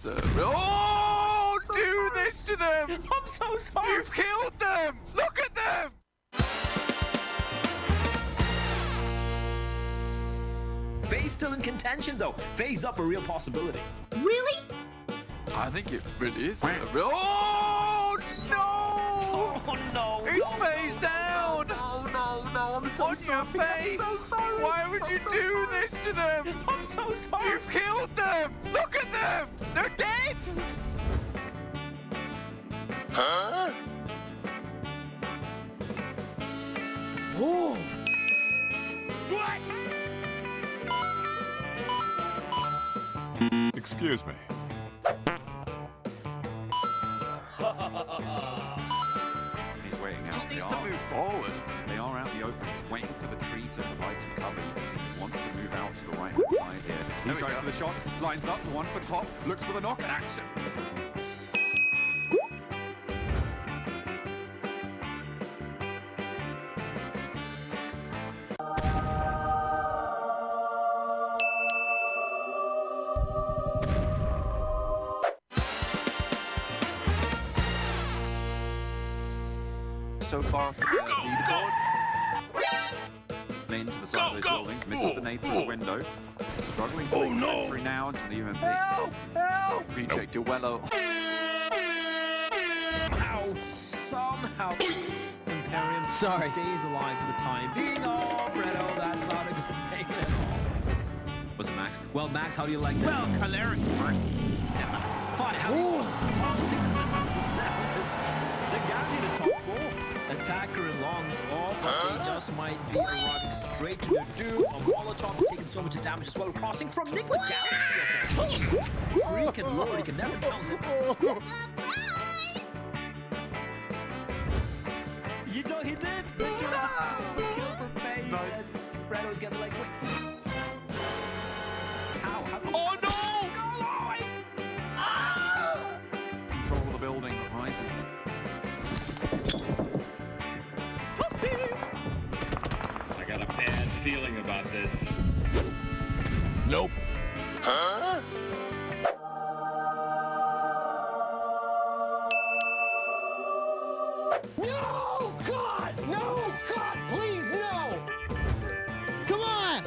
guys. Oh, do this to them! I'm so sorry. You've killed them! Look at them! FaZe still in contention though. FaZe up a real possibility. Really? I think it really is. Oh, no! Oh no! It's FaZe down! No, I'm so On sorry. your face! I'm so sorry. Why would you do this to them? I'm so sorry. You've killed them! Look at them! They're dead! Huh? Oh! What? Excuse me. He's waiting out. Just needs to move forward. They are out the open. He's waiting for the tree to provide some cover. You can see he wants to move out to the right hand side here. He's we going go. for the shots, lines up, the one for top, looks for the knock and action. So far, leaderboard. Lane to the side of those buildings, misses the nade through the window. Struggling to make the entry now into the UMP. Help! Help! Reject Duello. Ow! Somehow Imperium stays alive for the time being. Oh, Fredo, that's not a good thing at all. Was it Max? Well, Max, how do you like that? Well, Caleris first. Yeah, Max. Fine. How do you they're guaranteed a top 4. Attacker and Longs, but they just might be arriving straight to their doom. A Molotov taking so much damage as well. Crossing from Nick with Galaxy effect. Freaking lord, he can never count him. You know, he did. They just the kill for FaZe as Fredo's getting like, wait. How? Oh no! Control of the building, rising. I got a bad feeling about this. Nope. Huh? No! God! No! God, please, no! Come on!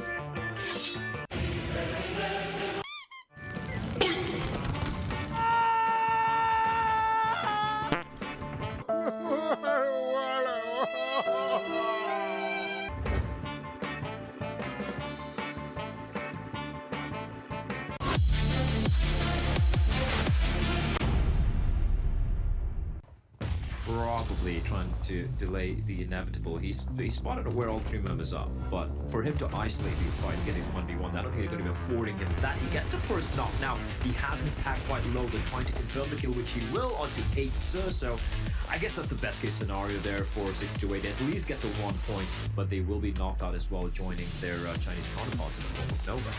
Probably trying to delay the inevitable. He spotted where all 3 members are, but for him to isolate these fights, getting 1v1s, I don't think they're going to be affording him that. He gets the first knock. Now, he has been tagged quite low. They're trying to confirm the kill, which he will, onto 8 so I guess that's the best case scenario there for 628. At least get the 1 point, but they will be knocked out as well, joining their Chinese counterparts in the form of Nova.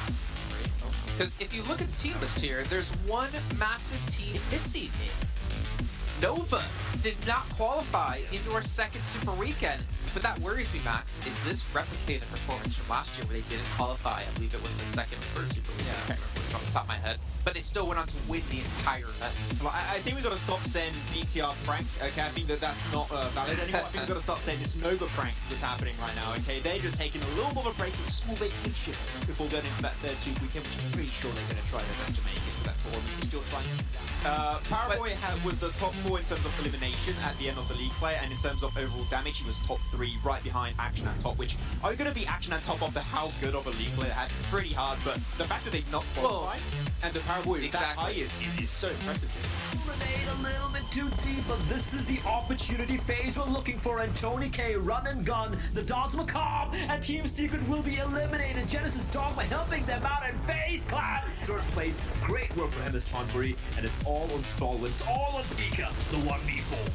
Because if you look at the team list here, there's one massive team missing. Nova did not qualify into our second Super Weekend, but that worries me, Max. Is this replicating the performance from last year where they didn't qualify? I believe it was the second or third Super Weekend. I can't remember which off the top of my head, but they still went on to win the entire event. Well, I think we've got to stop saying BTR prank, okay? I think that's not valid anymore. I think we've got to start saying this Nova prank that's happening right now, okay? They're just taking a little more of a break, a small vacation before going into that third Super Weekend, which I'm pretty sure they're going to try their best to make it for that tournament. They're still trying to do that. Paraboy was the top 4 in terms of elimination at the end of the league play, and in terms of overall damage, he was top 3 right behind Action at top, which are you going to be Action at top after how good of a league play they had? It's pretty hard, but the fact that they've not qualified and the Paraboy is that high is so impressive. A little bit too deep, but this is the opportunity FaZe were looking for, and Tony K, Run and Gun, the Dons Macabre, and Team Secret will be eliminated. Genesis Dogma helping them out, and FaZe Clan third place. Great work for MS Chonburi, and it's all on Stall, it's all on Pika, the 1v4.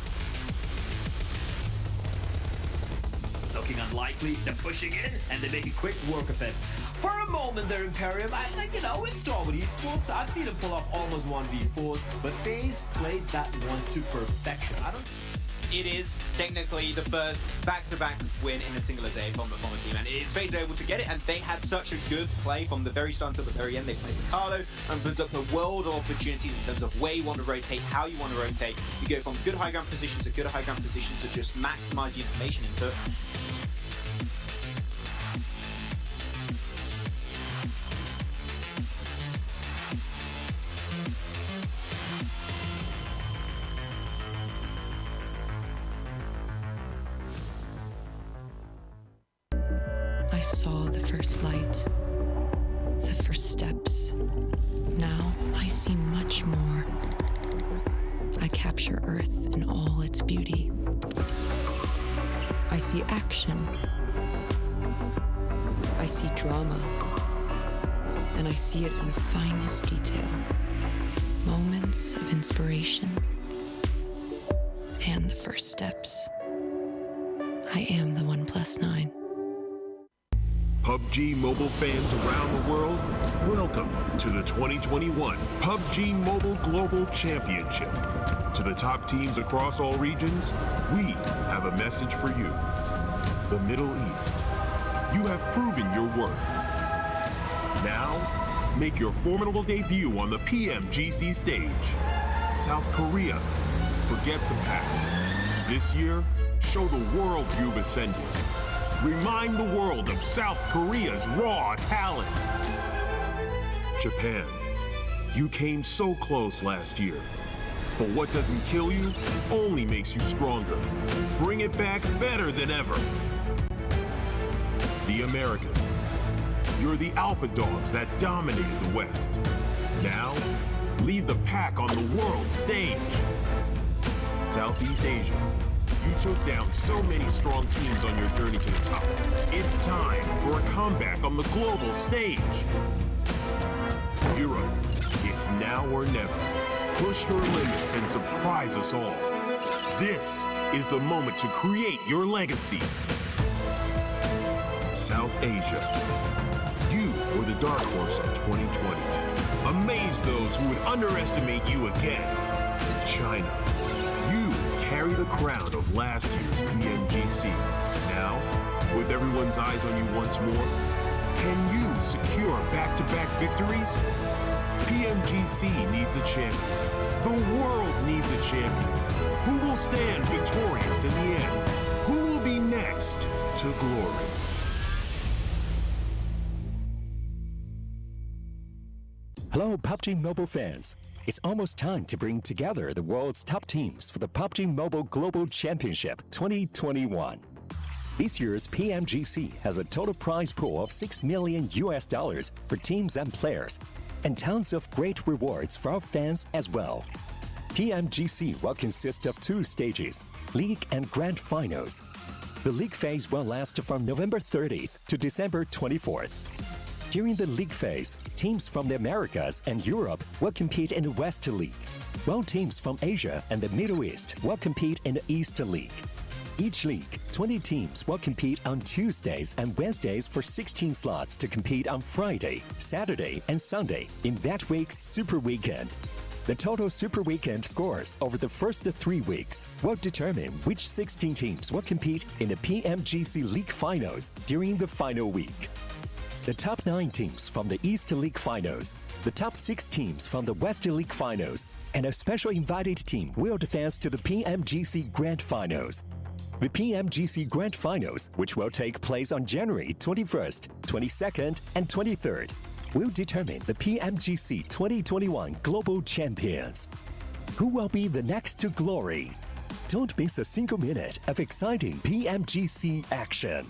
Looking unlikely, they're pushing in, and they make a quick work of it. For a moment there, Imperium, it's Stall with esports. I've seen him pull off almost 1v4s, but FaZe played that one to perfection. I don't it is technically the first back-to-back win in a singular day from the team, and it's FaZe able to get it, and they had such a good play from the very start until the very end. They played Ricardo and brings up the world of opportunities in terms of where you want to rotate, how you want to rotate. You go from good high ground position to good high ground position to just maximize the information input. I saw the first light, the first steps. Now I see much more. I capture Earth in all its beauty. I see action. I see drama. And I see it in the finest detail. Moments of inspiration. And the first steps. I am the 1+9. PUBG Mobile fans around the world, welcome to the 2021 PUBG Mobile Global Championship. To the top teams across all regions, we have a message for you. The Middle East, you have proven your worth. Now, make your formidable debut on the PMGC stage. South Korea, forget the past. This year, show the world you've ascended. Remind the world of South Korea's raw talent. Japan, you came so close last year. But what doesn't kill you only makes you stronger. Bring it back better than ever. The Americas, you're the alpha dogs that dominated the West. Now, lead the pack on the world stage. Southeast Asia, you took down so many strong teams on your journey to the top. It's time for a comeback on the global stage. Europe, it's now or never. Push her limits and surprise us all. This is the moment to create your legacy. South Asia, you were the dark horse of 2020. Amaze those who would underestimate you again. China, you carry the crown of last year's PMGC. Now, with everyone's eyes on you once more, can you secure back-to-back victories? PMGC needs a champion. The world needs a champion. Who will stand victorious in the end? Who will be next to glory? Hello, PUBG Mobile fans. It's almost time to bring together the world's top teams for the PUBG Mobile Global Championship 2021. This year's PMGC has a total prize pool of $6 million for teams and players, and tons of great rewards for our fans as well. PMGC will consist of 2 stages, League and Grand Finals. The League phase will last from November 30th to December 24th. During the League phase, teams from the Americas and Europe will compete in the West League, while teams from Asia and the Middle East will compete in the East League. Each league, 20 teams will compete on Tuesdays and Wednesdays for 16 slots to compete on Friday, Saturday, and Sunday in that week's Super Weekend. The total Super Weekend scores over the first 3 weeks will determine which 16 teams will compete in the PMGC League Finals during the final week. The top 9 teams from the East League Finals, the top 6 teams from the West League Finals, and a special invited team will advance to the PMGC Grand Finals. The PMGC Grand Finals, which will take place on January 21st, 22nd, and 23rd, will determine the PMGC 2021 Global Champions. Who will be the next to glory? Don't miss a single minute of exciting PMGC action.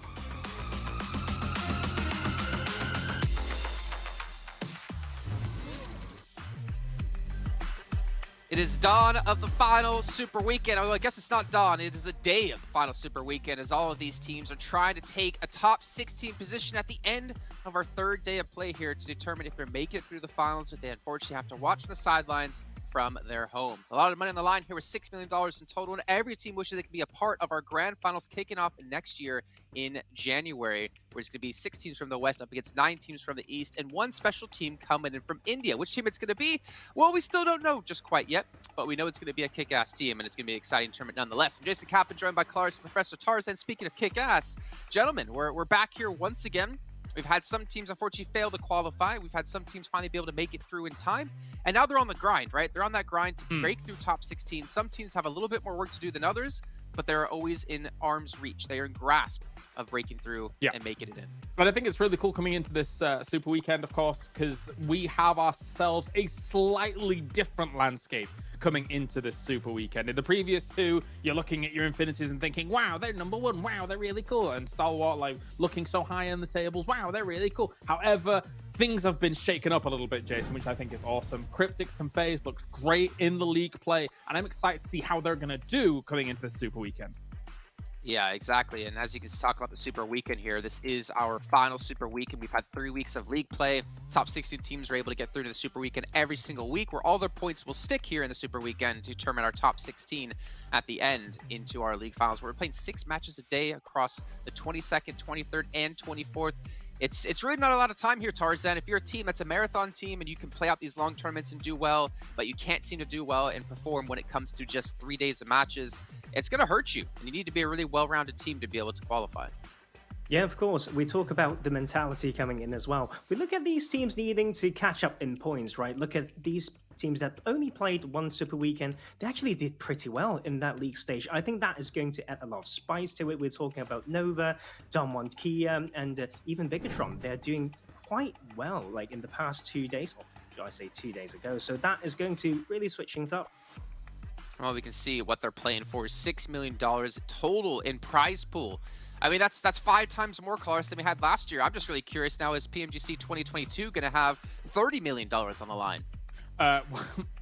It is dawn of the final Super Weekend. Well, I guess it's not dawn. It is the day of the final Super Weekend, as all of these teams are trying to take a top 16 position at the end of our 3rd day of play here to determine if they're making it through the finals, or they unfortunately have to watch from the sidelines from their homes. A lot of money on the line here with $6 million in total, and every team wishes they could be a part of our grand finals kicking off next year in January, where it's going to be 6 teams from the West up against 9 teams from the East, and 1 special team coming in from India. Which team it's going to be? Well, we still don't know just quite yet, but we know it's going to be a kick-ass team, and it's going to be an exciting tournament nonetheless. I'm Jason Kaplan, joined by Clarus and Professor Tarzan. Speaking of kick-ass, gentlemen, we're back here once again. We've had some teams unfortunately fail to qualify. We've had some teams finally be able to make it through in time. And now they're on the grind, right? They're on that grind to break through top 16. Some teams have a little bit more work to do than others, but they're always in arm's reach. They are in grasp of breaking through and making it in. But I think it's really cool coming into this Super Weekend, of course, because we have ourselves a slightly different landscape coming into this Super Weekend. In the previous 2, you're looking at your Infinities and thinking, wow, they're number 1. Wow, they're really cool. And Stalwart, like, looking so high in the tables. Wow, they're really cool. However, things have been shaken up a little bit, Jason, which I think is awesome. Cryptics and FaZe looked great in the league play, and I'm excited to see how they're going to do coming into this Super Weekend. Yeah, exactly. And as you can talk about the Super Weekend here, this is our final Super Weekend. We've had 3 weeks of league play. Top 16 teams are able to get through to the Super Weekend every single week, where all their points will stick here in the Super Weekend to determine our top 16 at the end into our league finals. We're playing 6 matches a day across the 22nd, 23rd, and 24th. It's really not a lot of time here, Tarzan. If you're a team that's a marathon team and you can play out these long tournaments and do well, but you can't seem to do well and perform when it comes to just 3 days of matches, it's going to hurt you. And you need to be a really well-rounded team to be able to qualify. Yeah, of course. We talk about the mentality coming in as well. We look at these teams needing to catch up in points, right? Look at these teams that only played 1 Super Weekend. They actually did pretty well in that league stage. I think that is going to add a lot of spice to it. We're talking about Nova, Don Kia, and even Bigatron. They're doing quite well, like in the past 2 days, or should I say 2 days ago. So that is going to really switch things up. Well, we can see what they're playing for. $6 million total in prize pool. I mean, that's 5 times more, Clarus, than we had last year. I'm just really curious now, is PMGC 2022 going to have $30 million on the line?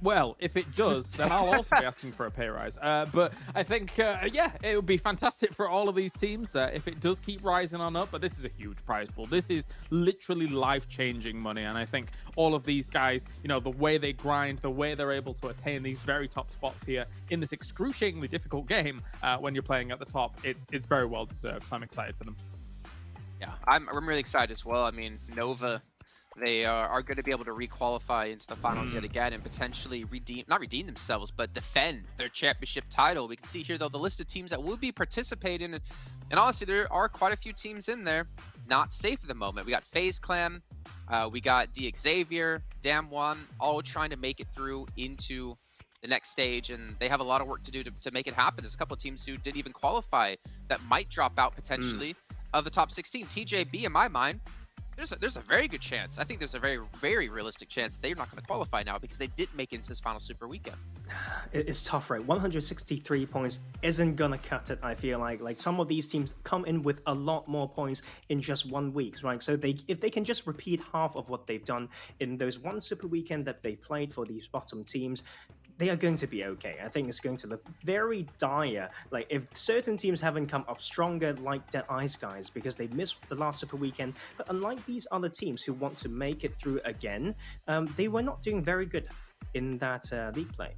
Well, if it does, then I'll also be asking for a pay rise. But I think, yeah, it would be fantastic for all of these teams if it does keep rising on up. But this is a huge prize pool. This is literally life-changing money. And I think all of these guys, you know, the way they grind, the way they're able to attain these very top spots here in this excruciatingly difficult game when you're playing at the top, it's very well deserved. So I'm excited for them. Yeah, I'm really excited as well. I mean, Nova, they are going to be able to requalify into the finals yet again and potentially not redeem themselves, but defend their championship title. We can see here, though, the list of teams that will be participating. And honestly, there are quite a few teams in there not safe at the moment. We got FaZe Clan, we got DXavier, Damwon, all trying to make it through into the next stage, and they have a lot of work to do to make it happen. There's a couple of teams who didn't even qualify that might drop out potentially of the top 16. TJB, in my mind, there's a very good chance. I think there's a very, very realistic chance they're not going to qualify now because they didn't make it into this final Super Weekend. It's tough, right? 163 points isn't gonna cut it, I feel like. Like, some of these teams come in with a lot more points in just 1 week, right? So if they can just repeat half of what they've done in those 1 Super Weekend that they played for these bottom teams, they are going to be okay. I think it's going to look very dire. Like, if certain teams haven't come up stronger, like Dead Ice guys, because they missed the last Super Weekend, but unlike these other teams who want to make it through again, they were not doing very good in that league play.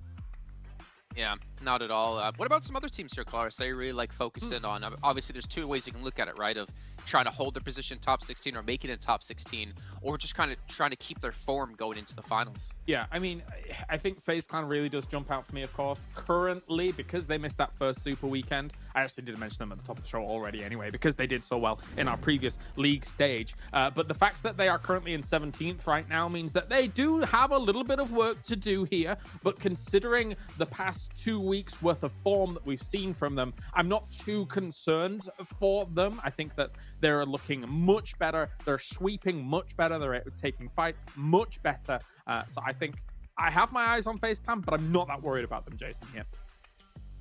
Yeah, not at all. What about some other teams here, Clarus, that you really like focusing on? Obviously, there's 2 ways you can look at it, right? Of trying to hold their position top 16 or make it in top 16, or just kind of trying to keep their form going into the finals. Yeah, I mean, I think FaZe Clan really does jump out for me, of course. Currently, because they missed that first Super Weekend, I actually did mention them at the top of the show already anyway, because they did so well in our previous league stage. But the fact that they are currently in 17th right now means that they do have a little bit of work to do here. But considering the past 2 weeks worth of form that we've seen from them, I'm not too concerned for them. I think that they're looking much better. They're sweeping much better. They're taking fights much better. So I think I have my eyes on FaZe Clan, but I'm not that worried about them, Jason, here.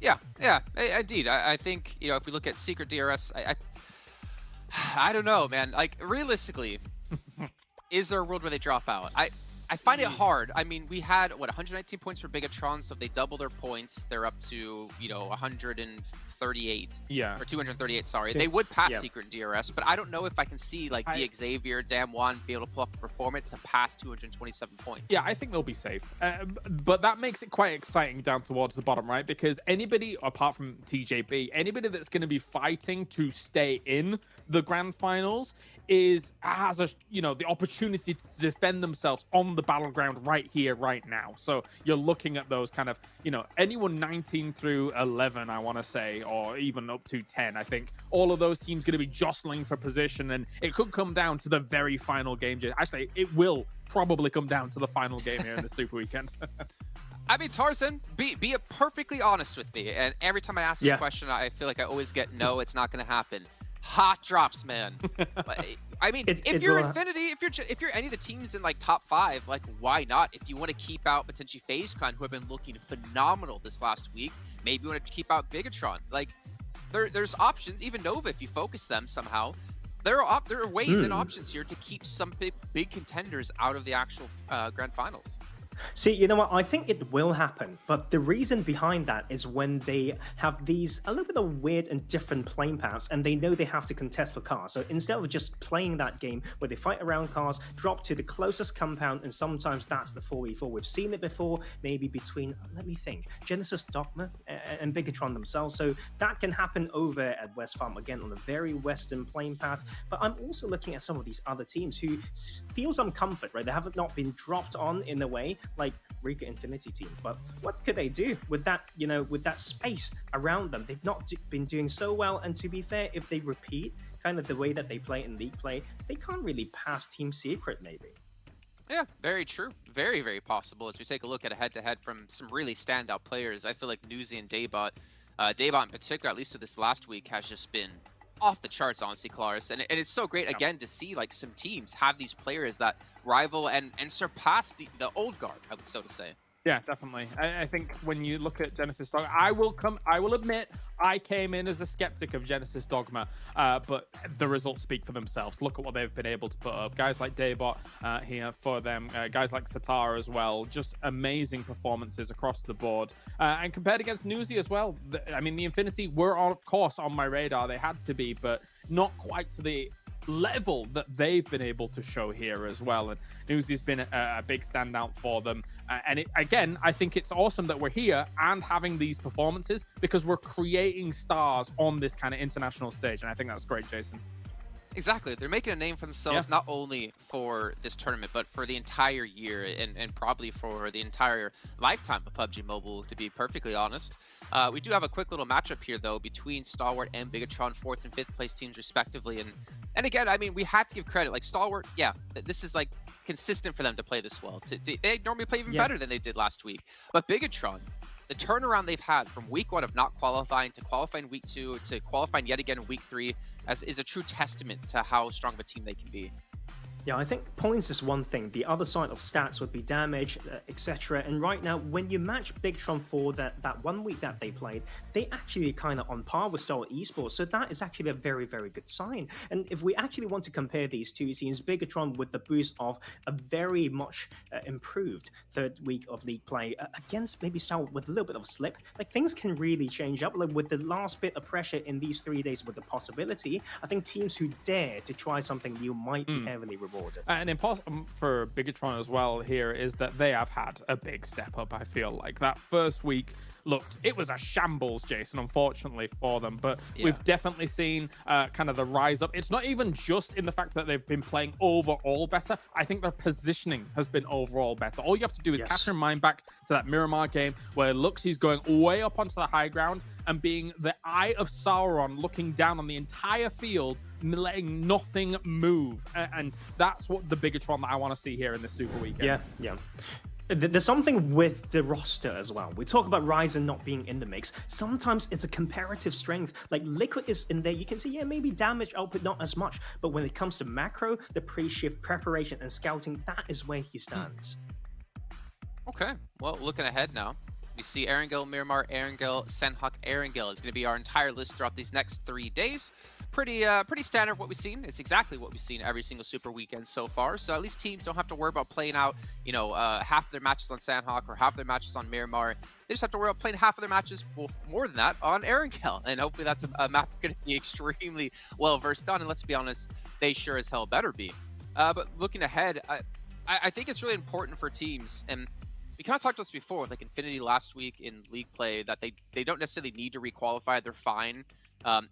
Yeah, indeed. I think, you know, if we look at Secret DRS, I don't know, man. Like, realistically, is there a world where they drop out? I find it hard. I mean, we had, 119 points for Bigatron, so if they double their points, they're up to, 130 238. Yeah. Or 238, sorry. They would pass Yeah. Secret and DRS, but I don't know if I can see like Xavier, Damwon be able to pull off the performance to pass 227 points. Yeah, I think they'll be safe. But that makes it quite exciting down towards the bottom, right? Because anybody, apart from TJB, anybody that's going to be fighting to stay in the grand finals has a the opportunity to defend themselves on the battleground right here, right now. So you're looking at those kind of anyone 19 through 11, I want to say, or even up to 10. I think all of those teams going to be jostling for position, and it could come down to the very final game. Actually, it will probably come down to the final game here in the Super Weekend. I mean, Tarzan, be perfectly honest with me. And every time I ask this question, I feel like I always get no, it's not going to happen. Hot drops, man. I mean, if you're Infinity, if you're any of the teams in like top 5, like why not? If you want to keep out potentially FaZe Clan, who have been looking phenomenal this last week, maybe you want to keep out Bigatron. Like there's options. Even Nova, if you focus them somehow, there are ways and options here to keep some big contenders out of the actual grand finals. See, you know what? I think it will happen, but the reason behind that is when they have these a little bit of weird and different playing paths, and they know they have to contest for cars. So instead of just playing that game where they fight around cars, drop to the closest compound, and sometimes that's the 4v4. We've seen it before, maybe between, let me think, Genesis Dogma and Bigatron themselves. So that can happen over at West Farm, again, on a very western playing path. But I'm also looking at some of these other teams who feel some comfort, right? They have not been dropped on in a way like Rika Infinity team, but what could they do with that, with that space around them? They've not been doing so well, and to be fair, if they repeat kind of the way that they play in league play, they can't really pass Team Secret, maybe. Yeah, very true. Very, very possible. As we take a look at a head-to-head from some really standout players, I feel like Newsy and Daybot, Daybot in particular, at least for this last week, has just been off the charts, honestly, Claris. And it's so great, again, to see like some teams have these players that rival and surpass the old guard, I would so to say. Yeah, definitely. I think when you look at Genesis Dogma, I will admit I came in as a skeptic of Genesis Dogma, but the results speak for themselves. Look at what they've been able to put up. Guys like Daybot here for them, guys like Satara as well, just amazing performances across the board. And compared against Newsy as well, I mean, the Infinity were, of course, on my radar. They had to be, but not quite to the level that they've been able to show here as well. And Newsy's been a big standout for them. And again, I think it's awesome that we're here and having these performances because we're creating stars on this kind of international stage. And I think that's great, Jason. Exactly. They're making a name for themselves, not only for this tournament, but for the entire year and probably for the entire lifetime of PUBG Mobile, to be perfectly honest. We do have a quick little matchup here, though, between Stalwart and Bigatron, 4th and 5th place teams, respectively. And again, I mean, we have to give credit. Like, Stalwart, yeah, this is, like, consistent for them to play this well. They normally play even better than they did last week. But Bigatron, the turnaround they've had from week 1 of not qualifying to qualifying week 2 to qualifying yet again in week 3 is a true testament to how strong of a team they can be. Yeah, I think points is one thing. The other side of stats would be damage, etc. And right now, when you match Bigatron for that 1 week that they played, they actually kind of on par with Star Esports. So that is actually a very, very good sign. And if we actually want to compare these two teams, Bigatron with the boost of a very much improved 3rd week of league play against maybe Star with a little bit of a slip, like things can really change up. Like with the last bit of pressure in these 3 days with the possibility, I think teams who dare to try something new might be heavily rewarded. And important for Bigatron as well here is that they have had a big step up, I feel like. That first week it was a shambles, Jason, unfortunately for them, but we've definitely seen kind of the rise up. It's not even just in the fact that they've been playing overall better. I think their positioning has been overall better. All you have to do is cast your mind back to that Miramar game where Luxie's going way up onto the high ground and being the Eye of Sauron, looking down on the entire field, letting nothing move. And that's what the Bigatron that I want to see here in this Super Weekend. Yeah. There's something with the roster as well. We talk about Ryzen not being in the mix. Sometimes it's a comparative strength. Like Liquid is in there. You can see, maybe damage output not as much. But when it comes to macro, the pre-shift preparation and scouting, that is where he stands. Okay. Well, looking ahead now, we see Erangel, Miramar, Erangel, Sanhok, Erangel is going to be our entire list throughout these next 3 days. pretty standard what we've seen. It's exactly what we've seen every single Super Weekend so far. So at least teams don't have to worry about playing out, you know, half of their matches on Sanhok or half their matches on Miramar. They just have to worry about playing half of their matches, well, more than that, on Erangel. And hopefully that's a map going to be extremely well versed on. And let's be honest, they sure as hell better be. But looking ahead, I think it's really important for teams, and we kind of talked about this before, like Infinity last week in League play, that they don't necessarily need to requalify. They're fine.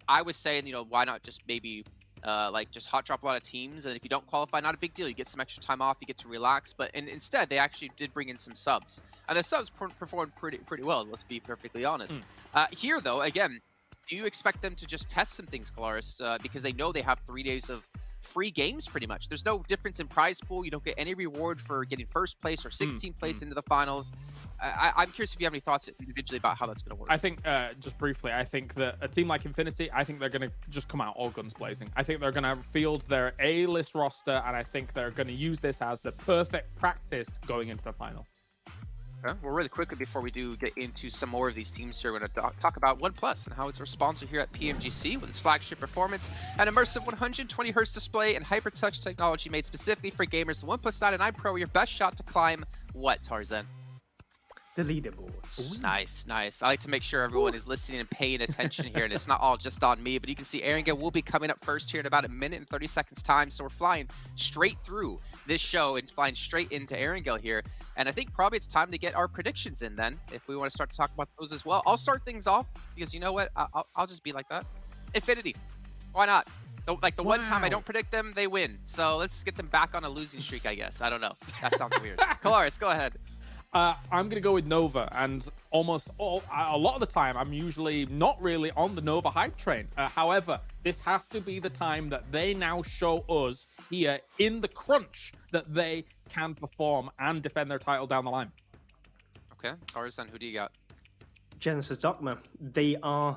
I was saying, you know, why not just maybe like just hot drop a lot of teams, and if you don't qualify, not a big deal. You get some extra time off, you get to relax. But instead, they actually did bring in some subs, and the subs performed pretty well. Let's be perfectly honest. Here, though, again, do you expect them to just test some things, Kalaris, because they know they have 3 days of free games pretty much? There's no difference in prize pool. You don't get any reward for getting first place or 16th place into the finals. I'm curious if you have any thoughts individually about how that's going to work. I think, just briefly, I think that a team like Infinity, I think they're going to just come out all guns blazing. I think they're going to field their A-list roster, and I think they're going to use this as the perfect practice going into the final. Okay. Well, really quickly before we do get into some more of these teams here, we're going to talk about OnePlus and how it's our sponsor here at PMGC with its flagship performance, an immersive 120 Hz display and hyper touch technology made specifically for gamers. The OnePlus 9 Pro, your best shot to climb what, Tarzan? The leaderboards. Nice. I like to make sure everyone is listening and paying attention here, and it's not all just on me. But you can see Erangel will be coming up first here in about 1 minute and 30 seconds time. So we're flying straight through this show and flying straight into Erangel here. And I think probably it's time to get our predictions in then, if we want to start to talk about those as well. I'll start things off because you know what? I'll just be like that. Infinity. Why not? Like the one time I don't predict them, they win. So let's get them back on a losing streak, I guess. I don't know. That sounds weird. Kalaris, go ahead. I'm going to go with Nova, and a lot of the time, I'm usually not really on the Nova hype train. However, this has to be the time that they now show us here in the crunch that they can perform and defend their title down the line. Okay, Tarzan, who do you got? Genesis Dogma. They are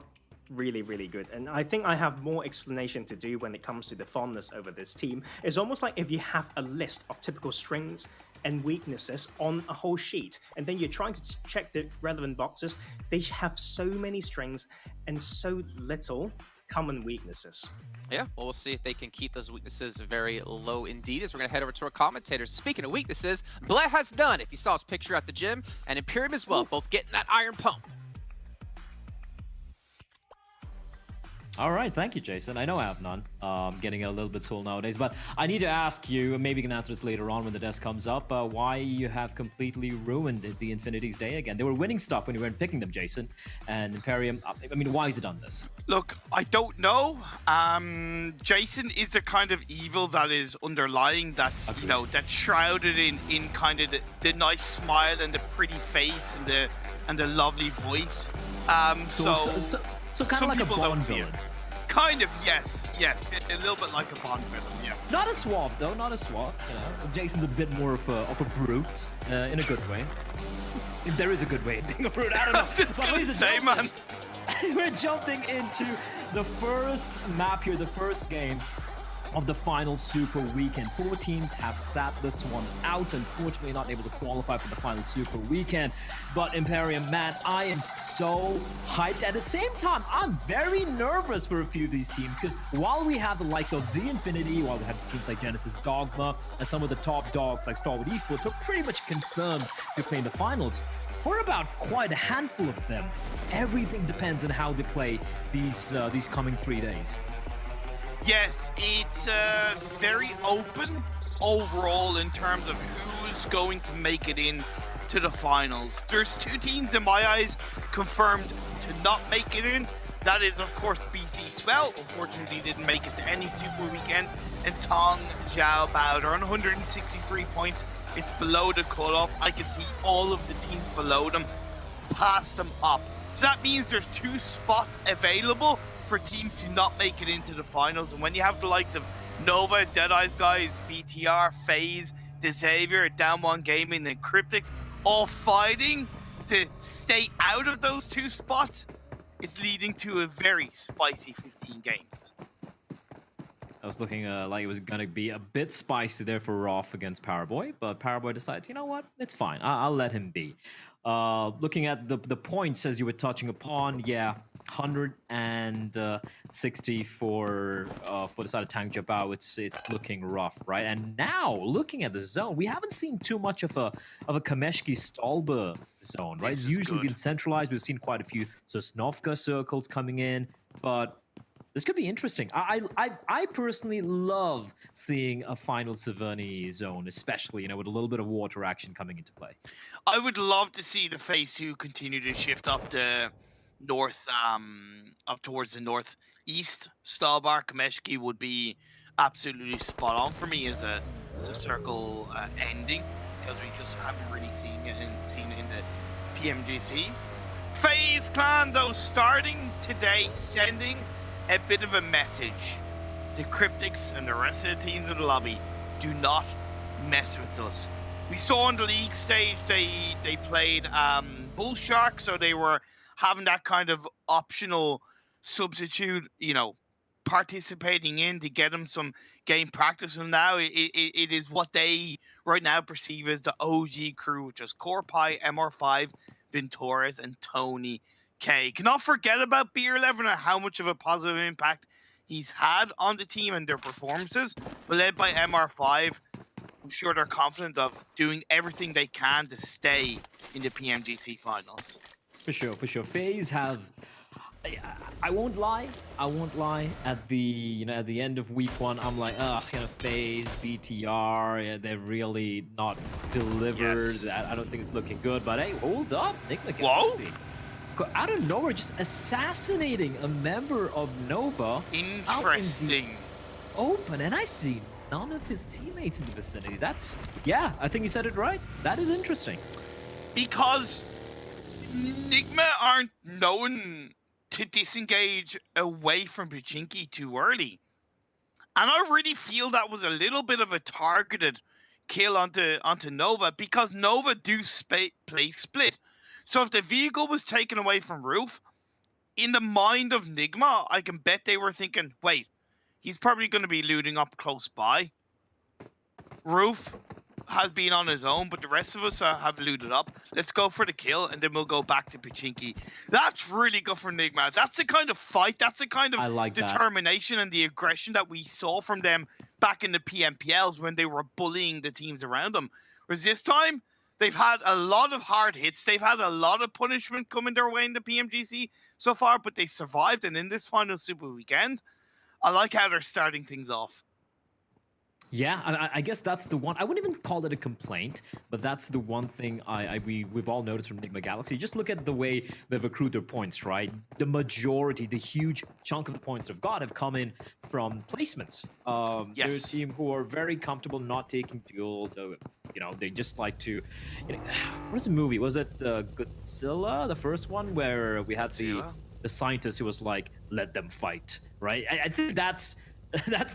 really, really good. And I think I have more explanation to do when it comes to the fondness over this team. It's almost like if you have a list of typical strengths and weaknesses on a whole sheet, and then you're trying to check the relevant boxes. They have so many strengths and so little common weaknesses. Yeah, well, we'll see if they can keep those weaknesses very low indeed, as we're going to head over to our commentators. Speaking of weaknesses, Bled has none, if you saw his picture at the gym, and Imperium as well, both getting that iron pump. All right, thank you, Jason. I know I have none. Getting a little bit sold nowadays, but I need to ask you, maybe you can answer this later on when the desk comes up, why you have completely ruined the Infinity's day again. They were winning stuff when you weren't picking them, Jason. And Imperium, I mean, why has it done this? Look, I don't know. Jason is the kind of evil that is underlying, that's, you know, that's shrouded in kind of the nice smile and the pretty face and the lovely voice. So kind of like a Bond villain. Kind of, yes. A little bit like a Bond villain, yes. Not a swab, though, not a swab. You know, Jason's a bit more of a brute, in a good way. If there is a good way of being a brute, I don't know. I was just gonna say, man. We're jumping into the first map here, the first game of the final Super Weekend. 4 teams have sat this one out, unfortunately not able to qualify for the final Super Weekend. But Imperium, man, I am so hyped. At the same time, I'm very nervous for a few of these teams, because while we have the likes of the Infinity, while we have teams like Genesis Dogma, and some of the top dogs like Starwood Esports are pretty much confirmed to play in the finals, for about quite a handful of them, everything depends on how they play these coming 3 days. Yes, it's very open overall in terms of who's going to make it in to the finals. There's 2 teams in my eyes confirmed to not make it in. That is, of course, BC Swell. Unfortunately, didn't make it to any Super Weekend. And Tong Jiao Bao. They're on 163 points. It's below the cutoff. I can see all of the teams below them pass them up. So that means there's 2 spots available for teams to not make it into the finals. And when you have the likes of Nova, Deadeye's guys, BTR, FaZe, Xavier, Down One Gaming, and Cryptics all fighting to stay out of those 2 spots, it's leading to a very spicy 15 games. was looking like it was gonna be a bit spicy there for Roth against Powerboy, but Powerboy decides, you know what, it's fine. I'll let him be. Looking at the points as you were touching upon, yeah, 160 for the side of Tang Jiabao. It's looking rough, right? And now looking at the zone, we haven't seen too much of a Kameshki Stolber zone, right? It's usually been centralized. We've seen quite a few Sosnovka circles coming in, but this could be interesting. I personally love seeing a final Severny zone, especially, with a little bit of water action coming into play. I would love to see the phase 2 continue to shift up the north, up towards the northeast. Stalbar Kameshki would be absolutely spot on for me as a circle ending, because we just haven't really seen it in the PMGC. FaZe Clan, though, starting today, sending a bit of a message to Cryptics and the rest of the teams in the lobby. Do not mess with us. We saw on the league stage they played Bull Shark, so they were having that kind of optional substitute, participating in to get them some game practice. And now it is what they right now perceive as the OG crew, which is Corpie, MR5, Ventores, and Tony K. Cannot forget about Beer11 and how much of a positive impact he's had on the team and their performances. But led by MR5, I'm sure they're confident of doing everything they can to stay in the PMGC finals. For sure. FaZe have. I won't lie. At the end of week 1, I'm like, FaZe, BTR, yeah, they're really not delivered. Yes. I don't think it's looking good. But hey, hold up, Nick Galaxy. Out of nowhere, just assassinating a member of Nova. Interesting. Open, and I see none of his teammates in the vicinity. I think you said it right. That is interesting. Because Nigma aren't known to disengage away from Pachinki too early. And I really feel that was a little bit of a targeted kill onto Nova, because Nova do play split. So if the vehicle was taken away from Roof, in the mind of Nigma, I can bet they were thinking, wait, he's probably going to be looting up close by. Roof has been on his own, but the rest of us have looted up. Let's go for the kill, and then we'll go back to Pachinki. That's really good for Nigma. That's the kind of fight, that's the kind of determination and the aggression that we saw from them back in the PMPLs when they were bullying the teams around them. Whereas this time, they've had a lot of hard hits. They've had a lot of punishment coming their way in the PMGC so far, but they survived. And in this final Super Weekend, I like how they're starting things off. Yeah, I guess that's the one. I wouldn't even call it a complaint, but that's the one thing we've all noticed from Nigma Galaxy. Just look at the way they've accrued their points, right? The majority, the huge chunk of the points they've got have come in from placements. They're a team who are very comfortable not taking duels. So, they just like to. What was the movie? Was it Godzilla, the first one, where we had the scientist who was like, "Let them fight," right? I think that's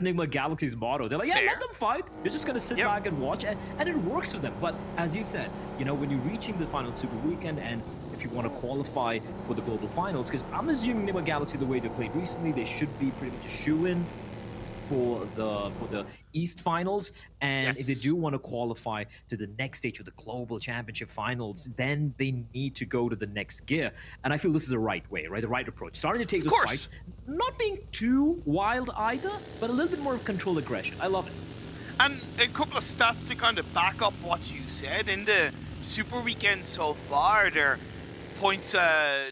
Nigma Galaxy's motto. They're like, yeah, let them fight. You're just going to sit back and watch. And it works for them. But as you said, when you're reaching the final Super Weekend, and if you want to qualify for the global finals, because I'm assuming Nigma Galaxy, the way they played recently, they should be pretty much a shoo-in for the East Finals. And if they do want to qualify to the next stage of the Global Championship Finals, then they need to go to the next gear. And I feel this is the right way, right? The right approach. Starting to take this fight, not being too wild either, but a little bit more of controlled aggression. I love it. And a couple of stats to kind of back up what you said. In the Super Weekend so far, their points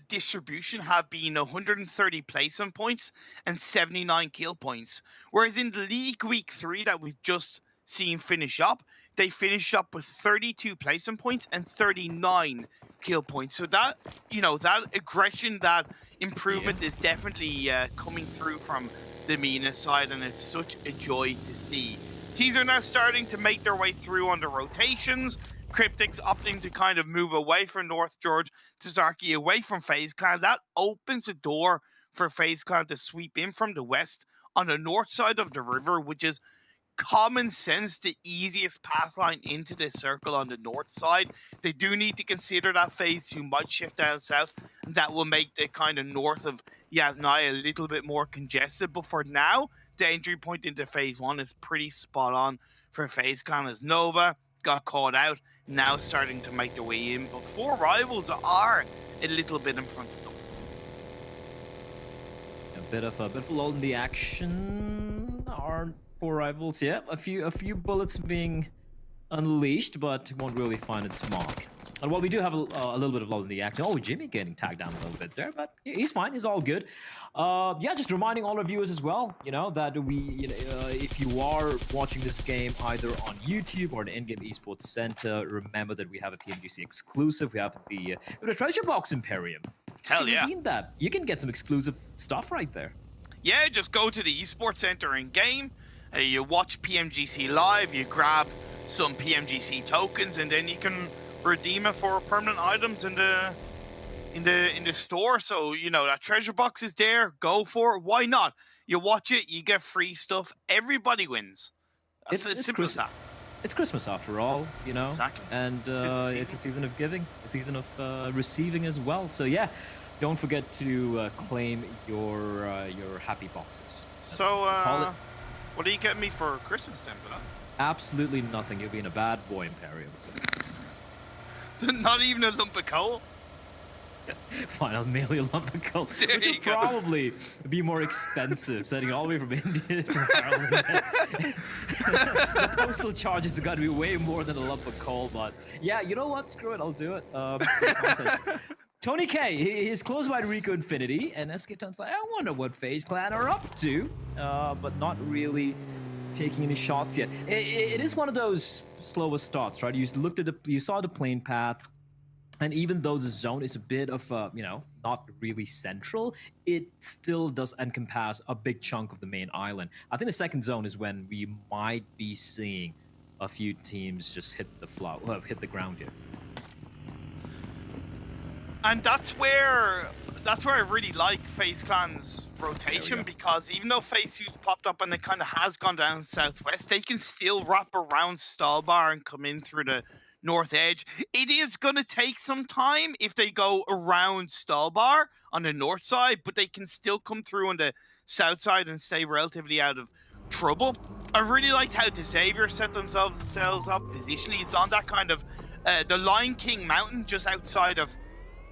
distribution have been 130 placement points and 79 kill points. Whereas in the League Week 3 that we've just seen finish up, they finished up with 32 placement points and 39 kill points. So that, that aggression, that improvement is definitely coming through from the MENA side, and it's such a joy to see. Teams are now starting to make their way through on the rotations. Cryptics opting to kind of move away from North George, Tazarki away from FaZe Clan. That opens the door for FaZe Clan to sweep in from the west on the north side of the river, which is common sense the easiest path line into this circle on the north side. They do need to consider that phase 2 might shift down south, and that will make the kind of north of Yasnaya a little bit more congested. But for now, the entry point into phase 1 is pretty spot on for FaZe Clan, as Nova got caught out, now starting to make their way in. But 4 rivals are a little bit in front of them. A bit of lull in the action. Our 4 rivals, yeah, a few bullets being unleashed, but won't really find its mark. And while we do have a little bit of lull in the action, oh, Jimmy getting tagged down a little bit there, but he's fine, he's all good. Yeah, just reminding all our viewers as well, you know, that if you are watching this game either on YouTube or the in-game esports center, remember that we have a PMGC exclusive. We have the treasure box Imperium. Hell yeah! Redeem that. You can get some exclusive stuff right there. Yeah, just go to the esports center in game. You watch PMGC live. You grab some PMGC tokens, and then you can redeem it for permanent items in the store. So you know that treasure box is there. Go for it. Why not? You watch it, you get free stuff. Everybody wins. That's as simple as that. It's Christmas after all, you know. Exactly. And it's a season of giving, a season of receiving as well. So yeah, don't forget to claim your happy boxes. So what are you getting me for Christmas then, bro? Absolutely nothing. You'll be in a bad boy Imperium. So not even a lump of coal? Fine, I'll mail you a lump of coal, which will probably be more expensive, sending all the way from India to Ireland. The postal charges are got to be way more than a lump of coal, but yeah, you know what? Screw it, I'll do it. Tony K, he's close by to Rico Infinity, and SK Tun's like, I wonder what FaZe Clan are up to, but not really taking any shots yet. It is one of those slower starts, right? You saw the plane path. And even though the zone is a bit of, not really central, it still does encompass a big chunk of the main island. I think the second zone is when we might be seeing a few teams just hit the ground here. And that's where I really like FaZe Clan's rotation, because even though FaZe 2's popped up and it kind of has gone down southwest, they can still wrap around Stallbar and come in through the north edge. It is going to take some time if they go around Stallbar on the north side, but they can still come through on the south side and stay relatively out of trouble. I really liked how the Xavier set themselves up positionally. It's on that kind of the Lion King mountain just outside of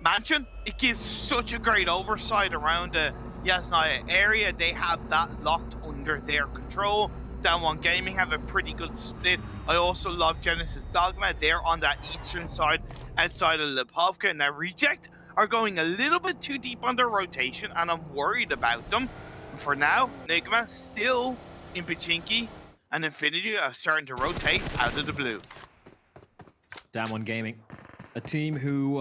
Mansion. It gives such a great oversight around the Yasnaya area. They have that locked under their control. Down One Gaming have a pretty good split. I also love Genesis Dogma. They're on that eastern side outside of Lipovka. Now Reject are going a little bit too deep on their rotation, and I'm worried about them. For now, Nigma still in Pachinki, and Infinity are starting to rotate out of the blue. Down One Gaming, a team who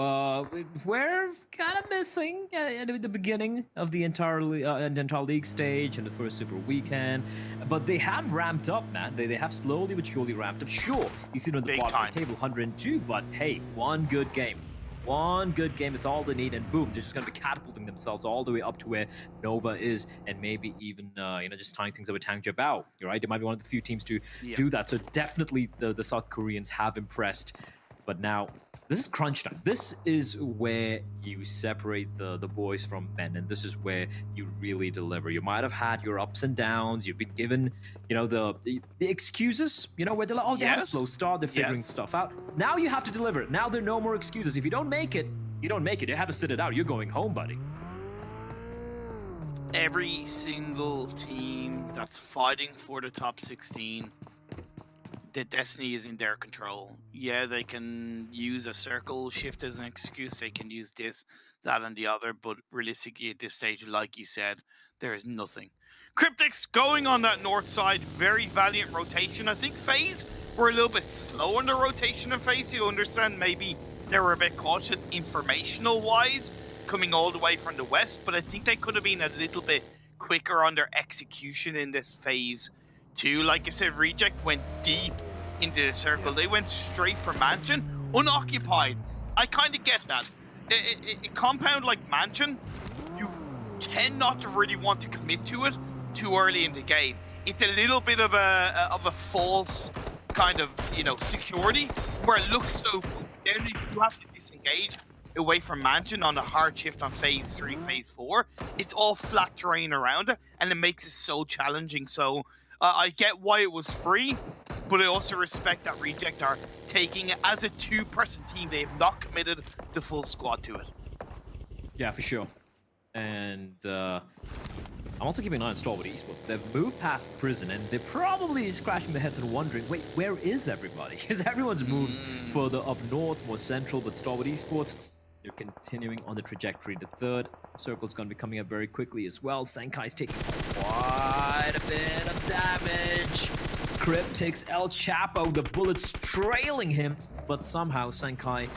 we're kind of missing at the beginning of the entire league stage and the first super weekend, but they have ramped up, man. They have slowly but surely ramped up. Sure, you see it on the bottom of the table, 102, but hey, one good game is all they need, and boom, they're just going to be catapulting themselves all the way up to where Nova is, and maybe even just tying things up with Tang Jiabao. You're right, they might be one of the few teams to do that. So definitely the South Koreans have impressed. But now, this is crunch time. This is where you separate the boys from men, and this is where you really deliver. You might have had your ups and downs. You've been given, the excuses, where they're like, oh, they had a slow start. They're figuring stuff out. Now you have to deliver it. Now there are no more excuses. If you don't make it, you don't make it. You have to sit it out. You're going home, buddy. Every single team that's fighting for the top 16, the destiny is in their control. Yeah, they can use a circle shift as an excuse. They can use this, that, and the other. But realistically, at this stage, like you said, there is nothing. Cryptics going on that north side. Very valiant rotation. I think FaZe were a little bit slow in the rotation of FaZe. You understand, maybe they were a bit cautious informational-wise, coming all the way from the west. But I think they could have been a little bit quicker on their execution in this phase. Too, like I said, Reject went deep into the circle. They went straight for Mansion, unoccupied. I kind of get that. A compound like Mansion, you tend not to really want to commit to it too early in the game. it's a little bit of a false kind of, you know, security where it looks so generally you have to disengage away from Mansion on a hard shift on phase 3, phase 4. It's all flat terrain around it, and it makes it so challenging. So I get why it was free, but I also respect that Reject are taking it as a 2-person team. They have not committed the full squad to it. Yeah, for sure. And I'm also keeping an eye on Starwood Esports. They've moved past prison, and they're probably scratching their heads and wondering, wait, where is everybody? Because everyone's moved further up north, more central, but Starwood Esports, they're continuing on the trajectory. The third circle's going to be coming up very quickly as well. Senkai's taking quite a bit of damage. Crip takes El Chapo, the bullets trailing him, but somehow Senkai,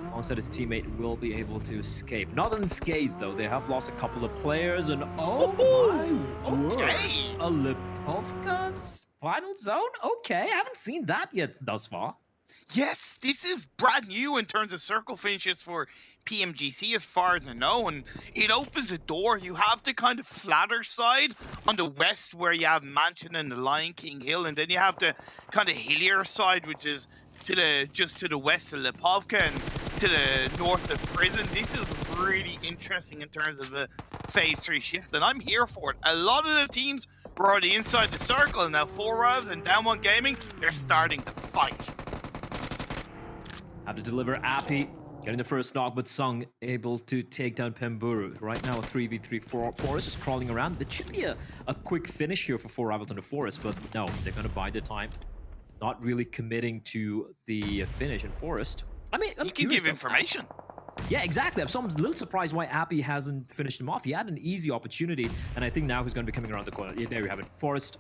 alongside his teammate, will be able to escape. Not unscathed though, they have lost a couple of players, and oh my word, a Lipovka's final zone? Okay, I haven't seen that yet thus far. Yes, this is brand new in terms of circle finishes for PMGC as far as I know, and it opens a door. You have the kind of flatter side on the west where you have Mansion and the Lion King Hill, and then you have the kind of hillier side, which is just to the west of Lipovka and to the north of Prison. This is really interesting in terms of a phase 3 shift, and I'm here for it. A lot of the teams were already inside the circle, and now 4Rivals and Down One Gaming, they're starting to fight. Have to deliver Appy, getting the first knock, but Sung able to take down Pemburu. Right now, a 3v3 Forest is crawling around. It should be a quick finish here for 4Rivals on the Forest, but no, they're going to bide their time. Not really committing to the finish in Forest. I mean, you can give information. Yeah, exactly. I'm a little surprised why Appy hasn't finished him off. He had an easy opportunity, and I think now he's going to be coming around the corner. Yeah, there we have it. Forest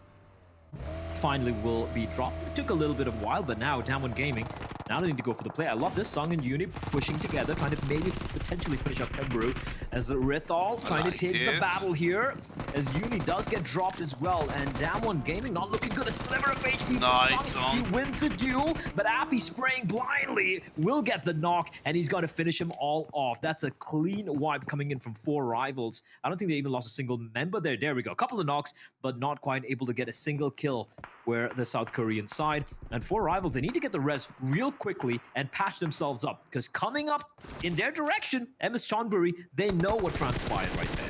finally will be dropped. It took a little bit of a while, but now Down One Gaming, now they need to go for the play. I love this. Sung and Uni pushing together, trying to maybe potentially finish up Pemburu, as Rithal trying to take the battle here, as Uni does get dropped as well, and Down One Gaming not looking good. A sliver of HP. Nice, Sung. He wins the duel, but Appy spraying blindly will get the knock, and he's got to finish him all off. That's a clean wipe coming in from 4Rivals. I don't think they even lost a single member there. There we go. A couple of knocks, but not quite able to get a single kill where the South Korean side. And 4Rivals, they need to get the res real quickly and patch themselves up, because coming up in their direction, MS Chonburi, they know what transpired right there.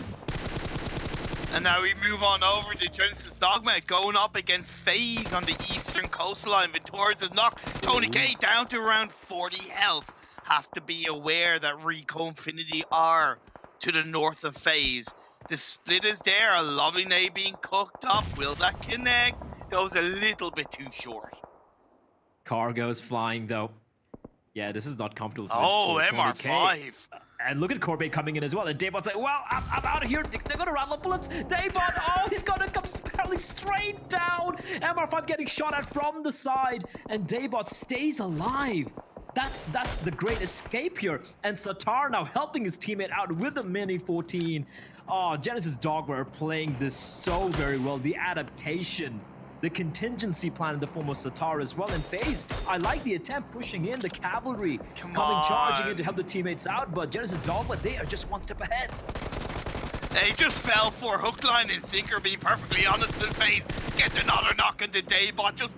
And now we move on over to Genesis Dogma, going up against FaZe on the eastern coastline. Vittorious is knocked. Tony K down to around 40 health. Have to be aware that Rico Infinity are to the north of FaZe. The split is there. A lovely nade being cooked up. Will that connect? Goes a little bit too short. Cargo's flying though. Yeah, this is not comfortable for MR5. And look at Corbe coming in as well. And Daybot's like, well, I'm out of here. They're going to rattle up bullets. Daybot, oh, he's going to come barreling straight down. MR5 getting shot at from the side. And Daybot stays alive. That's the great escape here. And Satar now helping his teammate out with the Mini 14. Oh, Genesis Dogma are playing this so very well. The adaptation, the contingency plan in the form of Satar as well. And FaZe, I like the attempt pushing in, the cavalry coming charging in to help the teammates out, but Genesis Dogma, they are just one step ahead. They just fell for hook, line, and sinker, being perfectly honest with FaZe. Gets another knock into Daybot. Just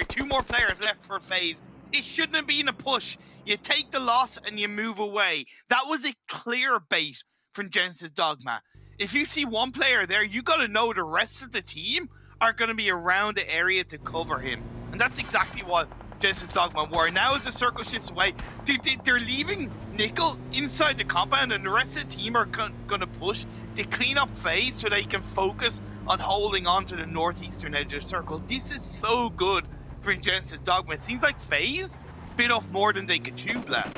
two more players left for FaZe. It shouldn't have been a push. You take the loss and you move away. That was a clear bait from Genesis Dogma. If you see one player there, you got to know the rest of the team are going to be around the area to cover him. And that's exactly what Genesis Dogma were. Now as the circle shifts away, they're leaving Nickel inside the compound, and the rest of the team are going to push to clean up FaZe so they can focus on holding on to the northeastern edge of the circle. This is so good for Genesis Dogma. It seems like FaZe bit off more than they could chew left.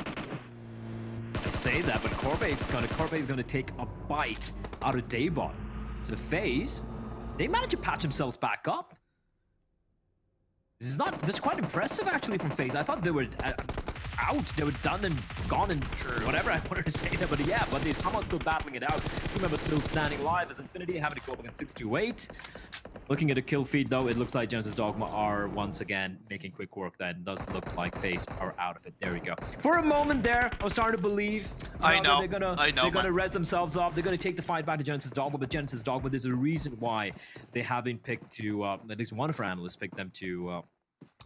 I say that, but Corbe's going to take a bite out of Daybot. So FaZe, they managed to patch themselves back up. This is quite impressive actually from FaZe. I thought they were out, they were done and gone and whatever I wanted to say there, but yeah, but they're somehow still battling it out. Two members still standing alive as Infinity having to go up against 628. Looking at the kill feed, though, it looks like Genesis Dogma are once again making quick work. That does look like FaZe are out of it. There we go. For a moment there, I was starting to believe that they're gonna res themselves up. They're gonna take the fight back to Genesis Dogma, but Genesis Dogma, there's a reason why they have been picked to, at least one of our analysts picked them to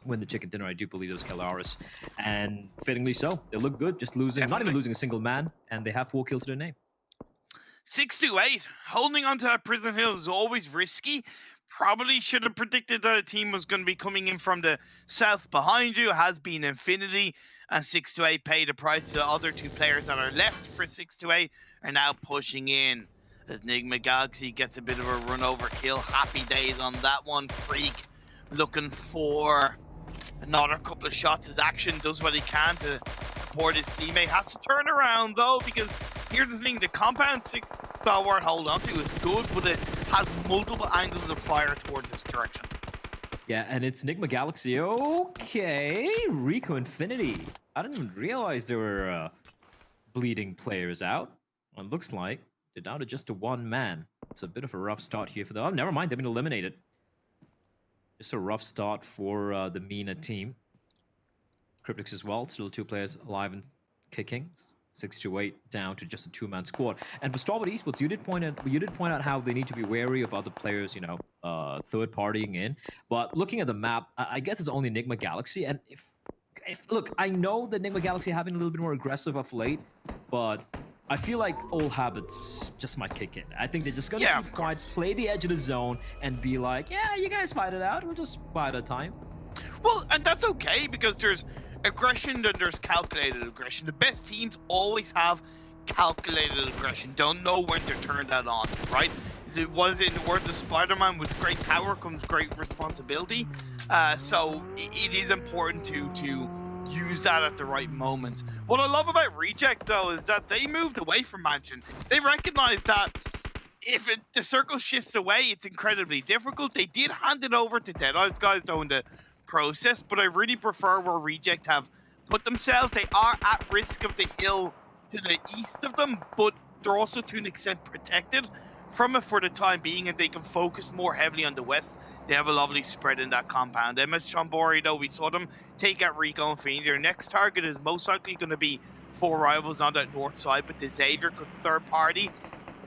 win the chicken dinner. I do believe those Kalaris, and fittingly so. They look good, just losing, not even losing a single man, and they have 4 kills to their name. 6-8. Holding on to that Prison Hill is always risky. Probably should have predicted that a team was going to be coming in from the south behind you. It has been Infinity, and 6-8 paid the price. The other 2 players that are left for 6-8 are now pushing in. As Nigma Galaxy gets a bit of a run over kill. Happy days on that one. Freak looking for another couple of shots as Action does what he can to support his teammate. Has to turn around though, because here's the thing, the compound Stalwart hold on to is good, but it has multiple angles of fire towards this direction. Yeah, and it's Nigma Galaxy. Okay, Rico Infinity. I didn't even realize there were bleeding players out. Well, it looks like they're down to just a 1 man. It's a bit of a rough start here for them. Oh, never mind, they've been eliminated. Just a rough start for the MENA team. Cryptix as well, still 2 players alive and kicking. 6-8 down to just a 2-man squad. And for Starboard Esports, you did point out how they need to be wary of other players, you know, third partying in. But looking at the map, I guess it's only Nigma Galaxy. And if look, I know that Nigma Galaxy have been a little bit more aggressive of late, but I feel like old habits just might kick in. I think they're just gonna keep quiet, play the edge of the zone, and be like, yeah, you guys fight it out. We'll just buy it a time. Well, and that's okay, because there's aggression and there's calculated aggression. The best teams always have calculated aggression. Don't know when to turn that on, right? What is it in the words of Spider-Man? With great power comes great responsibility. So it is important to use that at the right moments. What I love about Reject, though, is that they moved away from Mansion. They recognized that if the circle shifts away, it's incredibly difficult. They did hand it over to Deadeye's guys, though, in the process, but I really prefer where Reject have put themselves. They are at risk of the hill to the east of them, but they're also to an extent protected from it for the time being, and they can focus more heavily on the west. They have a lovely spread in that compound. MS Chambori, though, we saw them take out Rico Infinity. Their next target is most likely going to be 4 rivals on that north side, but the Xavier could third party.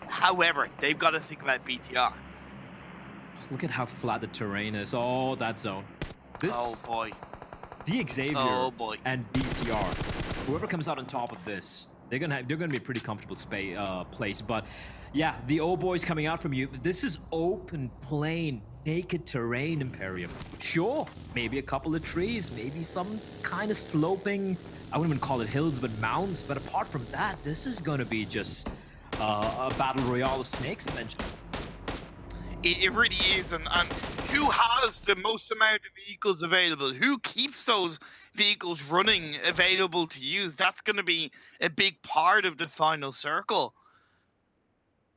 However, they've got to think about BTR. Look at how flat the terrain is. Oh, that zone. Oh boy. The Xavier and BTR. Whoever comes out on top of this, they're gonna be a pretty comfortable place. But yeah, the O boys coming out from you. This is open plain, naked terrain, Imperium. Sure, maybe a couple of trees, maybe some kind of sloping, I wouldn't even call it hills, but mountains. But apart from that, this is gonna be just a battle royale of snakes eventually. It really is, and who has the most amount of vehicles available? Who keeps those vehicles running available to use? That's going to be a big part of the final circle.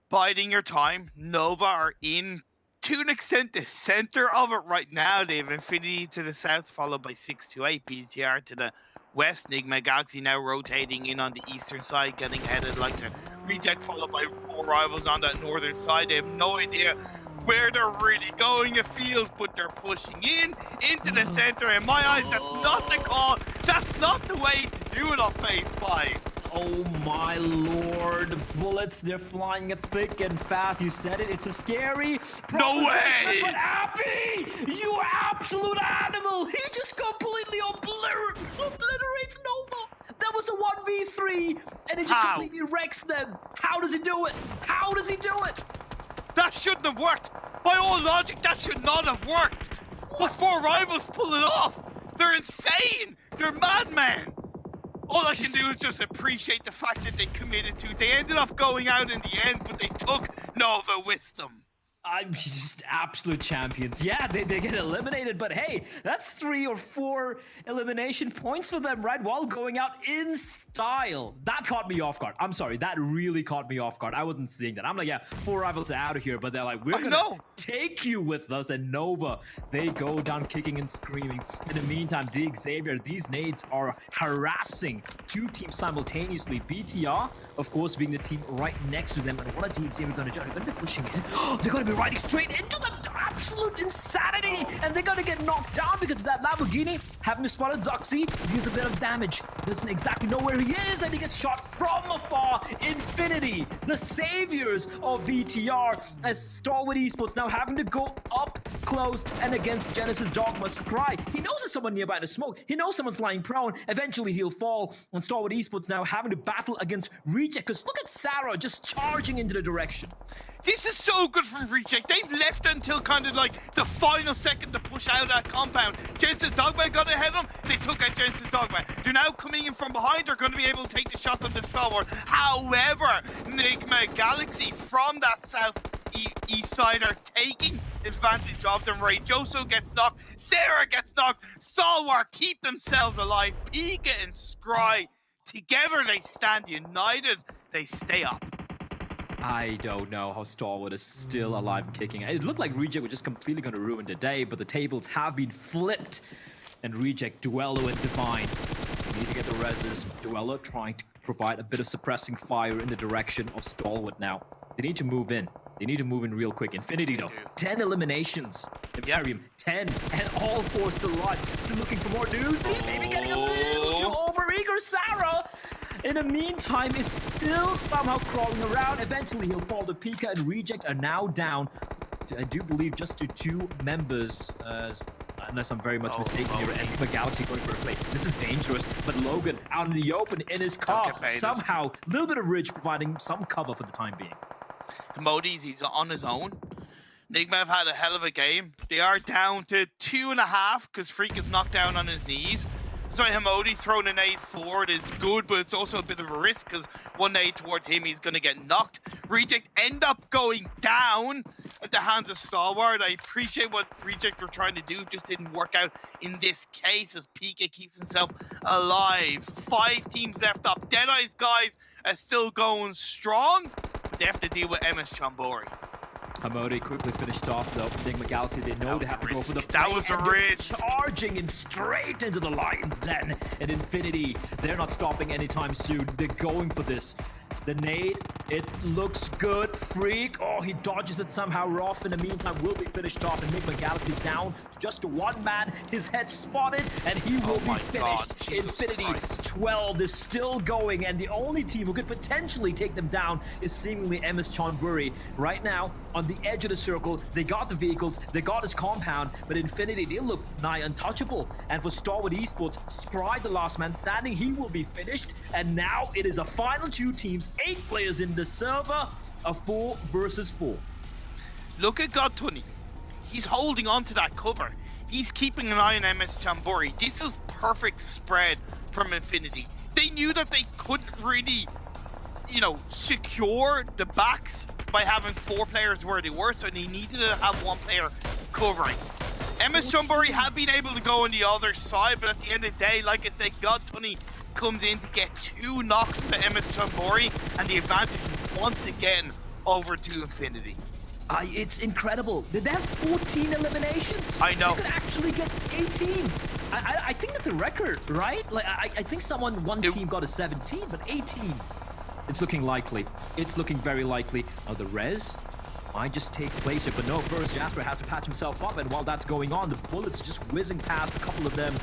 Biding your time, Nova are in, to an extent, the center of it right now. They have Infinity to the south, followed by 6-8, BTR to the west. Nigma Galaxy now rotating in on the eastern side, getting ahead of the likes of Reject, followed by 4 rivals on that northern side. They have no idea where they're really going, it feels, but they're pushing into the center. In my eyes, that's not the call. That's not the way to do it on phase 5. Oh my lord, bullets, they're flying thick and fast. You said it, it's a scary no way! But Abby, you absolute animal! He just completely obliterates Nova. That was a 1v3, and it just completely wrecks them. How does he do it? How does he do it? That shouldn't have worked. By all logic, that should not have worked. But 4 rivals pull it off. They're insane. They're madmen. All I can do is just appreciate the fact that they committed to. They ended up going out in the end, but they took Nova with them. I'm just absolute champions. Yeah, they get eliminated, but hey, that's 3 or 4 elimination points for them, right? While going out in style. That caught me off guard. I'm sorry, that really caught me off guard. I wasn't seeing that. I'm like, yeah, 4 rivals are out of here, but they're like, we're gonna take you with us. And Nova, they go down kicking and screaming. In the meantime, the Xavier, these nades are harassing 2 teams simultaneously. BTR, of course, being the team right next to them. And what are the Xavier gonna do? They're gonna be pushing in. They're gonna be riding straight into them. absolute insanity, and they're gonna get knocked down because of that Lamborghini. Having spotted Zuxi, deals a bit of damage. Doesn't exactly know where he is, and he gets shot from afar. Infinity, the saviors of BTR, as Stalwart Esports now having to go up close and against Genesis Dogma. Scry, he knows there's someone nearby in the smoke. He knows someone's lying prone. Eventually he'll fall, and Stalwart Esports now having to battle against Reject, because look at Sarah just charging into the direction. This is so good from Reject. They've left until kind of like the final second to push out that compound. Genesis Dogma got ahead of them. They took out Genesis Dogma. They're now coming in from behind. They're going to be able to take the shots on the Stalwart. However, Enigma Galaxy from that southeast side are taking advantage of them. Ray Joso gets knocked. Sarah gets knocked. Stalwart keep themselves alive. Pika and Scry, together they stand united. They stay up. I don't know how Stalwart is still alive and kicking. It looked like Reject were just completely going to ruin the day, but the tables have been flipped. And Reject, Duello, and Divine need to get the reses. Duello trying to provide a bit of suppressing fire in the direction of Stalwart now. They need to move in. They need to move in real quick. Infinity, though, 10 eliminations. Imperium, 10, and all 4 still alive. Still looking for more news. Maybe getting a little too overeager. Sarah, in the meantime, is still somehow crawling around. Eventually, he'll fall to Pika, and Reject are now down to, I do believe, just to 2 members, unless I'm very much mistaken here, and the Galaxy going for a play. This is dangerous, but Logan out in the open in his car. Somehow, a little bit of Ridge providing some cover for the time being. Modis, he's on his own. Enigma have had a hell of a game. They are down to 2.5 because Freak is knocked down on his knees. So Hamodi throwing a nade forward is good, but it's also a bit of a risk because one nade towards him, he's going to get knocked. Reject end up going down at the hands of Stalwart. I appreciate what Reject were trying to do, just didn't work out in this case as Pika keeps himself alive. 5 teams left up. Deadeye's guys are still going strong, but they have to deal with MS Chambori. Hamodi quickly finished off though. Enigma Galaxy, they know they have to go for the play. That was a risk. Charging in straight into the Lion's Den. And Infinity, they're not stopping anytime soon. They're going for this. The nade, it looks good. Freak, oh, he dodges it somehow. Rough in the meantime will be finished off. Enigma Galaxy down just to 1 man. His head spotted, and he will be finished. Infinity 12 is still going, and the only team who could potentially take them down is seemingly MS Chonburi. Right now, on the edge of the circle, they got the vehicles, they got his compound, but Infinity, they look nigh untouchable. And for Stalwart Esports, Scry, the last man standing, he will be finished. And now it is a final 2 teams, 8 players in the server, a 4 versus 4. Look at Godtunny. He's holding on to that cover. He's keeping an eye on MS Chambori. This is perfect spread from Infinity. They knew that they couldn't really, secure the backs by having 4 players where they were, so they needed to have 1 player covering. MS Chambori had been able to go on the other side, but at the end of the day, like I said, Godtunny comes in to get 2 knocks to MS Chambori, and the advantage once again over to Infinity. It's incredible. Did they have 14 eliminations? I know. They could actually get 18. I think that's a record, right? Like I think one team got a 17, but 18. It's looking likely. It's looking very likely. Now the res might just take place here, but no, first Jasper has to patch himself up, and while that's going on, the bullets are just whizzing past a couple of them,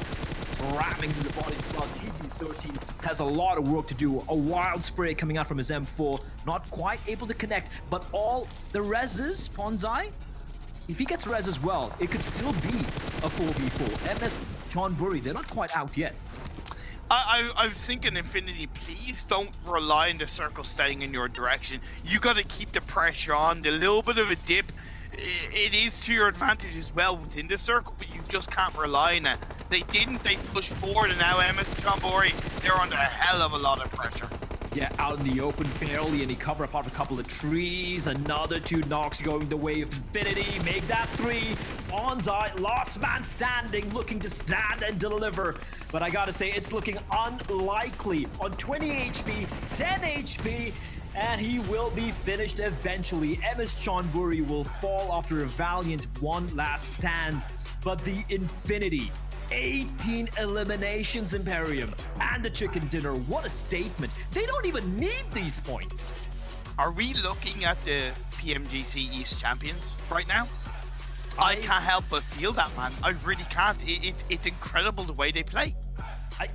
ramming through the body slot. TB13 has a lot of work to do. A wild spray coming out from his M4, not quite able to connect, but all the reses, Ponzai, if he gets res as well, it could still be a 4v4. MS Chonburi, they're not quite out yet. I was thinking, Infinity, please don't rely on the circle staying in your direction. You got to keep the pressure on. The little bit of a dip, it is to your advantage as well within the circle, but you just can't rely on it. They didn't. They pushed forward, and now MS Chambori, they're under a hell of a lot of pressure. Yeah, out in the open, barely any cover apart from a couple of trees. Another 2 knocks going the way of Infinity. Make that 3. Bonsai, last man standing, looking to stand and deliver. But I gotta say, it's looking unlikely. On 20 HP, 10 HP, and he will be finished eventually. MS Chonburi will fall after a valiant 1 last stand. But the Infinity, 18 eliminations, Imperium, and the chicken dinner. What a statement. They don't even need these points. Are we looking at the PMGC East champions right now? I can't help but feel that, man. I really can't. It's incredible the way they play.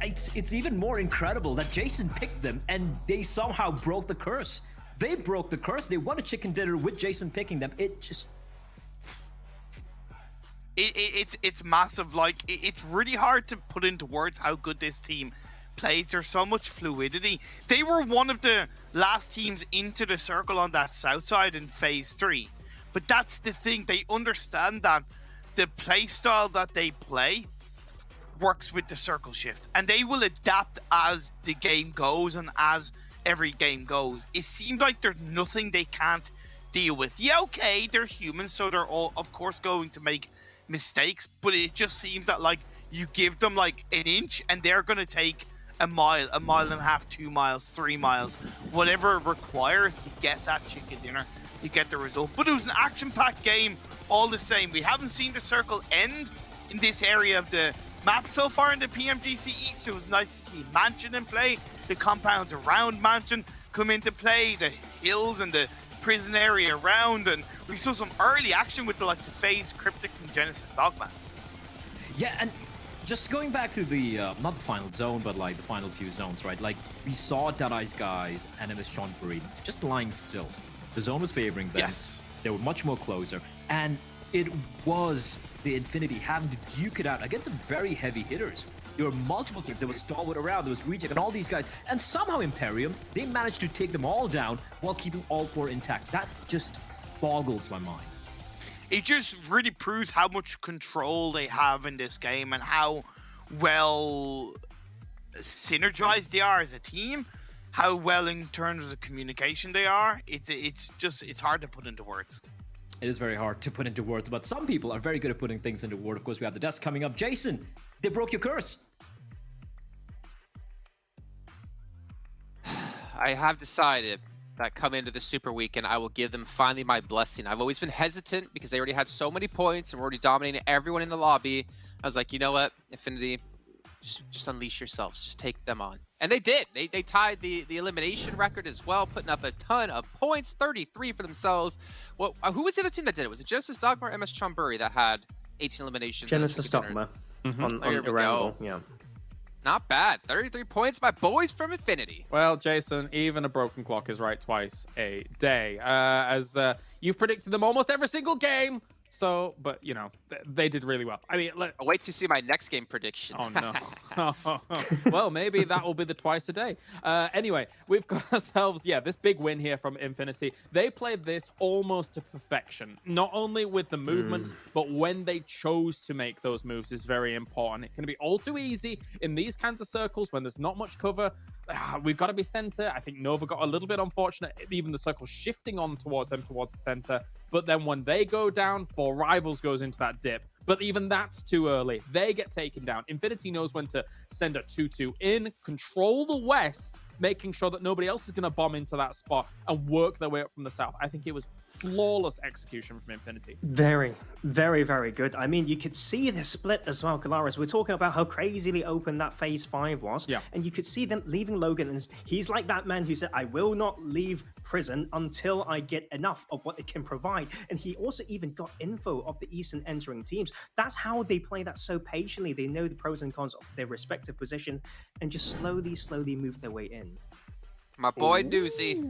It's even more incredible that Jason picked them and they somehow broke the curse. They broke the curse. They won a chicken dinner with Jason picking them. It just... It's massive. Like, it's really hard to put into words how good this team plays. There's so much fluidity. They were one of the last teams into the circle on that south side in phase 3. But that's the thing. They understand that the play style that they play works with the circle shift, and they will adapt as the game goes and as every game goes. It seems like there's nothing they can't deal with. Yeah, okay, they're humans, so they're all, of course, going to make mistakes, but it just seems that, like, you give them like an inch and they're going to take a mile and a half, 2 miles, 3 miles, whatever it requires to get that chicken dinner, to get the result. But it was an action-packed game all the same. We haven't seen the circle end in this area of the map so far in the PMGC East. It was nice to see Mansion in play, the compounds around Mansion come into play, the hills and the prison area around, and we saw some early action with the likes of FaZe, Cryptix, and Genesis Dogman. Yeah, and just going back to the, not the final zone, but like the final few zones, right? Like, we saw Deadeye's guys and MS Chonburi just lying still. The zone was favoring them. Yes. They were much more closer, and it was the Infinity having to duke it out against some very heavy hitters. There were multiple teams. There was Stalwart around, there was Reject, and all these guys. And somehow Imperium, they managed to take them all down while keeping all 4 intact. That just boggles my mind. It just really proves how much control they have in this game and how well synergized they are as a team, how well in terms of communication they are. It's hard to put into words. It is very hard to put into words, but some people are very good at putting things into words. Of course, we have the desk coming up. Jason, they broke your curse. I have decided that come into the Super Weekend, I will give them finally my blessing. I've always been hesitant because they already had so many points and were already dominating everyone in the lobby. I was like, you know what, Infinity, just unleash yourselves. Just take them on. And they did. They tied the elimination record as well, putting up a ton of points, 33 for themselves. Well, who was the other team that did it? Was it Genesis Dogma or MS Chonburi that had 18 eliminations? Genesis Dogma on Erangel, yeah. Not bad. 33 points, my boys from Infinity. Well, Jason, even a broken clock is right twice a day. As you've predicted them almost every single game. So, but, you know, they did really well. I mean, I'll wait to see my next game prediction. Oh, no. Well, maybe that will be the twice a day. Anyway, we've got ourselves, this big win here from Infinity. They played this almost to perfection. Not only with the movements, but when they chose to make those moves is very important. It can be all too easy in these kinds of circles when there's not much cover. We've got to be center. I think Nova got a little bit unfortunate, even the circle shifting on towards them, towards the center. But then when they go down, 4 Rivals goes into that dip. But even that's too early. They get taken down. Infinity knows when to send a 2-2 in, control the West, making sure that nobody else is going to bomb into that spot and work their way up from the south. I think it was flawless execution from Infinity. Very, very, very good. I mean, you could see the split as well, Galaris. We're talking about how crazily open that phase 5 was. Yeah. And you could see them leaving Logan. And he's like that man who said, I will not leave prison until I get enough of what it can provide. And he also even got info of the Eastern entering teams. That's how they play that so patiently. They know the pros and cons of their respective positions and just slowly move their way in. My boy Newsy.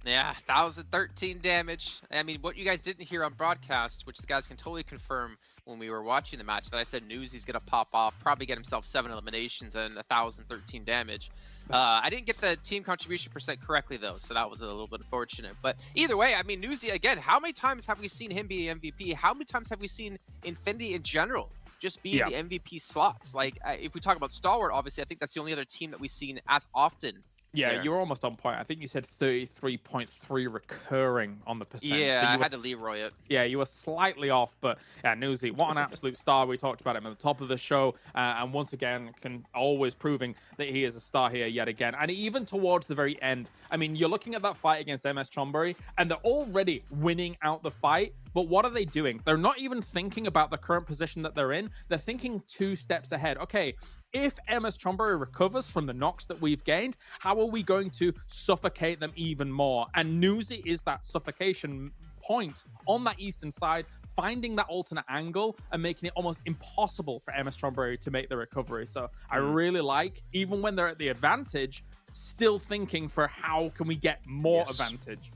Yeah, 1,013 damage. I mean, what you guys didn't hear on broadcast, which the guys can totally confirm when we were watching the match, that I said Newsy's going to pop off, probably get himself 7 eliminations and 1,013 damage. I didn't get the team contribution percent correctly, though, so that was a little bit unfortunate. But either way, I mean, Newsy, again, how many times have we seen him be MVP? How many times have we seen Infinity in general just be in the MVP slots? Like, if we talk about Stalwart, obviously, I think that's the only other team that we've seen as often. Yeah, you're almost on point. I think you said 33.3 recurring on the percent. Yeah, so I had to Leroy it. Yeah, you were slightly off, but yeah, Newsy, what an absolute star. We talked about him at the top of the show, and once again, always proving that he is a star here yet again. And even towards the very end, I mean, you're looking at that fight against MS Chonburi, and they're already winning out the fight. But what are they doing? They're not even thinking about the current position that they're in. They're thinking 2 steps ahead. Okay, if MS Chonburi recovers from the knocks that we've gained, how are we going to suffocate them even more? And Newsy is that suffocation point on that eastern side finding that alternate angle and making it almost impossible for Emma Strawberry to make the recovery. So I really like, even when they're at the advantage, still thinking for how can we get more advantage.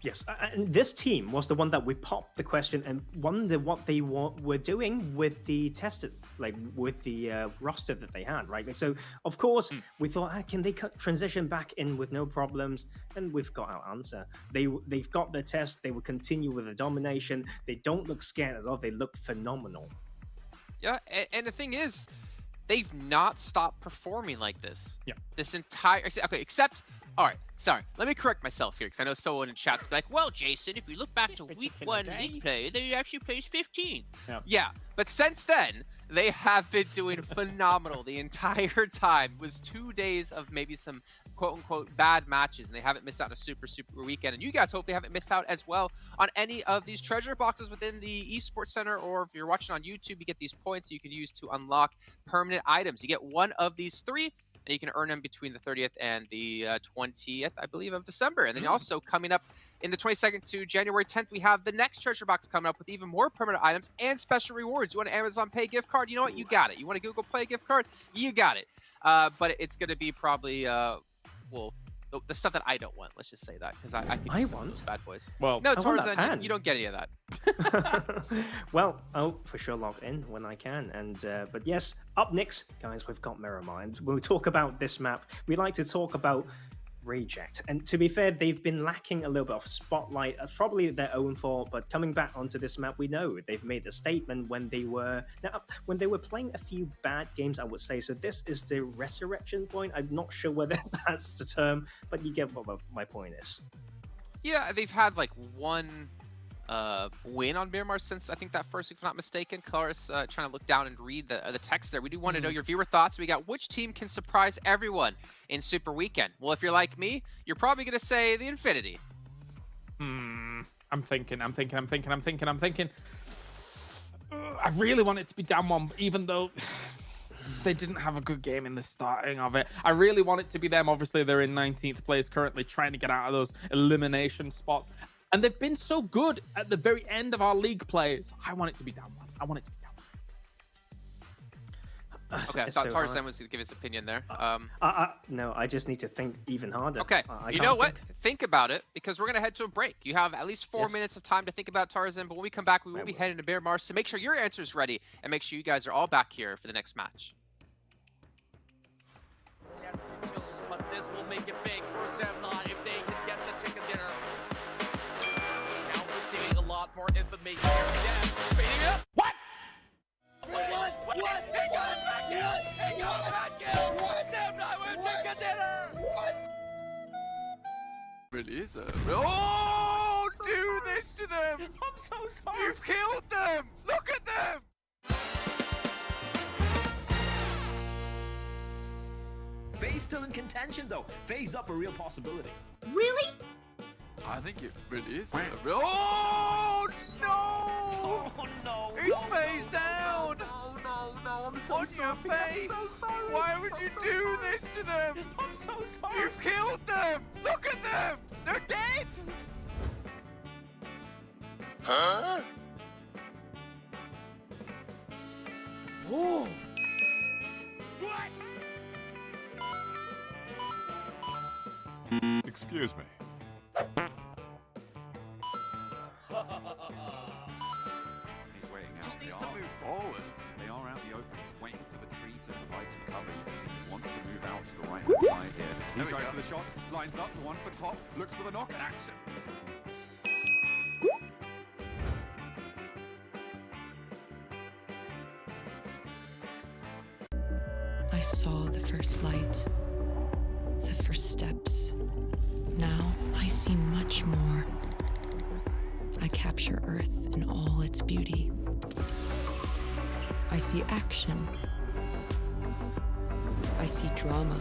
Yes, and this team was the one that we popped the question and wondered what they were doing with the tested, like with the roster that they had, right? Like, so of course we thought, can they transition back in with no problems? And we've got our answer. They've got their test. They will continue with the domination. They don't look scared at all. They look phenomenal. Yeah, and the thing is, they've not stopped performing like this. Yeah. This entire except. All right, sorry. Let me correct myself here, because I know someone in chat will be like, well, Jason, if you look back to week 1 league play, they actually placed 15th. Yeah, but since then, they have been doing phenomenal the entire time. It was 2 days of maybe some quote-unquote bad matches, and they haven't missed out on a super weekend. And you guys hopefully haven't missed out as well on any of these treasure boxes within the Esports Center, or if you're watching on YouTube, you get these points you can use to unlock permanent items. You get one of these 3, and you can earn them between the 30th and the 20th, I believe, of December. And then also coming up in the 22nd to January 10th, we have the next treasure box coming up with even more permanent items and special rewards. You want an Amazon Pay gift card? You know what? You got it. You want a Google Play gift card? You got it. But it's going to be probably, well, the stuff that I don't want. Let's just say that, because I can use some of those bad boys. Well, no, Tarzan, you don't get any of that. Well, I'll for sure log in when I can. And but yes, up next, guys, we've got Miramar. And when we talk about this map, we like to talk about Reject. And to be fair, they've been lacking a little bit of spotlight. Probably their own fault, but coming back onto this map, we know they've made a statement when they were playing a few bad games, I would say. So this is the resurrection point. I'm not sure whether that's the term, but you get what my point is. Yeah, they've had like one win on Miramar since I think that first week, if I'm not mistaken. Claris trying to look down and read the text there. We do want to know your viewer thoughts. We got which team can surprise everyone in Super Weekend. Well, if you're like me, you're probably going to say the Infinity. I'm thinking. I really want it to be down 1, even though they didn't have a good game in the starting of it. I really want it to be them. Obviously, they're in 19th place currently, trying to get out of those elimination spots. And they've been so good at the very end of our league plays. I want it to be down 1. I want it to be down 1. Okay, I thought Tarzan was going to give his opinion there. No, I just need to think even harder. Okay, you know what? Think about it, because we're going to head to a break. You have at least 4 minutes of time to think about Tarzan, but when we come back, we will be heading to Miramar. So make sure your answer is ready, and make sure you guys are all back here for the next match. Yes, kills, but this will make it big for Sanhok if they can get the chicken dinner. Now we're seeing a lot more information here. Yes, speeding up. What? What? Hang on, back in! Hang on, back in! Damn, I will chicken dinner! What? Really is a... Oh! Do this to them! I'm so sorry. You've killed them! Look at them! FaZe still in contention though. FaZe up a real possibility. Really? I think it really is. Oh no! Oh no! It's FaZe down! No, I'm so sorry. I'm so sorry. Why would you do this to them? I'm so sorry. You've killed them! Look at them! They're dead! Huh? Oh! What? Excuse me. He's waiting out. Just They needs to are- move forward. They are out the open. He's waiting for the tree to provide some cover. You can see he wants to move out to the right-hand side here. There He's we going go. for the shots. Lines up. The one for top. Looks for the knock and action. I saw the first light, the first steps. Now I see much more. I capture Earth in all its beauty. I see action. I see drama.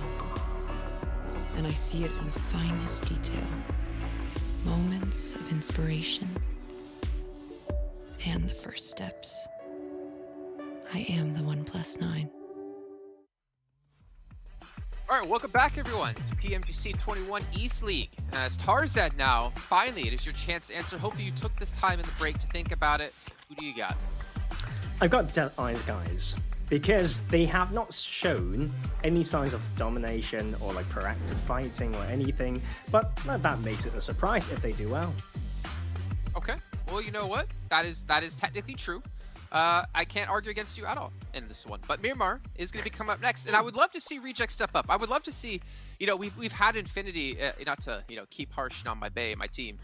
And I see it in the finest detail. Moments of inspiration. And the first steps. I am the 1+9. All right, welcome back, everyone, to PMGC 21 East League. As Tarzan now, finally, it is your chance to answer. Hopefully you took this time in the break to think about it. Who do you got? I've got Dead Eyes guys because they have not shown any signs of domination or like proactive fighting or anything, but that makes it a surprise if they do well. Okay. Well, you know what? That is technically true. I can't argue against you at all in this one. But Miramar is going to be coming up next, and I would love to see Reject step up. I would love to see, we've had Infinity, not to keep harshing on my team.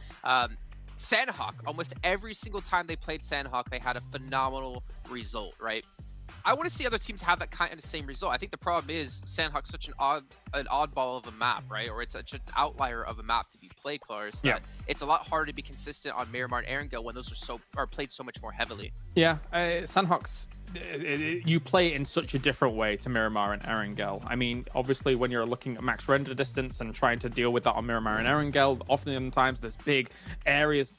Sanhok, almost every single time they played Sanhok, they had a phenomenal result, right? I want to see other teams have that kind of same result. I think the problem is Sanhok's such an oddball of a map, right? Or it's such an outlier of a map to be played, Claris, that it's a lot harder to be consistent on Miramar and Erangel when those are played so much more heavily. Yeah, Sanhok's you play in such a different way to Miramar and Erangel. I mean, obviously, when you're looking at max render distance and trying to deal with that on Miramar and Erangel, oftentimes there's big areas,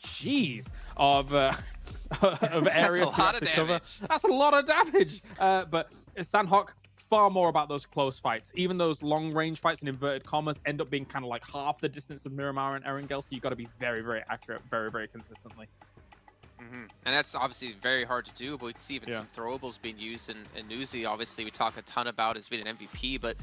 of area That's a lot of to cover. damage. That's a lot of damage. But Sanhok, far more about those close fights. Even those long range fights in inverted commas end up being kind of like half the distance of Miramar and Erangel. So you got to be very, very accurate, very, very consistently. And that's obviously very hard to do, but we can see even some throwables being used in Newsy. Obviously, we talk a ton about as being an MVP, but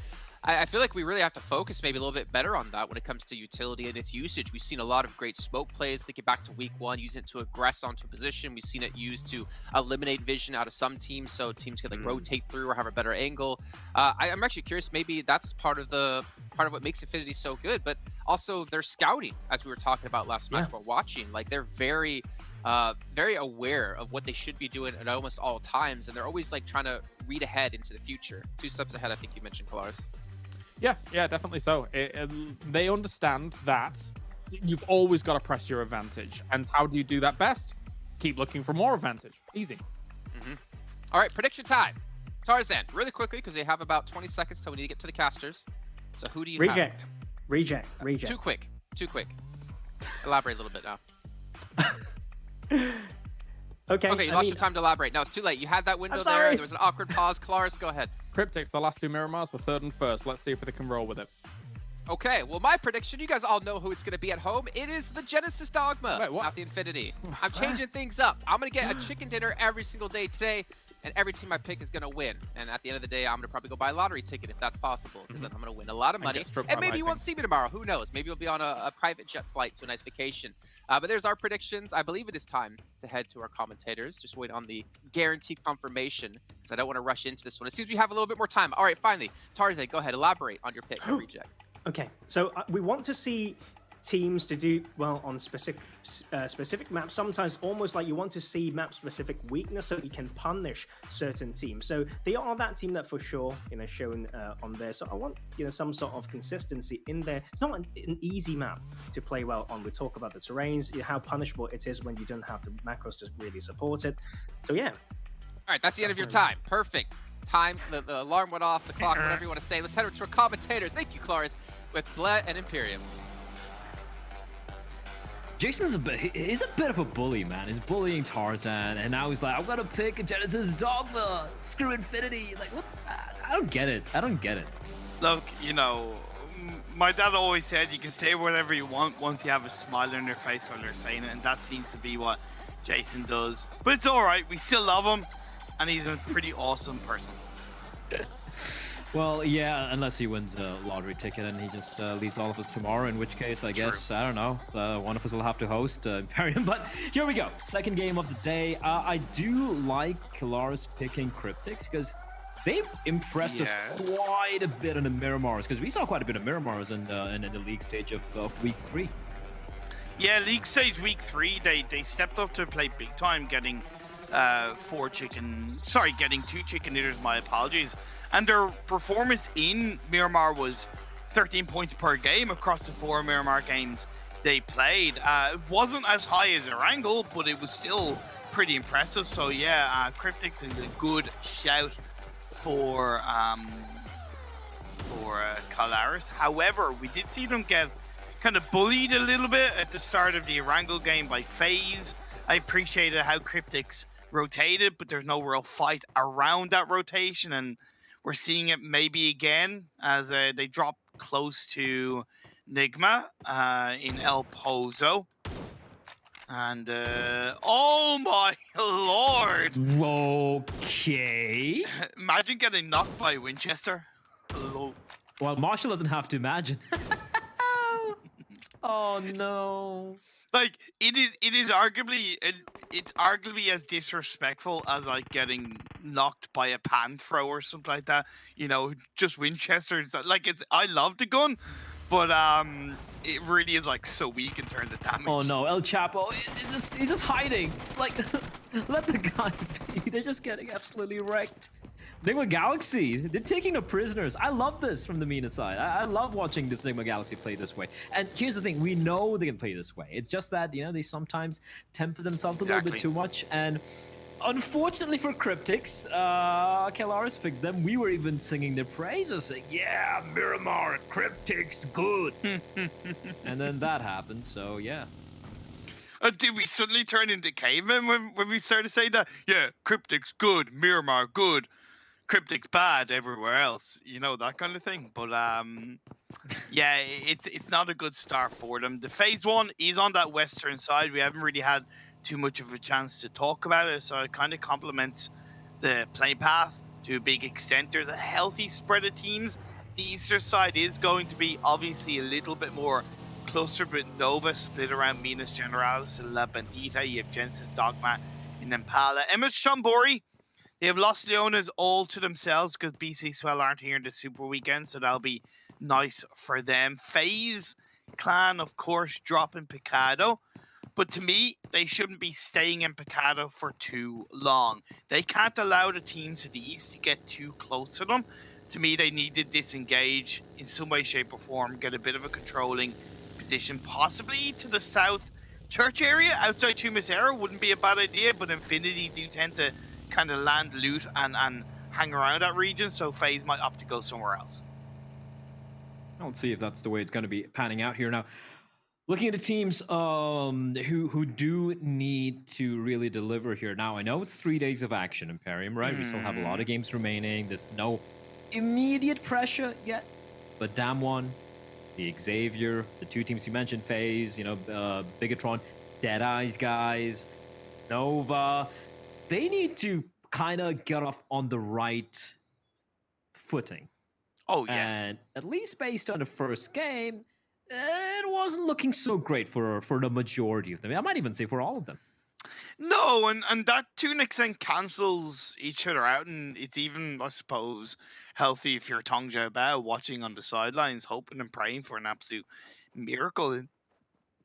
I feel like we really have to focus maybe a little bit better on that when it comes to utility and its usage. We've seen a lot of great smoke plays. Thinking back to week 1, using it to aggress onto a position. We've seen it used to eliminate vision out of some teams, so teams can like rotate through or have a better angle. I'm actually curious. Maybe that's part of what makes Infinity so good, but also their scouting, as we were talking about last match while watching. Like they're very aware of what they should be doing at almost all times, and they're always like trying to read ahead into the future. 2 steps ahead, I think you mentioned, Claris. Yeah, definitely so. They understand that you've always got to press your advantage. And how do you do that best? Keep looking for more advantage. Easy. All right, prediction time. Tarzan, really quickly, because they have about 20 seconds till we need to get to the casters. So who do you have? Reject. Too quick. Elaborate a little bit now. Okay, you lost your time to elaborate. No, it's too late. You had that window there. There was an awkward pause. Claris, go ahead. Cryptics, the last 2 Miramars were 3rd and 1st. Let's see if they can roll with it. Okay, well, my prediction, you guys all know who it's going to be at home. It is the Genesis Dogma, not the Infinity. I'm changing things up. I'm going to get a chicken dinner every single day today, and every team I pick is going to win. And at the end of the day, I'm going to probably go buy a lottery ticket if that's possible, because then I'm going to win a lot of money. And maybe you won't see me tomorrow. Who knows? Maybe we'll be on a private jet flight to a nice vacation. But there's our predictions. I believe it is time to head to our commentators. Just wait on the guaranteed confirmation, because I don't want to rush into this one. It seems we have a little bit more time. All right, finally, Tarzan, go ahead. Elaborate on your pick for Reject. Okay, so we want to see teams to do well on specific maps. Sometimes almost like you want to see map-specific weakness so you can punish certain teams. So they are that team that for sure, shown on there. So I want, some sort of consistency in there. It's not an easy map to play well on. We talk about the terrains, how punishable it is when you don't have the macros to really support it. So yeah. All right, that's the end of your time. Perfect. Time, the alarm went off, the clock, whatever you want to say. Let's head over to our commentators. Thank you, Claris, with Bled and Imperium. Jason's he's a bit of a bully, man. He's bullying Tarzan, and now he's like, I'm gonna pick a Genesis Dogma. Screw Infinity. Like, what's that? I don't get it. Look, my dad always said you can say whatever you want once you have a smile on your face while they're saying it, and that seems to be what Jason does. But it's all right. We still love him, and he's a pretty awesome person. Well, yeah, unless he wins a lottery ticket and he just leaves all of us tomorrow, in which case, I guess, I don't know, one of us will have to host Imperium. But here we go. Second game of the day. I do like Claris picking Cryptics because they've impressed us quite a bit in the Miramars, because we saw quite a bit of Miramars in the league stage of week 3. Yeah, league stage week 3, they stepped up to play big time, getting 2 chicken dinners, my apologies. And their performance in Miramar was 13 points per game across the 4 Miramar games they played. It wasn't as high as Erangel, but it was still pretty impressive. So yeah, Cryptics is a good shout for Claris. However, we did see them get kind of bullied a little bit at the start of the Erangel game by FaZe. I appreciated how Cryptics rotated, but there's no real fight around that rotation, and we're seeing it maybe again as they drop close to Nigma in El Pozo. And, oh my lord! Okay. Imagine getting knocked by Winchester. Hello. Well, Marshall doesn't have to imagine. Oh no. Like, it's arguably as disrespectful as like getting knocked by a pan throw or something like that. You know, just Winchester. Like, I love the gun, but it really is like so weak in terms of damage. Oh no, El Chapo, he's just hiding. Like, let the guy be. They're just getting absolutely wrecked. Nigma Galaxy, they're taking the prisoners. I love this from the MENA side. I love watching this Nigma Galaxy play this way. And here's the thing, we know they can play this way. It's just that, you know, they sometimes temper themselves a little bit too much. And unfortunately for Cryptics, Kelaris picked them. We were even singing their praises, saying, yeah, Miramar, Cryptics, good. And then that happened, so yeah. Did we suddenly turn into cavemen when we started saying that? Yeah, Cryptics good, Miramar good, Cryptics bad everywhere else. You know, that kind of thing. But yeah, it's not a good start for them. The phase one is on that western side. We haven't really had too much of a chance to talk about it, so it kind of complements the play path to a big extent. There's a healthy spread of teams. The eastern side is going to be obviously a little bit more closer, but Nova split around Minas Generalis and La Bandita. You have Genesis Dogma in Impala. MS Chambori, they have Los Leones all to themselves because BC Swell aren't here in the Super Weekend, so that'll be nice for them. FaZe Clan, of course, dropping Picado. But to me, they shouldn't be staying in Picado for too long. They can't allow the teams to the east to get too close to them. To me, they need to disengage in some way, shape, or form, get a bit of a controlling position, possibly to the south church area outside Chumasera wouldn't be a bad idea, but Infinity do tend to kind of land loot and hang around that region, so FaZe might opt to go somewhere else. Let's see if that's the way it's going to be panning out here now. Looking at the teams who do need to really deliver here. Now, I know it's 3 days of action, Imperium, right? We still have a lot of games remaining. There's no immediate pressure yet, but Damwon, the Xavier, the two teams you mentioned, FaZe, you know, Bigatron, Deadeye's guys, Nova, they need to kind of get off on the right footing. Oh, yes. And at least based on the first game, it wasn't looking so great for the majority of them. I might even say for all of them. No, and that to an extent cancels each other out, and it's even, I suppose, healthy if you're Tong Jiabao watching on the sidelines, hoping and praying for an absolute miracle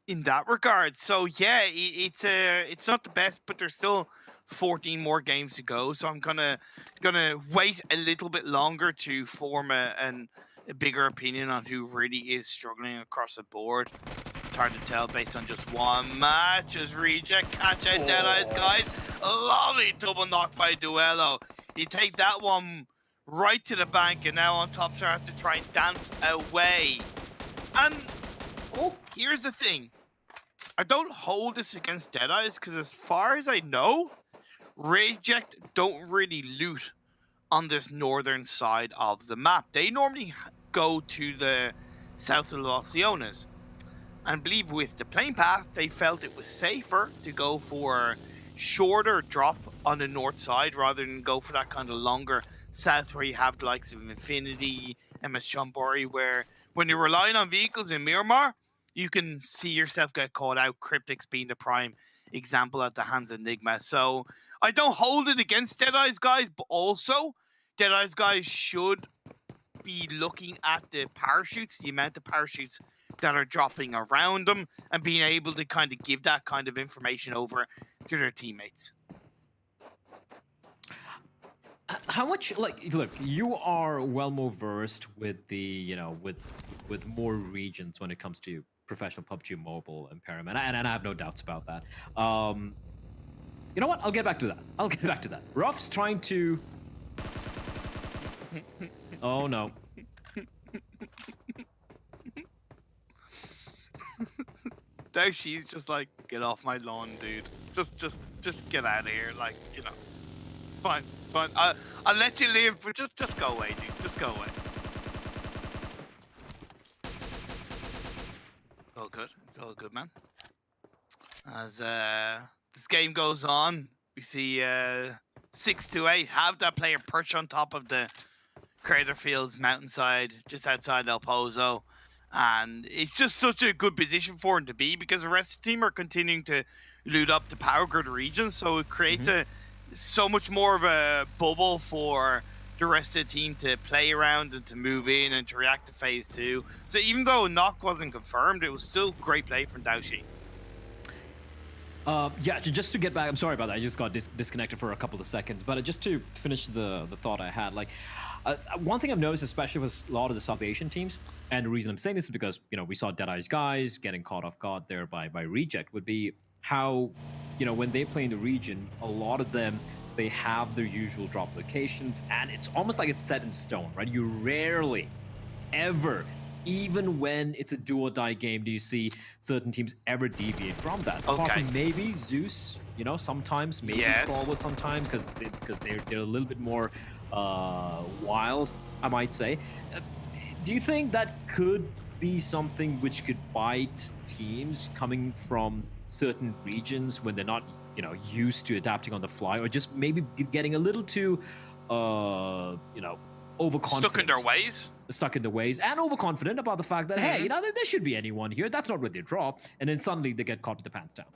in that regard. So yeah, it's not the best, but there's still 14 more games to go. So I'm gonna wait a little bit longer to form a bigger opinion on who really is struggling across the board. It's hard to tell based on just one match. As Reject catch out Deadeye's guys. A lovely double knock by Duello. You take that one right to the bank, and now on top star has to try and dance away. And here's the thing. I don't hold this against Deadeyes because as far as I know, Reject don't really loot on this northern side of the map. They normally go to the south of Los Leones. And I believe with the plane path, they felt it was safer to go for shorter drop on the north side rather than go for that kind of longer south where you have the likes of Infinity, MS Chambori, where when you're relying on vehicles in Miramar, you can see yourself get caught out, Cryptics being the prime example at the hands of Enigma. So I don't hold it against Deadeye's guys, but also Deadeye's guys should be looking at the parachutes, the amount of parachutes that are dropping around them, and being able to kind of give that kind of information over to their teammates. How much, like, look, you are well more versed with the, you know, with more regions when it comes to professional PUBG Mobile Imperium, and I have no doubts about that. You know what? I'll get back to that. Ruff's trying to... Oh, no. Now she's just like, get off my lawn, dude. Just get out of here. Like, you know, it's fine. It's fine. I'll let you live, but just go away, dude. Just go away. All good. It's all good, man. As this game goes on, we see 628 have that player perch on top of the Crater Fields mountainside just outside El Pozo. And it's just such a good position for him to be because the rest of the team are continuing to loot up the power grid region. So it creates so much more of a bubble for the rest of the team to play around and to move in and to react to phase 2. So even though knock wasn't confirmed, it was still great play from Daoshi. Yeah, just to get back, I'm sorry about that. I just got disconnected for a couple of seconds. But just to finish the thought I had, like, one thing I've noticed, especially with a lot of the South Asian teams, and the reason I'm saying this is because, you know, we saw Deadeye's guys getting caught off guard there by Reject, would be how, you know, when they play in the region, a lot of them, they have their usual drop locations, and it's almost like it's set in stone, right? You rarely, ever, even when it's a do or die game, do you see certain teams ever deviate from that? Apart from maybe Zeus, you know, sometimes, maybe Stalwart sometimes, because they're a little bit more wild, I might say. Do you think that could be something which could bite teams coming from certain regions when they're not, you know, used to adapting on the fly, or just maybe getting a little too, you know, overconfident? Stuck in their ways, and overconfident about the fact that, hey, you know, there should be anyone here. That's not where they draw. And then suddenly they get caught with the pants down.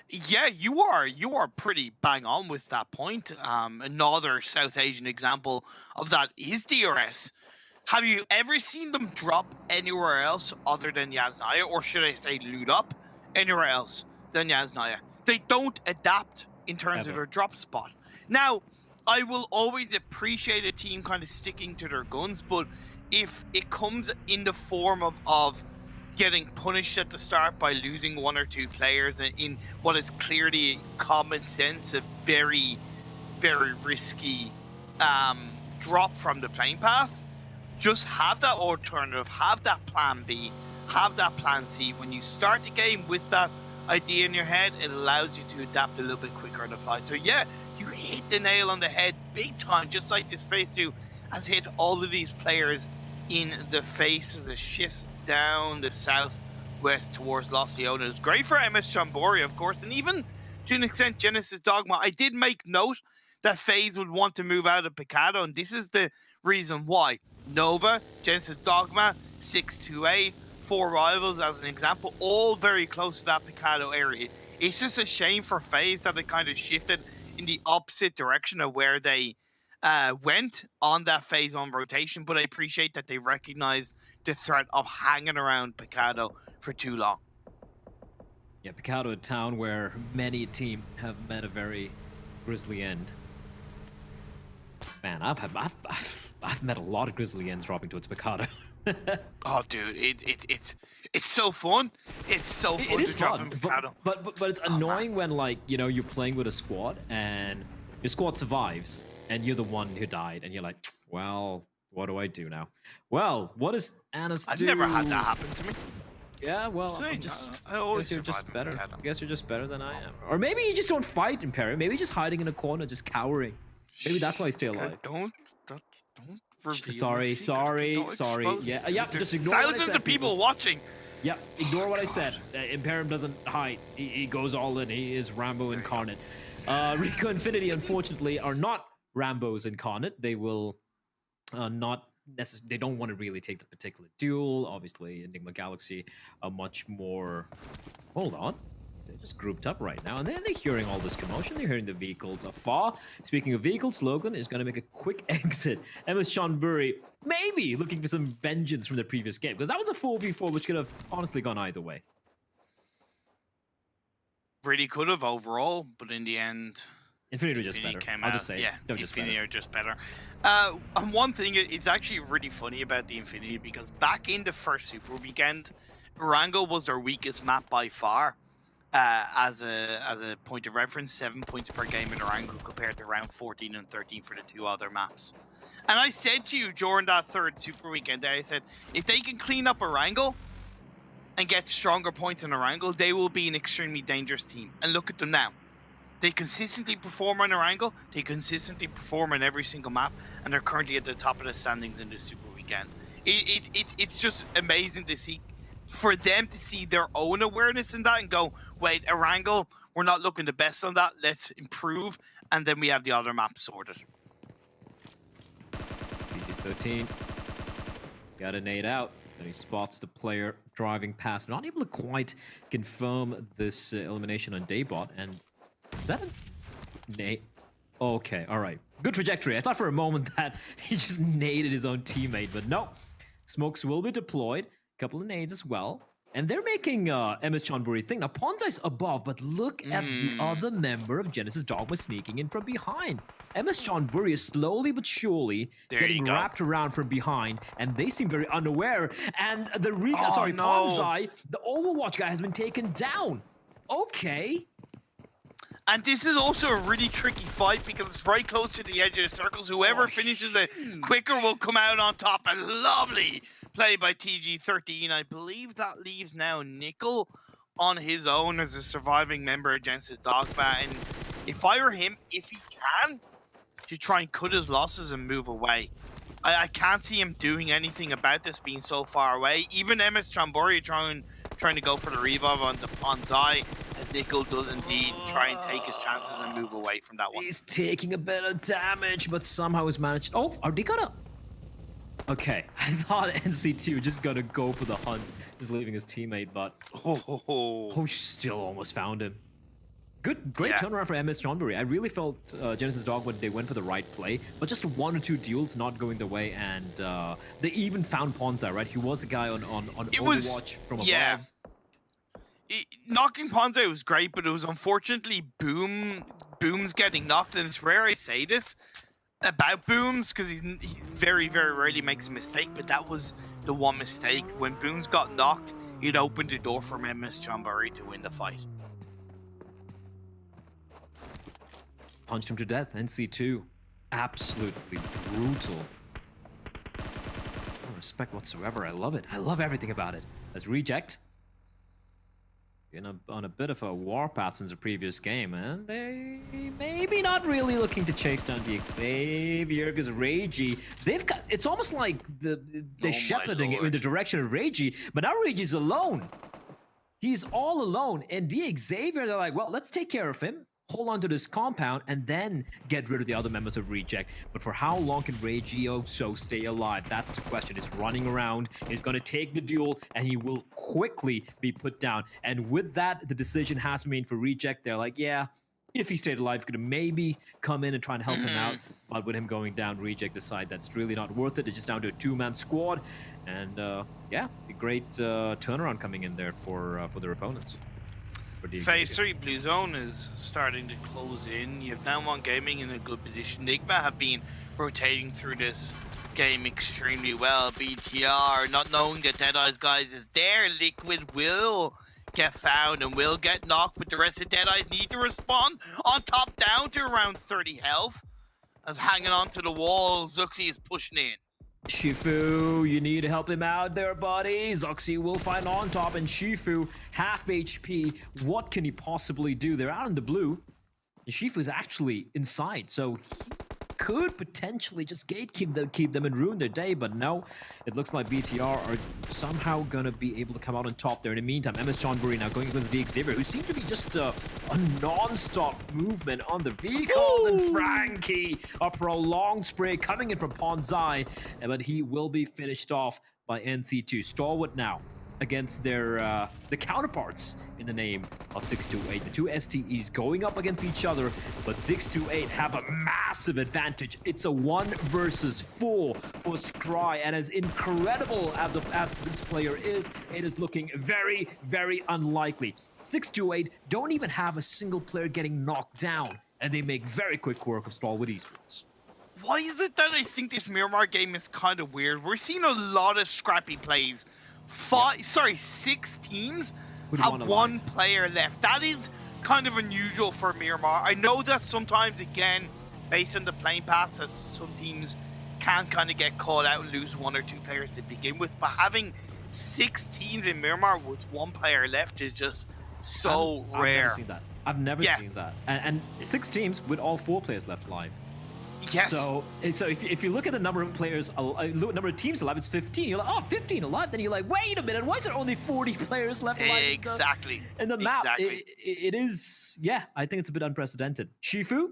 Yeah, you are pretty bang on with that point. Another South Asian example of that is DRS. Have you ever seen them drop anywhere else other than Yasnaya, or should I say loot up anywhere else than Yasnaya? They don't adapt in terms of their drop spot. Now, I will always appreciate a team kind of sticking to their guns, but if it comes in the form of getting punished at the start by losing one or two players in what is clearly common sense, a very, very risky drop from the playing path, just have that alternative, have that plan B, have that plan C. When you start the game with that idea in your head, it allows you to adapt a little bit quicker on the fly. So yeah, you hit the nail on the head big time, just like this phase 2 has hit all of these players in the face as it shifts down the southwest towards Los Leones. Great for MS Chambori, of course, and even to an extent Genesis Dogma. I did make note that FaZe would want to move out of Picado, and this is the reason why. Nova, Genesis Dogma, 628, 4 Rivals as an example, all very close to that Picado area. It's just a shame for FaZe that it kind of shifted in the opposite direction of where they went on that phase 1 rotation, but I appreciate that they recognized the threat of hanging around Picado for too long. Yeah, Picado, a town where many a team have met a very grisly end. Man, I've met a lot of grisly ends dropping towards Picado. Oh, dude, it's so fun. It's so fun. It is to drop fun, in Picado. but it's annoying when, like, you know, you're playing with a squad and your squad survives and you're the one who died and you're like, well, what do I do now? Well, what does Annis do? I've never had that happen to me. Yeah, well, I guess you're just better. I guess you're just better than I am. Or maybe you just don't fight, Imperium. Maybe you're just hiding in a corner, just cowering. Maybe that's why you stay alive. Don't reveal sorry. Yeah, just ignore what I said. Thousands of people watching. Yeah, ignore what I said. Imperium doesn't hide. He goes all in. He is Rambo incarnate. Rico Infinity, unfortunately, are not Rambos incarnate. They will not necessarily. They don't want to really take the particular duel. Obviously, Enigma Galaxy are much more. Hold on. They're just grouped up right now, and they're hearing all this commotion. They're hearing the vehicles afar. Speaking of vehicles, Logan is going to make a quick exit. And with Sean Burry, maybe looking for some vengeance from the previous game, because that was a 4v4 which could have honestly gone either way. Really could have overall, but in the end, Infinity were just better. I'll just say, yeah, they're just Infinity better. are just better. And one thing, it's actually really funny about the Infinity, because back in the first Super Weekend, Erangel was their weakest map by far. As a point of reference, 7 points per game in Erangel compared to around 14 and 13 for the two other maps. And I said to you during that third Super Weekend, I said, if they can clean up Erangel and get stronger points in Erangel, they will be an extremely dangerous team. And look at them now. They consistently perform on Erangel, they consistently perform on every single map, and they're currently at the top of the standings in this Super Weekend. It's just amazing to see for them to see their own awareness in that and go, wait, Erangel, we're not looking the best on that. Let's improve. And then we have the other map sorted. PG-13 got a nade out. And he spots the player driving past. Not able to quite confirm this elimination on Daybot. And is that a nade? Okay, all right. Good trajectory. I thought for a moment that he just naded his own teammate, but no. Smokes will be deployed. A couple of nades as well. And they're making MS Chonburi think. Now, Ponzai's above, but look at the other member of Genesis Dogma sneaking in from behind. MS Chonburi is slowly but surely getting wrapped around from behind, and they seem very unaware. And the Ponzai, the Overwatch guy, has been taken down. Okay. And this is also a really tricky fight because it's right close to the edge of the circles. Whoever finishes it quicker will come out on top. And lovely play by TG13. I believe that leaves now Nickel on his own as a surviving member of Genesis Dogma. And if I were him, if he can, to try and cut his losses and move away. I can't see him doing anything about this being so far away. Even MS Chonburi trying to go for the revive on the Ponzai, as Nickel does indeed try and take his chances and move away from that one. He's taking a bit of damage, but somehow has managed. Oh, are they gonna? Okay, I thought NC2 just gonna go for the hunt, just leaving his teammate, but still almost found him. Great turnaround for MS Chonburi. I really felt Genesis Dogma, they went for the right play, but just one or two duels not going their way, and they even found Ponzai, right? He was a guy on Overwatch from above. Knocking Ponzai was great, but it was unfortunately Boom's getting knocked, and it's rare I say this about Booms because he very, very rarely makes a mistake, but that was the one mistake. When Booms got knocked, it opened the door for MS Chonburi to win the fight. Punched him to death. NC2. Absolutely brutal. No respect whatsoever. I love it. I love everything about it. As Reject. On a bit of a warpath since the previous game, and they maybe not really looking to chase down the Xavier because Reiji, they've got, it's almost like they're shepherding it in the direction of Reiji, but now Reiji's alone. He's all alone, and the Xavier, they're like, well, let's take care of him, hold on to this compound, and then get rid of the other members of Reject. But for how long can Reiji also stay alive? That's the question. He's running around, he's going to take the duel, and he will quickly be put down. And with that, the decision has been made for Reject. They're like, yeah, if he stayed alive, could have come in and try and help him out. But with him going down, Reject decide that's really not worth it. It's just down to a two-man squad. And yeah, a great turnaround coming in there for their opponents. Phase 3 Blue Zone is starting to close in. You have now One Gaming in a good position. Nigma have been rotating through this game extremely well. BTR not knowing that Deadeye's guys is there. Liquid will get found and will get knocked, but the rest of Deadeye's need to respond. On top, down to around 30 health. As hanging onto the wall, Zuxi is pushing in. Shifu, you need to help him out there, buddy. Zuxi will find on top, and Shifu, half HP. What can he possibly do? They're out in the blue. And Shifu's actually inside, so he could potentially just keep them and ruin their day, but no. It looks like BTR are somehow gonna be able to come out on top there. In the meantime, MS Chonburi now going against the Xavier, who seemed to be just a non-stop movement on the vehicles. And Frankie, a prolonged spray coming in from Ponzai, but he will be finished off by NC2. Stalwart now against their the counterparts in the name of 628. The two STEs going up against each other, but 628 have a massive advantage. It's a 1 versus 4 for Scry, and as incredible as this player is, it is looking very, very unlikely. 628 don't even have a single player getting knocked down, and they make very quick work of Stalwart Esports. Why is it that I think this Miramar game is kind of weird? We're seeing a lot of scrappy plays. 6 teams have one player left. That is kind of unusual for Miramar. I know that sometimes, again, based on the playing paths, that some teams can kind of get caught out and lose 1 or 2 players to begin with, but having 6 teams in Miramar with 1 player left is just so rare. I've never seen that. I've never seen that. And 6 teams with all 4 players left live. Yes. So if you look at the number of players, number of teams alive, it's 15. You're like, oh, 15 alive. Then you're like, wait a minute, why is there only 40 players left alive Exactly. in the map? Exactly. It is, yeah, I think it's a bit unprecedented. Shifu?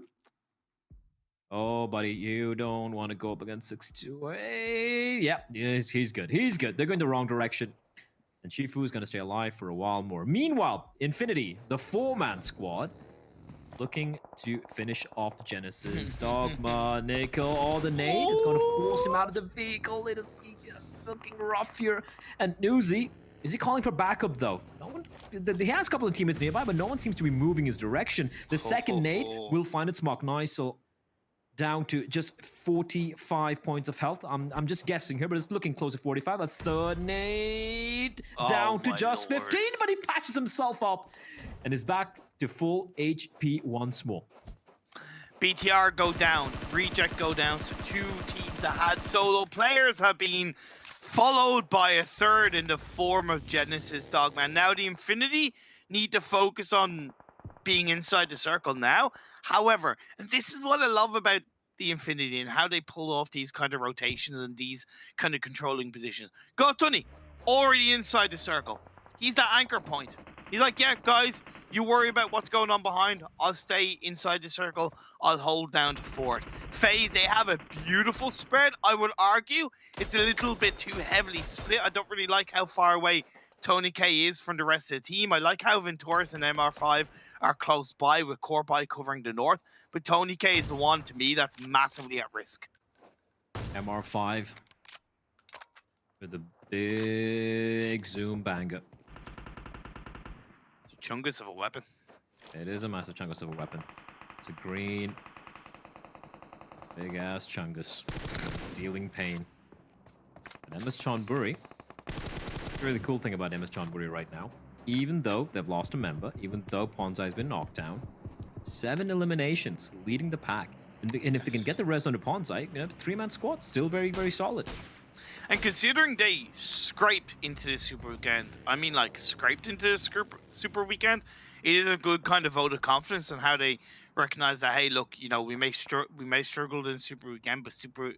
Oh, buddy, you don't want to go up against 628. Yeah, he's good. He's good. They're going the wrong direction. And Shifu is going to stay alive for a while more. Meanwhile, Infinity, the 4-man squad, looking to finish off Genesis. Dogma, Nickel, all the nade is going to force him out of the vehicle. It's looking rough here. And Newsy, is he calling for backup though? No one. He has a couple of teammates nearby, but no one seems to be moving his direction. The second nade will find its mark. Nice. So down to just 45 points of health. I'm just guessing here, but it's looking close to 45. A third nade down to just 15, but he patches himself up and is back to full HP once more. BTR go down, Reject go down, so 2 teams that had solo players have been followed by a third in the form of Genesis Dogman. Now the Infinity need to focus on being inside the circle now. However, and this is what I love about the Infinity and how they pull off these kind of rotations and these kind of controlling positions. Gotuni, already inside the circle. He's the anchor point. He's like, yeah, guys, you worry about what's going on behind. I'll stay inside the circle. I'll hold down to fort. FaZe, they have a beautiful spread. I would argue it's a little bit too heavily split. I don't really like how far away Tony K is from the rest of the team. I like how Venturis and MR5 are close by with Corby covering the north. But Tony K is the one, to me, that's massively at risk. MR5 with a big zoom banger. Chungus of a weapon. It is a massive chungus of a weapon. It's a green, big ass chungus. It's dealing pain. And MS Chonburi. The really cool thing about MS Chonburi right now, even though they've lost a member, even though Ponzai has been knocked down, 7 eliminations leading the pack. And if they can get the res on the Ponzai, you know, 3-man squad, still very, very solid. And considering they scraped into the Super Weekend, I mean like scraped into the Super Weekend, it is a good kind of vote of confidence in how they recognize that, hey, look, you know, we may struggle in Super Weekend, but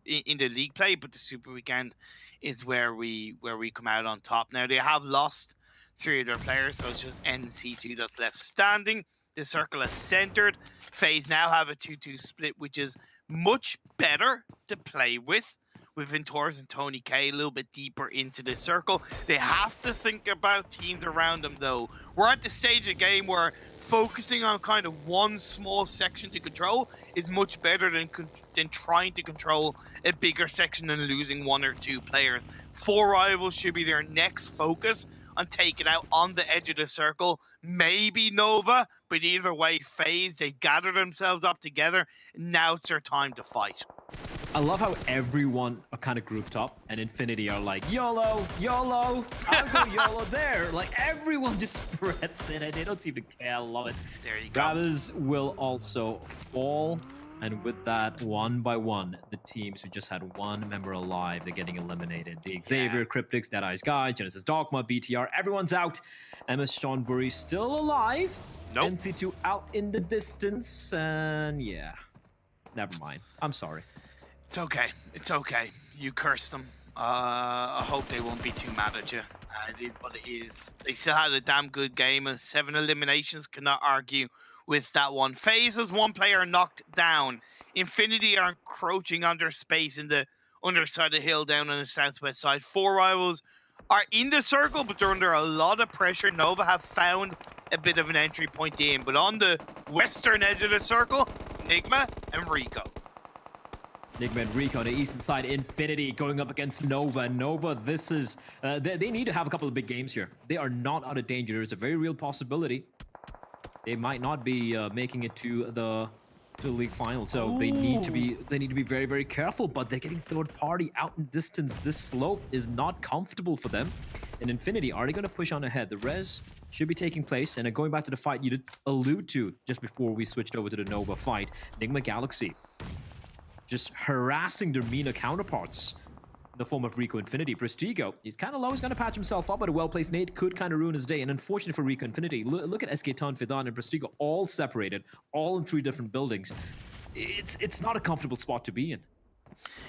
in the league play, but the Super Weekend is where we come out on top. Now, they have lost 3 of their players, so it's just NC2 that's left standing. The circle is centered. FaZe now have a 2-2 split, which is much better to play with Venturis and Tony K a little bit deeper into the circle. They have to think about teams around them, though. We're at the stage of the game where focusing on kind of one small section to control is much better than trying to control a bigger section and losing 1 or 2 players. 4 rivals should be their next focus on taking out on the edge of the circle. Maybe Nova, but either way, FaZe, they gather themselves up together. Now it's their time to fight. I love how everyone are kind of grouped up, and Infinity are like, YOLO, YOLO, I'll go YOLO there. Like, everyone just spreads it, and they don't seem to care. I love it. There you go. Grabbers will also fall, and with that, one by one, the teams who just had 1 member alive, they're getting eliminated. The Xavier, Cryptics, Dead Eyes Guys, Genesis Dogma, BTR, everyone's out. MS Seanbury still alive. Nope. NC2 out in the distance, and yeah. Never mind. I'm sorry. It's okay. It's okay. You cursed them. I hope they won't be too mad at you. It is what it is. They still had a damn good game. 7 eliminations, cannot argue with that one. FaZe has 1 player knocked down. Infinity are encroaching on their space in the underside of the hill down on the southwest side. 4 rivals are in the circle, but they're under a lot of pressure. Nova have found a bit of an entry point in, but on the western edge of the circle, Enigma and Rico. Enigma and Rico on the eastern side. Infinity going up against Nova. Nova, this is... they need to have a couple of big games here. They are not out of danger. There's a very real possibility they might not be making it to the league final. So they need to be very, very careful. But they're getting third party out in distance. This slope is not comfortable for them. And Infinity, are they going to push on ahead? The res should be taking place. And going back to the fight you did allude to just before we switched over to the Nova fight. Enigma Galaxy just harassing their MENA counterparts in the form of Rico Infinity. Prestigo, he's kind of low, he's going to patch himself up, but a well-placed nade could kind of ruin his day. And unfortunately for Rico Infinity, look at SK Ton, Fidan, and Prestigo all separated, all in 3 different buildings. it's not a comfortable spot to be in.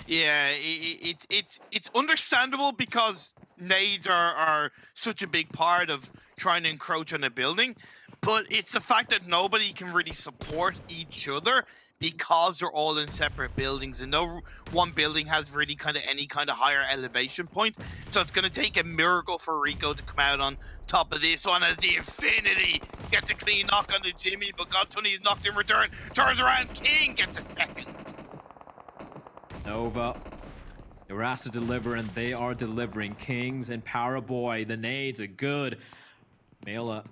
Yeah, it's understandable because nades are such a big part of trying to encroach on a building, but it's the fact that nobody can really support each other because they're all in separate buildings and no one building has really any kind of higher elevation point. So it's going to take a miracle for Rico to come out on top of this one as the Infinity gets a clean knock on the Jimmy, but Godtony is knocked in return. Turns around, King gets a second. Nova, they were asked to deliver, and they are delivering. Kings and Powerboy, the nades are good. Mela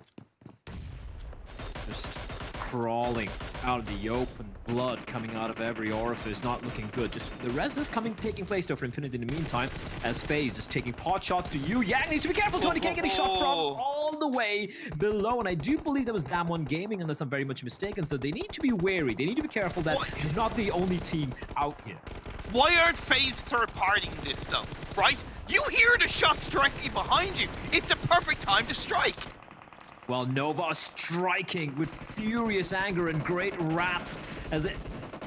just crawling out of the open, blood coming out of every orifice, not looking good. Just the rest is taking place though for Infinity in the meantime, as FaZe is taking pot shots to you. Yang needs to be careful. 20k getting shot from all the way below, and I do believe that was Damwon Gaming, unless I'm very much mistaken. So they need to be wary. They need to be careful that they're not the only team out here. Why aren't FaZe third-partying this though, right? You hear the shots directly behind you. It's a perfect time to strike. Well, Nova striking with furious anger and great wrath as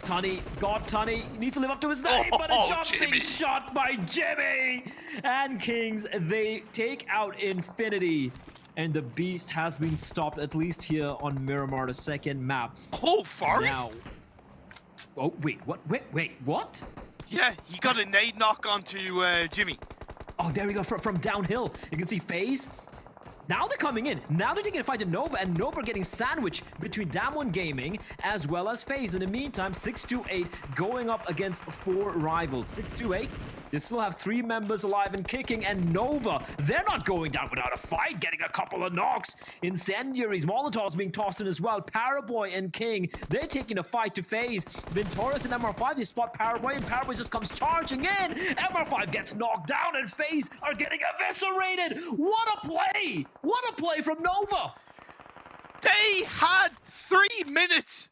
Tunny, God Tunny, needs to live up to his name, but a shot being shot by Jimmy! And Kings, they take out Infinity. And the beast has been stopped, at least here on Miramar, the second map. Oh, Forest? Now, oh, wait, what? Wait, what? Yeah, he got a nade knock onto Jimmy. Oh, there we go, from downhill. You can see FaZe. Now they're coming in. Now they're taking a fight to Nova, and Nova getting sandwiched between Damwon Gaming as well as FaZe. In the meantime, 628 going up against 4 rivals. 628, they still have 3 members alive and kicking, and Nova, they're not going down without a fight, getting a couple of knocks. Incendiaries, Molotovs being tossed in as well. Paraboy and King, they're taking a fight to FaZe. Ventoris and MR5, they spot Paraboy, and Paraboy just comes charging in. MR5 gets knocked down, and FaZe are getting eviscerated. What a play! What a play from Nova! They had 3 minutes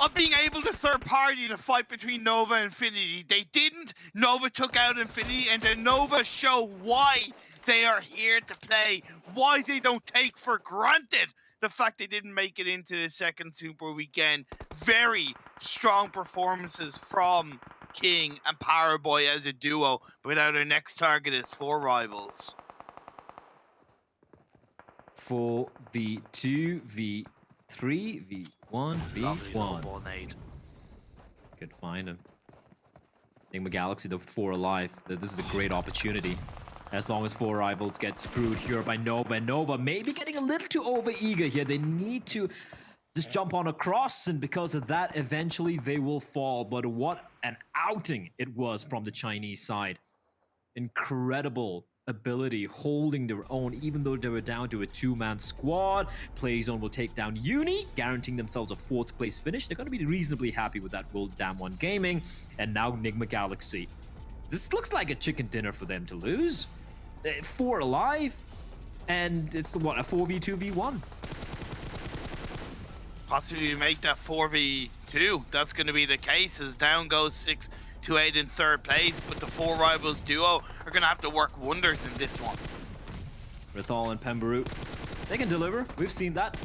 of being able to third party the fight between Nova and Infinity. They didn't. Nova took out Infinity, and then Nova show why they are here to play, why they don't take for granted the fact they didn't make it into the second Super Weekend. Very strong performances from King and Powerboy as a duo, but now their next target is 4 rivals. 4v2, v3, v1, v1. Could find him. Enigma Galaxy, the 4 alive. This is a great opportunity. As long as 4 rivals get screwed here by Nova. And Nova maybe getting a little too over-eager here. They need to just jump on across, and because of that, eventually they will fall. But what an outing it was from the Chinese side. Incredible ability, holding their own, even though they were down to a 2-man squad. Playzone will take down Uni, guaranteeing themselves a 4th place finish. They're going to be reasonably happy with that role. Damwon Gaming, and now Enigma Galaxy. This looks like a chicken dinner for them to lose. 4 alive, and it's what, a 4v2v1. Possibly make that 4v2. That's going to be the case as down goes 628 in 3rd place, but the 4 rivals duo are going to have to work wonders in this one. Rithal and Pemberut, they can deliver. We've seen that.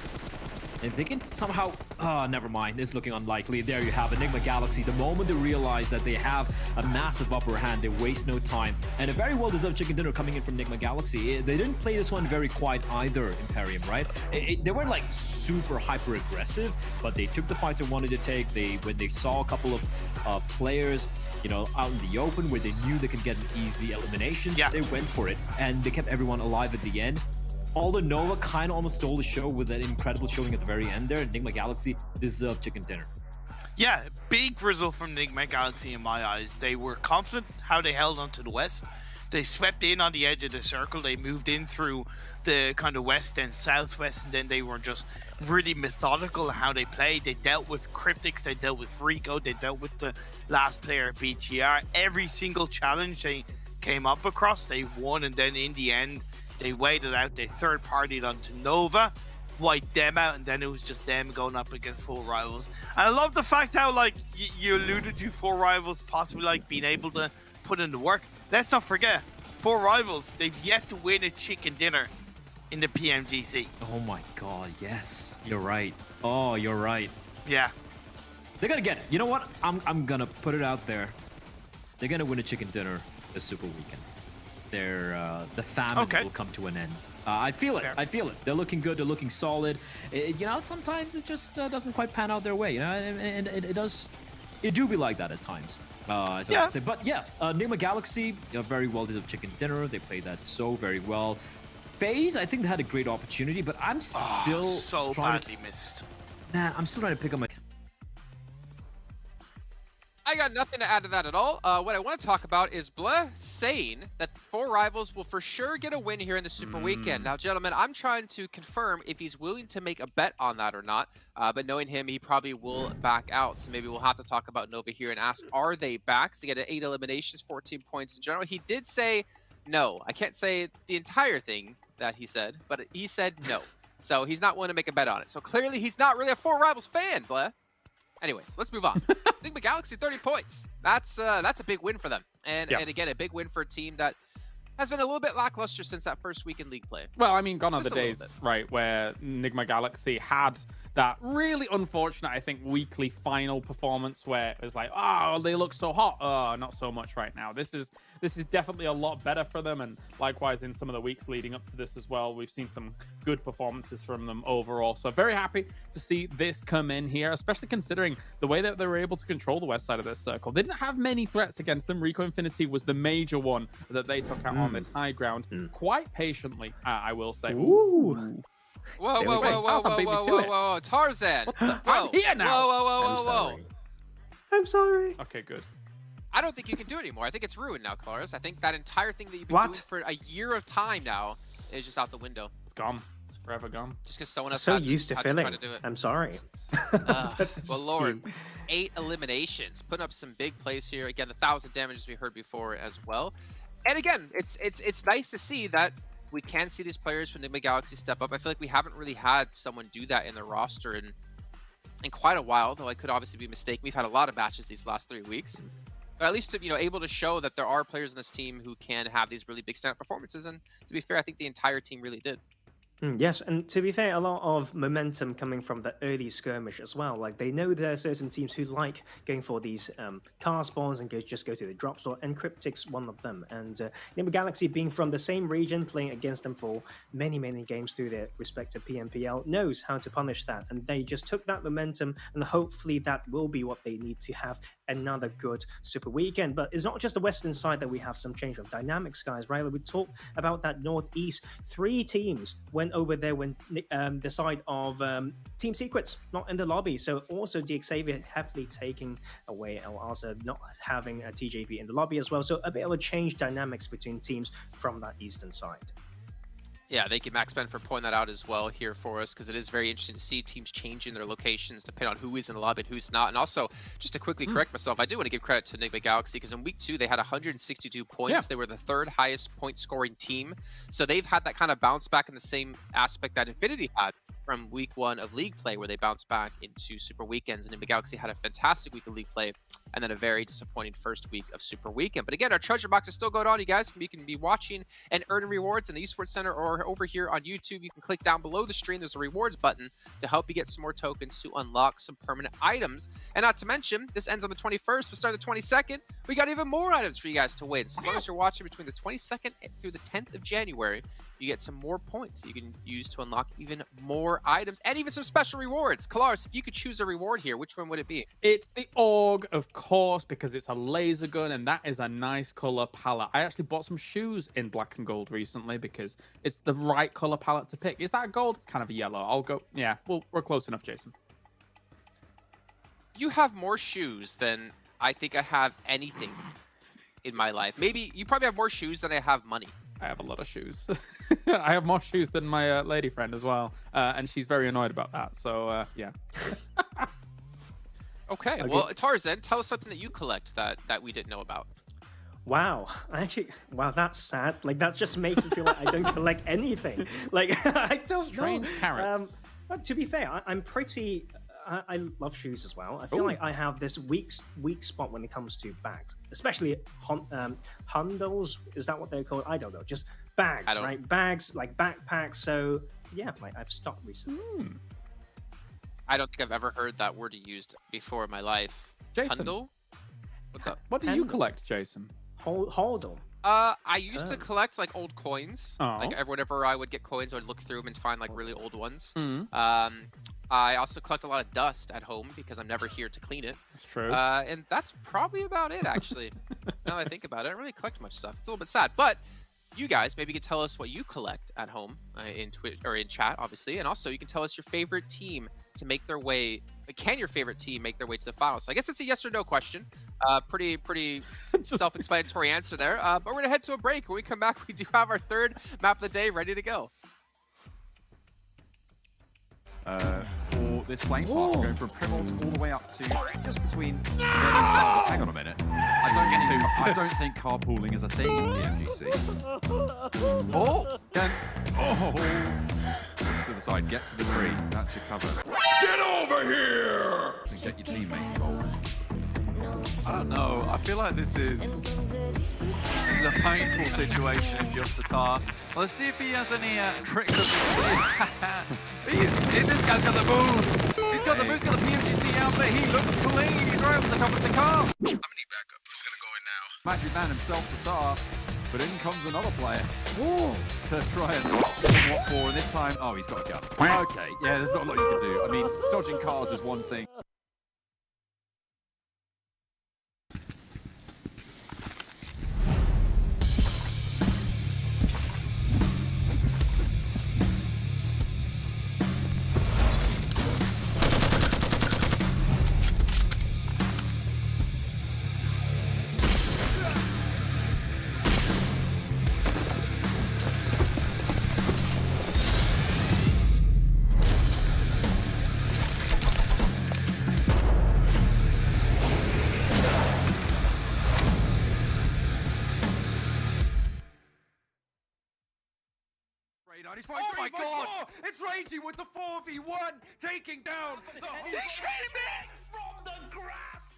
If they can somehow... Oh, never mind. It's looking unlikely. There you have Enigma Galaxy. The moment they realize that they have a massive upper hand, they waste no time. And a very well-deserved chicken dinner coming in from Enigma Galaxy. They didn't play this one very quiet either, Imperium, right? They weren't like super hyper-aggressive, but they took the fights they wanted to take. When they saw a couple of players, you know, out in the open where they knew they could get an easy elimination, they went for it. And they kept everyone alive at the end. Although Nova kind of almost stole the show with that incredible showing at the very end there, Enigma Galaxy deserved chicken dinner. Yeah, big result from Enigma Galaxy in my eyes. They were confident how they held on to the west. They swept in on the edge of the circle. They moved in through the kind of west and southwest, and then they were just really methodical how they played. They dealt with Cryptics, they dealt with Rico, they dealt with the last player BTR. Every single challenge they came up across, they won, and then in the end, they waited out, they third-partied onto Nova, wiped them out, and then it was just them going up against 4 rivals. And I love the fact how, like, you alluded to 4 rivals possibly, like, being able to put in the work. Let's not forget, 4 rivals, they've yet to win a chicken dinner in the PMGC. Oh my god, yes. You're right. Oh, you're right. Yeah. They're gonna get it. You know what? I'm gonna put it out there. They're gonna win a chicken dinner this Super Weekend. The famine will come to an end. I feel it. I feel it. They're looking good. They're looking solid. You know, sometimes it just doesn't quite pan out their way. You know, and it does. It do be like that at times. As I would say. But yeah, Nigma Galaxy, very well deserved chicken dinner. They played that so very well. FaZe, I think they had a great opportunity, but I'm still so trying badly missed. Nah, I'm still trying to pick up my. I got nothing to add to that at all. What I want to talk about is Bleh saying that 4 rivals will for sure get a win here in the Super Weekend. Now, gentlemen, I'm trying to confirm if he's willing to make a bet on that or not. But knowing him, he probably will back out. So maybe we'll have to talk about Nova here and ask, are they back? So they get 8 eliminations, 14 points in general. He did say no. I can't say the entire thing that he said, but he said no. So he's not willing to make a bet on it. So clearly he's not really a 4 rivals fan, Bleh. Anyways, let's move on. Nigma Galaxy, 30 points. That's a big win for them. And again, a big win for a team that has been a little bit lackluster since that first week in league play. Well, I mean, gone are the days, right, where Nigma Galaxy had that really unfortunate, I think, weekly final performance where it was like, oh, they look so hot. Oh, not so much right now. This is definitely a lot better for them. And likewise, in some of the weeks leading up to this as well, we've seen some good performances from them overall. So very happy to see this come in here, especially considering the way that they were able to control the west side of this circle. They didn't have many threats against them. Rico Infinity was the major one that they took out on this high ground quite patiently, I will say. Ooh. Whoa, whoa, whoa, whoa, whoa, whoa, whoa, Tarzan. I'm here now. Whoa, whoa, whoa, whoa, whoa. I'm sorry. Okay, good. I don't think you can do it anymore. I think it's ruined now, Claris. I think that entire thing that you've been doing for a year of time now is just out the window. It's gone. It's forever gone. Just because someone else so had used to had filling. try to do it. I'm sorry. Well, Lord, 8 eliminations, putting up some big plays here. Again, the 1,000 damage as we heard before as well. And again, it's nice to see that we can see these players from Nigma Galaxy step up. I feel like we haven't really had someone do that in the roster in quite a while, though I could obviously be mistaken. We've had a lot of matches these last 3 weeks. But at least, able to show that there are players in this team who can have these really big stand-up performances. And to be fair, I think the entire team really did. Yes, and to be fair, a lot of momentum coming from the early skirmish as well. Like, they know there are certain teams who like going for these car spawns and just go to the drop store, and Cryptic's one of them. And Nigma Galaxy, being from the same region, playing against them for many, many games through their respective PMPL, knows how to punish that. And they just took that momentum, and hopefully that will be what they need to have another good Super Weekend. But it's not just the western side that we have some change of dynamics, guys, right? Like, we talked about that northeast. 3 teams went over there when the side of Team Secrets not in the lobby. So also DXavier happily taking away also not having a TJP in the lobby as well. So a bit of a change dynamics between teams from that eastern side. Yeah, thank you, Max Ben, for pointing that out as well here for us, because it is very interesting to see teams changing their locations depending on who is in the lobby and who's not. And also, just to quickly correct myself, I do want to give credit to Nigma Galaxy, because in week 2, they had 162 points. Yeah. They were the 3rd highest point scoring team. So they've had that kind of bounce back in the same aspect that Infinity had from week 1 of league play, where they bounced back into Super Weekends. And Nigma Galaxy had a fantastic week of league play, and then a very disappointing first week of Super Weekend. But again, our treasure box is still going on, you guys. You can be watching and earning rewards in the Esports Center or over here on YouTube. You can click down below the stream. There's a rewards button to help you get some more tokens to unlock some permanent items. And not to mention, this ends on the 21st, but starting the 22nd, we got even more items for you guys to win. So as long as you're watching between the 22nd through the 10th of January, you get some more points that you can use to unlock even more items and even some special rewards. Kalaris, if you could choose a reward here, which one would it be? It's the AUG, of course, because it's a laser gun and that is a nice color palette. I actually bought some shoes in black and gold recently because it's the right color palette to pick. Is that gold? It's kind of a yellow. I'll go. Yeah, we're close enough, Jason. You have more shoes than I think I have anything in my life. Maybe you probably have more shoes than I have money. I have a lot of shoes. I have more shoes than my lady friend as well. And she's very annoyed about that. So, yeah. Okay. Well, Tarzan, tell us something that you collect that we didn't know about. Wow, wow, that's sad. Like, that just makes me feel like I don't collect anything. Like, I don't Strange know. carrots. But to be fair, I'm pretty... I love shoes as well. I feel like I have this weak spot when it comes to bags, especially handles. Is that what they're called? I don't know. Just bags, right? Bags, like backpacks. So yeah, I've stopped recently. I don't think I've ever heard that word used before in my life. Jason. Handle? What's up? What do you collect, Jason? Hodl. I used to collect like old coins. Oh. Like whenever I would get coins, I would look through them and find like really old ones. Mm. I also collect a lot of dust at home because I'm never here to clean it. That's true. And that's probably about it, actually. Now that I think about it, I don't really collect much stuff. It's a little bit sad, but you guys maybe can tell us what you collect at home in Twitch or in chat, obviously, and also you can tell us your favorite team to make their way. Can your favorite team make their way to the finals? So I guess it's a yes or no question. Pretty self-explanatory answer there. But we're gonna head to a break. When we come back, we do have our third map of the day ready to go. For this flame path, we're going from Primals all the way up to just between. Hang on a minute. I don't think carpooling is a thing in PMGC. Oh, to the side, get to the tree. That's your cover. Get over here! And get your teammate involved. I don't know. I feel like this is a painful situation if you're Satar. Let's see if he has any tricks up his sleeve. This guy's got the moves. He's got the moves, got the PMGC outfit. He looks clean. He's right over the top of the car. I'm gonna need backup. Who's gonna go in now? Magic Man himself, Satar. But in comes another player to try and what for, and this time, oh, he's got a gun. Okay, yeah, there's not a lot you can do. I mean, dodging cars is one thing. Oh my god! It's raging with the 4v1, taking down the whole... He came in from the grass!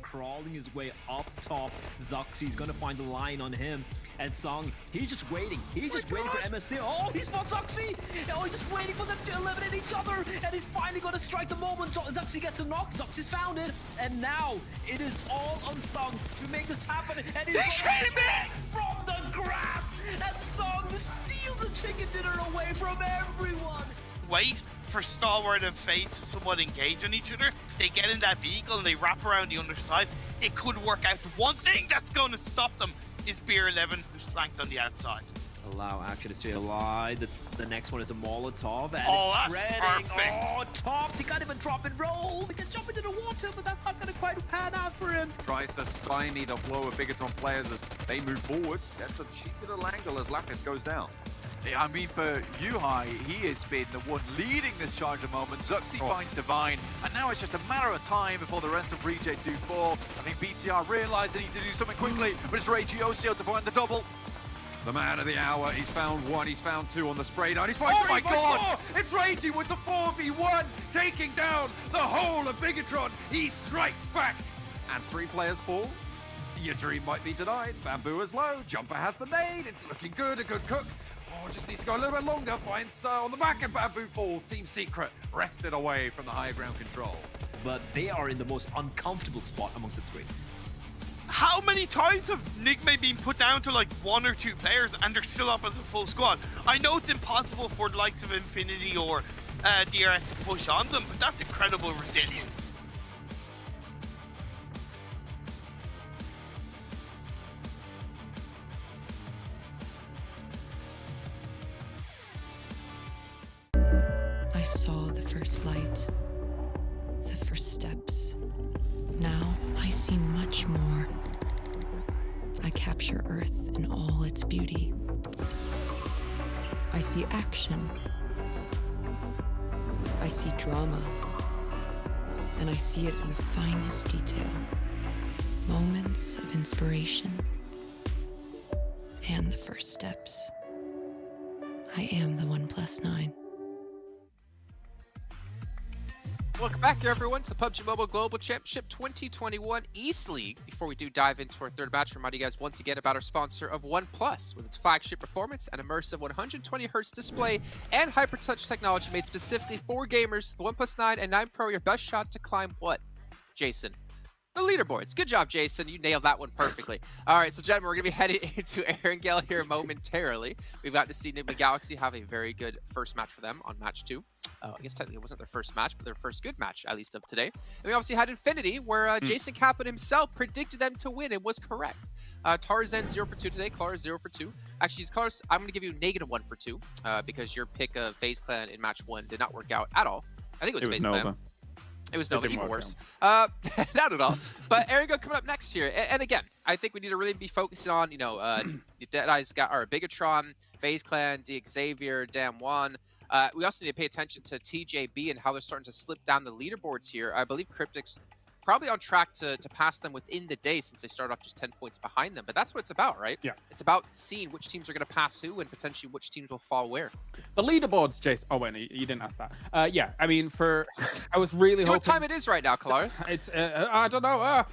Crawling his way up top, Zoxy's gonna find the line on him. And Song, he's just waiting. He's just waiting for MSC. Oh, he spots Zoxy! Oh, he's just waiting for them to eliminate each other. And he's finally gonna strike the moment. Zoxy gets a knock. Zoxy's found it. And now it is all on Song to make this happen. And he came in from the grass. And Song steals the chicken dinner away from everyone. Wait for Stalwart and FaZe to somewhat engage on each other. They get in that vehicle and they wrap around the underside. It could work out. The one thing that's going to stop them is Beer 11, who's flanked on the outside. Allow action to stay alive. That's the next one is a Molotov, and oh, it's that's spreading. perfect. Oh, top! They can't even drop and roll. We can jump into the water, but that's not going to quite pan out for him. Tries to stymie the flow of Bigatron players as they move forwards. Gets a cheeky little angle as Lapis goes down. Yeah, I mean, for Yuhai, he has been the one leading this charge at the moment. Zuxi finds Divine, and now it's just a matter of time before the rest of Reject do fall. I think BTR realised they need to do something quickly, but it's Ragey Osio to find the double. The man of the hour, he's found one, he's found two on the spray down. He's found oh my god! It's Ragey with the 4v1, taking down the whole of Bigatron. He strikes back. And 3 players fall. Your dream might be denied. Bamboo is low, Jumper has the nade. It's looking good, a good cook. Oh, just needs to go a little bit longer. Finds on the back and Bamboo falls. Team Secret wrested away from the high ground control. But they are in the most uncomfortable spot amongst the 3. How many times have Nigma been put down to like 1 or 2 players and they're still up as a full squad? I know it's impossible for the likes of Infinity or DRS to push on them, but that's incredible resilience. I saw the first light, the first steps. Now I see much more. I capture Earth in all its beauty. I see action. I see drama. And I see it in the finest detail. Moments of inspiration. And the first steps. I am the 1+9. Welcome back here, everyone, to the PUBG Mobile Global Championship 2021 East League. Before we do dive into our third match, remind you guys once again about our sponsor of OnePlus. With its flagship performance and immersive 120Hz display and HyperTouch technology made specifically for gamers, the OnePlus 9 and 9 Pro are your best shot to climb what, Jason? The leaderboards. Good job, Jason. You nailed that one perfectly. All right, so gentlemen, we're going to be heading into Erangel here momentarily. We've got to see Enigma Galaxy have a very good first match for them on match 2. I guess technically it wasn't their first match, but their first good match, at least of today. And we obviously had Infinity, where Jason Kaplan himself predicted them to win and was correct. Tarzan 0 for 2 today, Clars 0 for 2. Actually, Clars, I'm going to give you -1 for 2 because your pick of FaZe Clan in match 1 did not work out at all. I think it was FaZe Clan. It was Nova, even worse. Not at all. But Erangel coming up next year. And again, I think we need to really be focusing on, you know, Deadeye's got our Bigatron, FaZe Clan, Xavier, Damwon. We also need to pay attention to TJB and how they're starting to slip down the leaderboards here. I believe Cryptic's probably on track to pass them within the day since they started off just 10 points behind them. But that's what it's about, right? Yeah. It's about seeing which teams are going to pass who and potentially which teams will fall where. The leaderboards, Jason. Oh, wait, no, you didn't ask that. Yeah, I mean, I was really hoping... What time it is right now, Clars? It's, I don't know.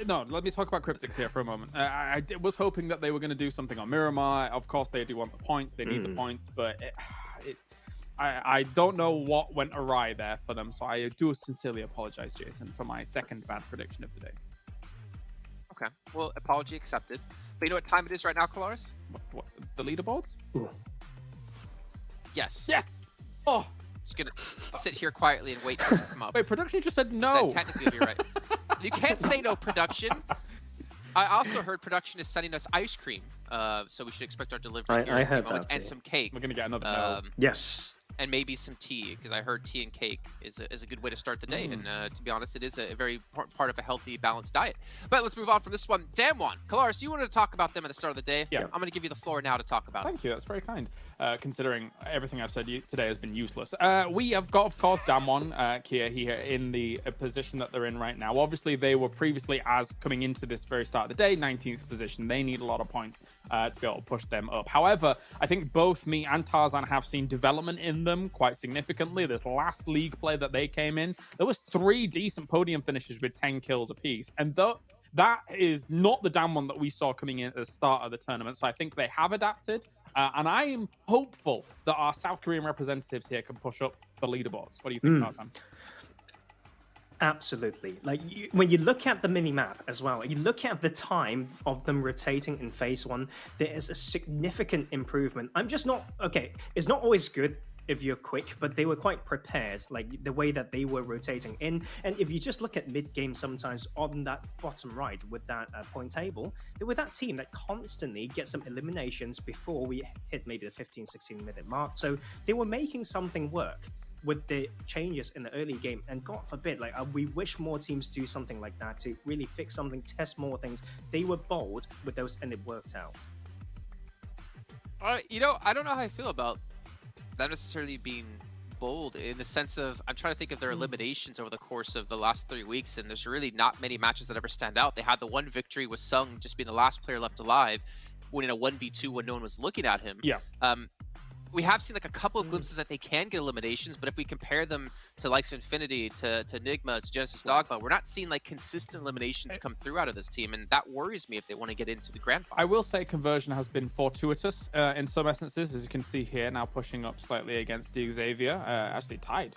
No, let me talk about Cryptics here for a moment. I was hoping that they were going to do something on Miramar. Of course, they do want the points. They need the points, but I don't know what went awry there for them, so I do sincerely apologize, Jason, for my second bad prediction of the day. Okay, well, apology accepted. But you know what time it is right now, Clars? What the leaderboards? Ooh. Yes. Yes! Oh! Just gonna sit here quietly and wait for it to come up. Wait, production just said no! Technically, you'll be right. You can't say no, production. I also heard production is sending us ice cream, so we should expect our delivery here I in a few heard moments, that, and some cake. We're gonna get another yes. And maybe some tea, because I heard tea and cake is a good way to start the day. And to be honest, it is a very important part of a healthy, balanced diet. But let's move on from this one. Damwon, Clars, you wanted to talk about them at the start of the day. Yeah. I'm going to give you the floor now to talk about Thank you, that's very kind, considering everything I've said today has been useless. We have got, of course, Damwon here in the position that they're in right now. Obviously, they were previously, as coming into this very start of the day, 19th position. They need a lot of points to be able to push them up. However, I think both me and Tarzan have seen development in them quite significantly. This last league play that they came in, there was 3 decent podium finishes with 10 kills apiece. And that is not the Damwon that we saw coming in at the start of the tournament. So I think they have adapted. And I am hopeful that our South Korean representatives here can push up the leaderboards. What do you think, Tarzan? Absolutely. Like, when you look at the mini-map as well, you look at the time of them rotating in phase 1, there is a significant improvement. I'm just not... Okay, it's not always good if you're quick, but they were quite prepared, like the way that they were rotating in. And if you just look at mid-game sometimes on that bottom right with that point table, they were that team that constantly gets some eliminations before we hit maybe the 15-16 minute mark. So they were making something work with the changes in the early game, and God forbid, like we wish more teams do something like that to really fix something, test more things. They were bold with those, and it worked out. You know, I don't know how I feel about not necessarily being bold in the sense of, I'm trying to think of their eliminations over the course of the last 3 weeks, and there's really not many matches that ever stand out. They had the one victory with Sung just being the last player left alive, winning a 1v2 when no one was looking at him. Yeah. We have seen like a couple of glimpses that they can get eliminations, but if we compare them to likes of Infinity, to Enigma, to Genesis Dogma, we're not seeing like consistent eliminations come through out of this team, and that worries me if they want to get into the grand finals. I will say conversion has been fortuitous in some essences, as you can see here, now pushing up slightly against Xavier, actually tied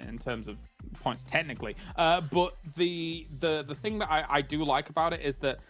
in terms of points technically. But the thing that I do like about it is that,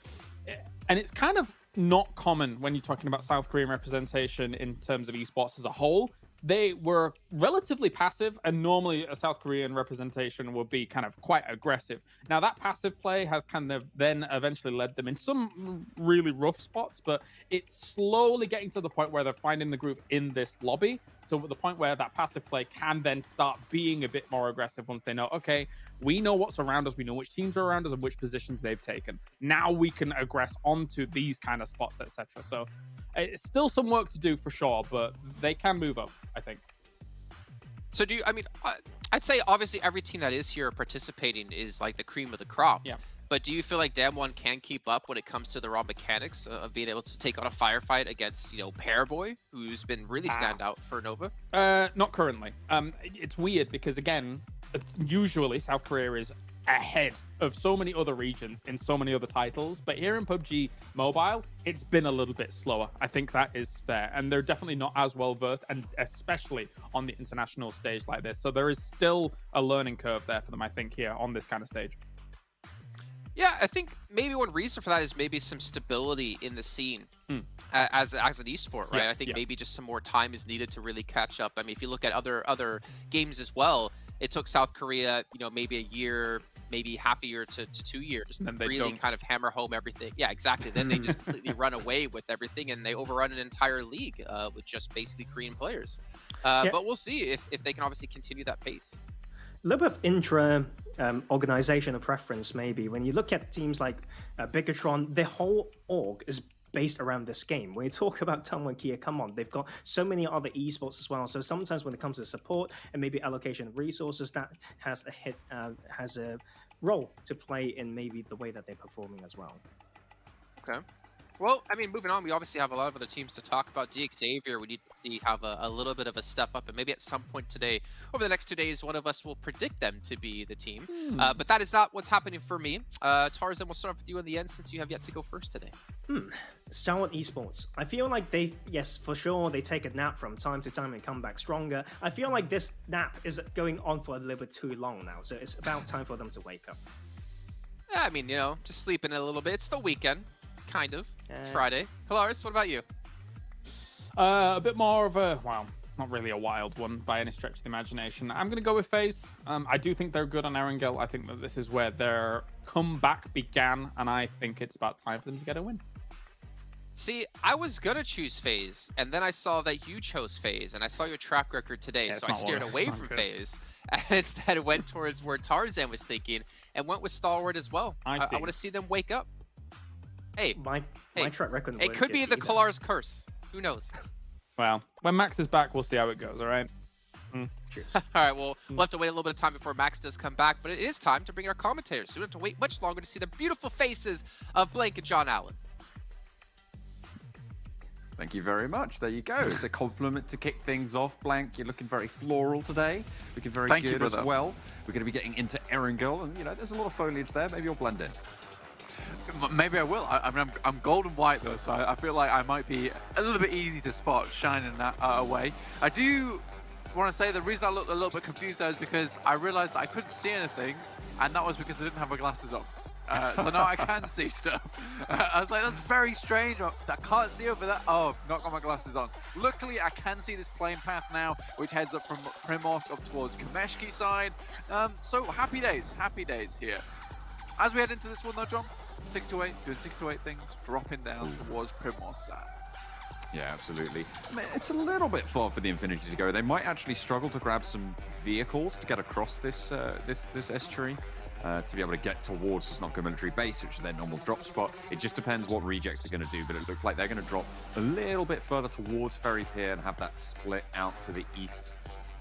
and it's kind of not common when you're talking about South Korean representation in terms of esports as a whole. They were relatively passive, and normally a South Korean representation would be kind of quite aggressive. Now, that passive play has kind of then eventually led them in some really rough spots, but it's slowly getting to the point where they're finding the groove in this lobby. So at the point where that passive play can then start being a bit more aggressive once they know, okay, we know what's around us, we know which teams are around us and which positions they've taken. Now we can aggress onto these kind of spots, etc. So it's still some work to do for sure, but they can move up, I think. So do you, I mean, I'd say obviously every team that is here participating is like the cream of the crop. Yeah. But do you feel like Damwon can keep up when it comes to the raw mechanics of being able to take on a firefight against, you know, Pairboy, who's been really stand out for Nova? Not currently. It's weird because, again, usually South Korea is ahead of so many other regions in so many other titles, but here in PUBG Mobile, it's been a little bit slower. I think that is fair, and they're definitely not as well versed, and especially on the international stage like this. So there is still a learning curve there for them, I think, here on this kind of stage. Yeah, I think maybe one reason for that is maybe some stability in the scene as an esport, right? Yeah, I think maybe just some more time is needed to really catch up. I mean, if you look at other games as well, it took South Korea, you know, maybe a year, maybe half a year to 2 years to really kind of hammer home everything. Yeah, exactly. Then they just completely run away with everything, and they overrun an entire league with just basically Korean players. But we'll see if they can obviously continue that pace. A little bit of intra organizational preference, maybe. When you look at teams like Bigatron, the whole org is based around this game. When you talk about Tungwen Kia, come on, they've got so many other esports as well. So sometimes when it comes to support and maybe allocation of resources, that has a role to play in maybe the way that they're performing as well. Okay. Well, I mean, moving on, we obviously have a lot of other teams to talk about. Xavier, we need to have a little bit of a step up, and maybe at some point today, over the next 2 days, one of us will predict them to be the team. But that is not what's happening for me. Tarzan, we'll start off with you in the end since you have yet to go first today. Stalwart Esports. I feel like they, yes, for sure, they take a nap from time to time and come back stronger. I feel like this nap is going on for a little bit too long now, so it's about time for them to wake up. Yeah, I mean, you know, just sleeping a little bit. It's the weekend. Kind of. It's Friday. Hilaris, what about you? A bit more of a, well, not really a wild one by any stretch of the imagination. I'm going to go with FaZe. I do think they're good on Erangel. I think that this is where their comeback began, and I think it's about time for them to get a win. See, I was going to choose FaZe, and then I saw that you chose FaZe, and I saw your track record today, so I steered away from FaZe, and instead went towards where Tarzan was thinking, and went with Stalwart as well. I want to see them wake up. Hey, my track record. It could be the Kalar's curse. Who knows? Well, when Max is back, we'll see how it goes, all right? Cheers. All right, well, we'll have to wait a little bit of time before Max does come back, but it is time to bring our commentators. So we don't have to wait much longer to see the beautiful faces of Blank and John Allen. Thank you very much. There you go. It's a compliment to kick things off. Blank, you're looking very floral today. Looking very good as well. We're going to be getting into Erangel, and, you know, there's a lot of foliage there. Maybe you'll blend in. Maybe I will. I mean, I'm gold and white though, so I feel like I might be a little bit easy to spot shining that away. I do want to say the reason I looked a little bit confused there is because I realized that I couldn't see anything, and that was because I didn't have my glasses on. So now I can see stuff. I was like, that's very strange. I can't see over there. Oh, I've not got my glasses on. Luckily, I can see this plane path now, which heads up from Primos up towards Kameshki side. So happy days here. As we head into this one though, John, 6 to 8, doing 6 to 8 things, dropping down towards Primos side. Yeah, absolutely. I mean, it's a little bit far for the Infinity to go. They might actually struggle to grab some vehicles to get across this this estuary. To be able to get towards the Sanhok military base, which is their normal drop spot. It just depends what Reject are going to do, but it looks like they're going to drop a little bit further towards Ferry Pier and have that split out to the east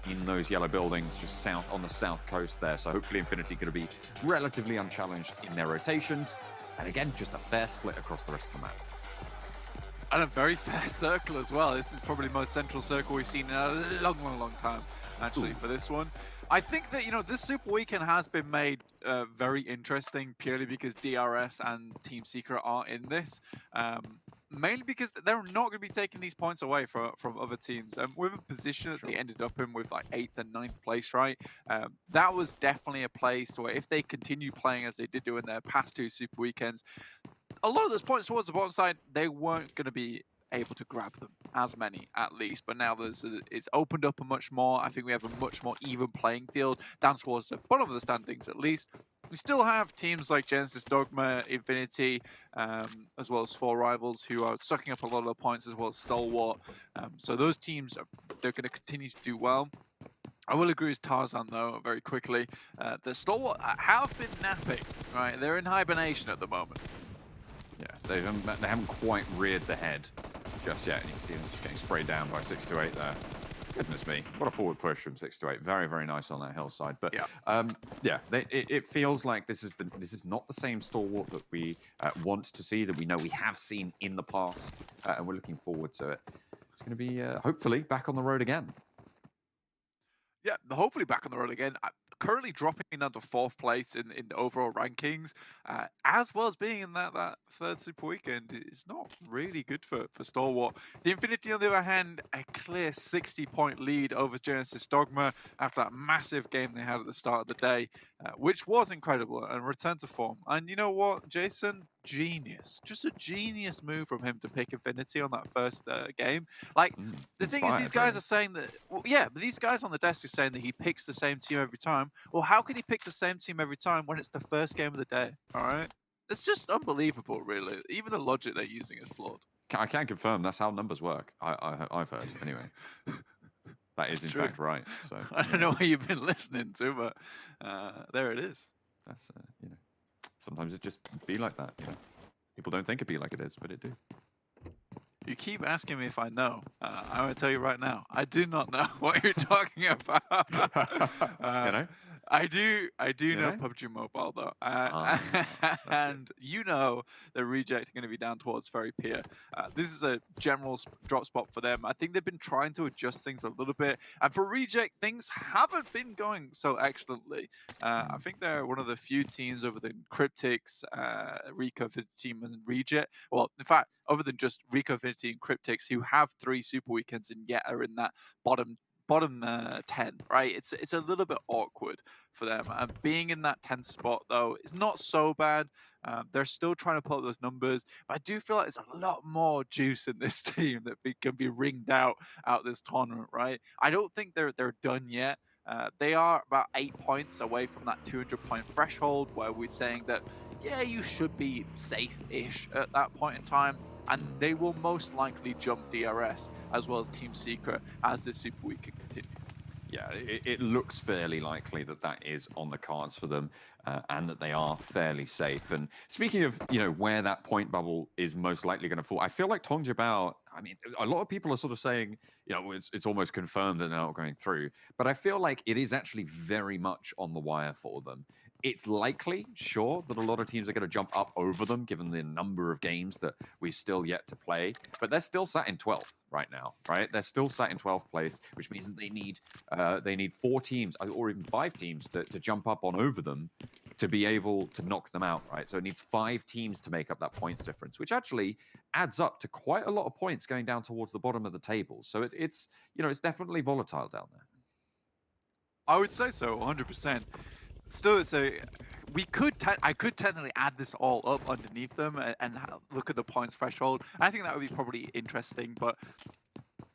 in those yellow buildings just south on the south coast there. So hopefully Infinity going to be relatively unchallenged in their rotations. And again, just a fair split across the rest of the map. And a very fair circle as well. This is probably the most central circle we've seen in a long time, actually, for this one. I think that, you know, this Super Weekend has been made very interesting purely because DRS and Team Secret are in this. Mainly because they're not going to be taking these points away from other teams. With a position that they ended up in with like 8th and 9th place, right? That was definitely a place where if they continue playing as they did do in their past 2 Super Weekends, a lot of those points towards the bottom side, they weren't going to be able to grab them, as many at least. But now it's opened up a much more. I think we have a much more even playing field down towards the bottom of the standings at least. We still have teams like Genesis Dogma, Infinity, as well as 4 Rivals who are sucking up a lot of the points, as well as Stalwart. So those teams, they're going to continue to do well. I will agree with Tarzan though, very quickly. The Stalwart have been napping, right? They're in hibernation at the moment. Yeah, they haven't quite reared the head just yet. And you can see them just getting sprayed down by 6 to 8 there. Goodness me, what a forward push from 6 to 8. Very, very nice on that hillside. But yeah, it feels like this is not the same stalwart that we want to see, that we know we have seen in the past, and we're looking forward to it. It's going to be hopefully back on the road again. Yeah, hopefully back on the road again. Currently dropping down to 4th place in the overall rankings, as well as being in that third Super Weekend. It's not really good for Stalwart. The Infinity, on the other hand, a clear 60-point lead over Genesis Dogma after that massive game they had at the start of the day, which was incredible and returned to form. And you know what, Jason? Genius. Just a genius move from him to pick Infinity on that first game. Like, the thing is, these guys are saying that, well, yeah, but these guys on the desk are saying that he picks the same team every time. Well, how can he pick the same team every time when it's the first game of the day? All right? It's just unbelievable, really. Even the logic they're using is flawed. I can confirm that's how numbers work. I've heard, anyway. That is, in fact, right. So I don't know what you've been listening to, but there it is. That's, you know, sometimes it just be like that, you know. People don't think it be like it is, but it do. You keep asking me if I know. I'm going to tell you right now. I do not know what you're talking about. You know? I do know PUBG Mobile, though. And you know that Reject are going to be down towards Ferry Pier. This is a general drop spot for them. I think they've been trying to adjust things a little bit. And for Reject, things haven't been going so excellently. I think they're one of the few teams other than Cryptics, Rico team, and Reject. Well, in fact, other than just Rico Infinity and Cryptics, who have 3 Super Weekends and yet are in that bottom 10, right? It's a little bit awkward for them. And being in that 10th spot, though, is not so bad. They're still trying to pull up those numbers, but I do feel like there's a lot more juice in this team that can be ringed out this tournament, right? I don't think they're done yet. They are about 8 points away from that 200-point threshold, where we're saying that, yeah, you should be safe-ish at that point in time. And they will most likely jump DRS as well as Team Secret as this Super Weekend continues. Yeah, it looks fairly likely that that is on the cards for them, and that they are fairly safe. And speaking of, you know, where that point bubble is most likely going to fall, I feel like Tongjabao, I mean, a lot of people are sort of saying, you know, it's almost confirmed that they're not going through. But I feel like it is actually very much on the wire for them. It's likely, sure, that a lot of teams are going to jump up over them, given the number of games that we've still yet to play. But they're still sat in 12th right now, right? They're still sat in 12th place, which means that they need 4 teams or even 5 teams to jump up on over them to be able to knock them out, right? So it needs 5 teams to make up that points difference, which actually adds up to quite a lot of points going down towards the bottom of the table. So it's you know, it's definitely volatile down there. I would say so, 100%. Still, I could technically add this all up underneath them and look at the points threshold. I think that would be probably interesting, but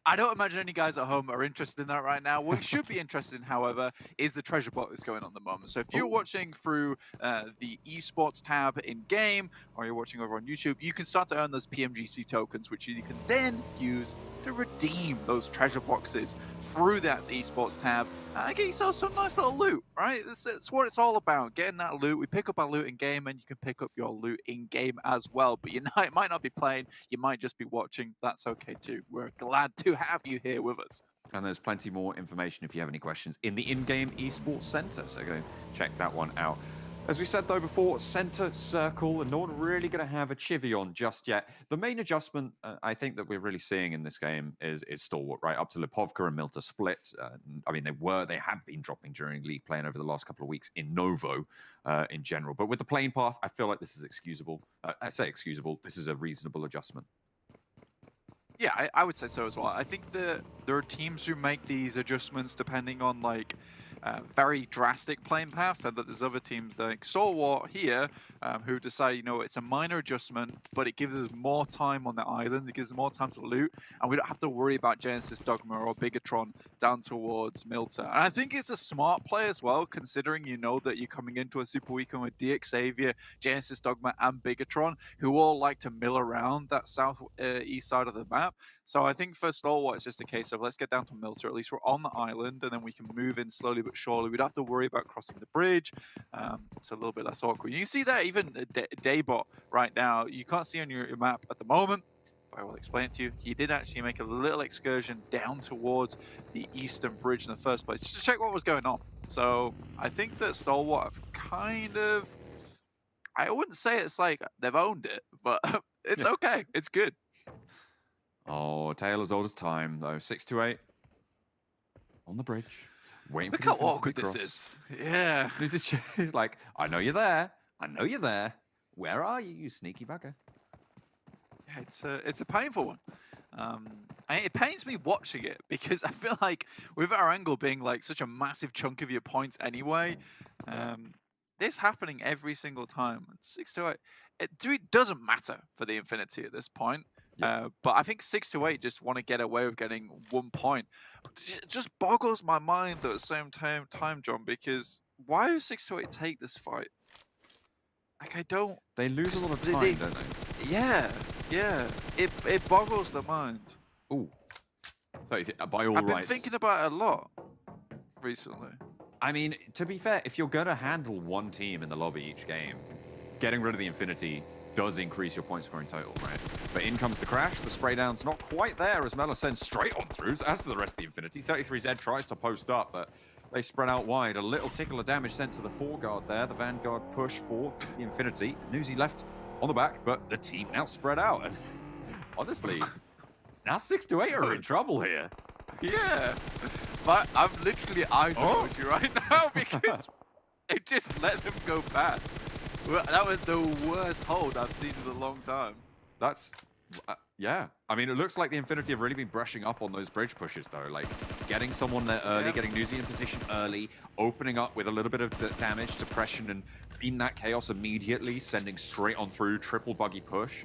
I don't imagine any guys at home are interested in that right now. What you should be interested in, however, is the treasure box that's going on at the moment. So if you're watching through the esports tab in-game, or you're watching over on YouTube, you can start to earn those PMGC tokens, which you can then use to redeem those treasure boxes through that esports tab and get yourself some nice little loot, right? That's what it's all about, getting that loot. We pick up our loot in-game, and you can pick up your loot in-game as well. But you might not be playing, you might just be watching. That's okay too. We're glad to have you here with us. And there's plenty more information if you have any questions in the in-game esports center, so go check that one out. As we said, though, before, center circle, and no one really going to have a chivvy on just yet. The main adjustment I think that we're really seeing in this game is Stalwart, right? Up to Lipovka and Milta split. I mean, they have been dropping during league playing over the last couple of weeks in Novo in general. But with the playing path, I feel like this is excusable. I say excusable. This is a reasonable adjustment. Yeah, I would say so as well. I think that there are teams who make these adjustments depending on, like, very drastic playing paths, and that there's other teams like Stalwart here who decide, you know, it's a minor adjustment, but it gives us more time on the island, it gives us more time to loot, and we don't have to worry about Genesis Dogma or Bigatron down towards Milta. And I think it's a smart play as well, considering you know that you're coming into a Super Weekend with DX Xavier, Genesis Dogma, and Bigatron, who all like to mill around that south east side of the map. So I think for Stalwart, it's just a case of let's get down to Milta. At least we're on the island, and then we can move in slowly but surely. We don't have to worry about crossing the bridge. It's a little bit less awkward. You can see that even Daybot right now, you can't see on your map at the moment, I will explain it to you. He did actually make a little excursion down towards the eastern bridge in the first place, just to check what was going on. So I think that Stalwart have kind of, I wouldn't say it's like they've owned it, but it's okay. It's good. Oh, tale as old as time, though. 6-8 on the bridge. Waiting Look for the how awkward cross. this is. Yeah. He's like, I know you're there. I know you're there. Where are you, you sneaky bugger? Yeah, it's a painful one. It pains me watching it because I feel like with Erangel being like such a massive chunk of your points anyway, this happening every single time. 6-8, it doesn't matter for the Infinity at this point. But I think 6-8 just want to get away with getting 1 point. It just boggles my mind at the same time, John, because why do 6-8 take this fight? Like, I don't... They lose a lot of time, don't they? Yeah. It boggles the mind. Ooh. So is it, by all I've been rights... thinking about it a lot recently. I mean, to be fair, if you're going to handle one team in the lobby each game, getting rid of the Infinity does increase your point scoring total, right? But in comes the crash. The spray down's not quite there as Mela sends straight on throughs, as to the rest of the Infinity. 33Z tries to post up, but they spread out wide. A little tickle of damage sent to the foreguard there. The Vanguard push for the Infinity. Newsy left on the back, but the team now spread out. And honestly, now 6-8 are in trouble here. Yeah. But I'm literally eyes emoji right now because it just let them go past. That was the worst hold I've seen in a long time. That's, yeah. I mean, it looks like the Infinity have really been brushing up on those bridge pushes, though. Like, getting someone there early, getting Newsy in position early, opening up with a little bit of damage, suppression, and in that chaos immediately, sending straight on through, triple buggy push.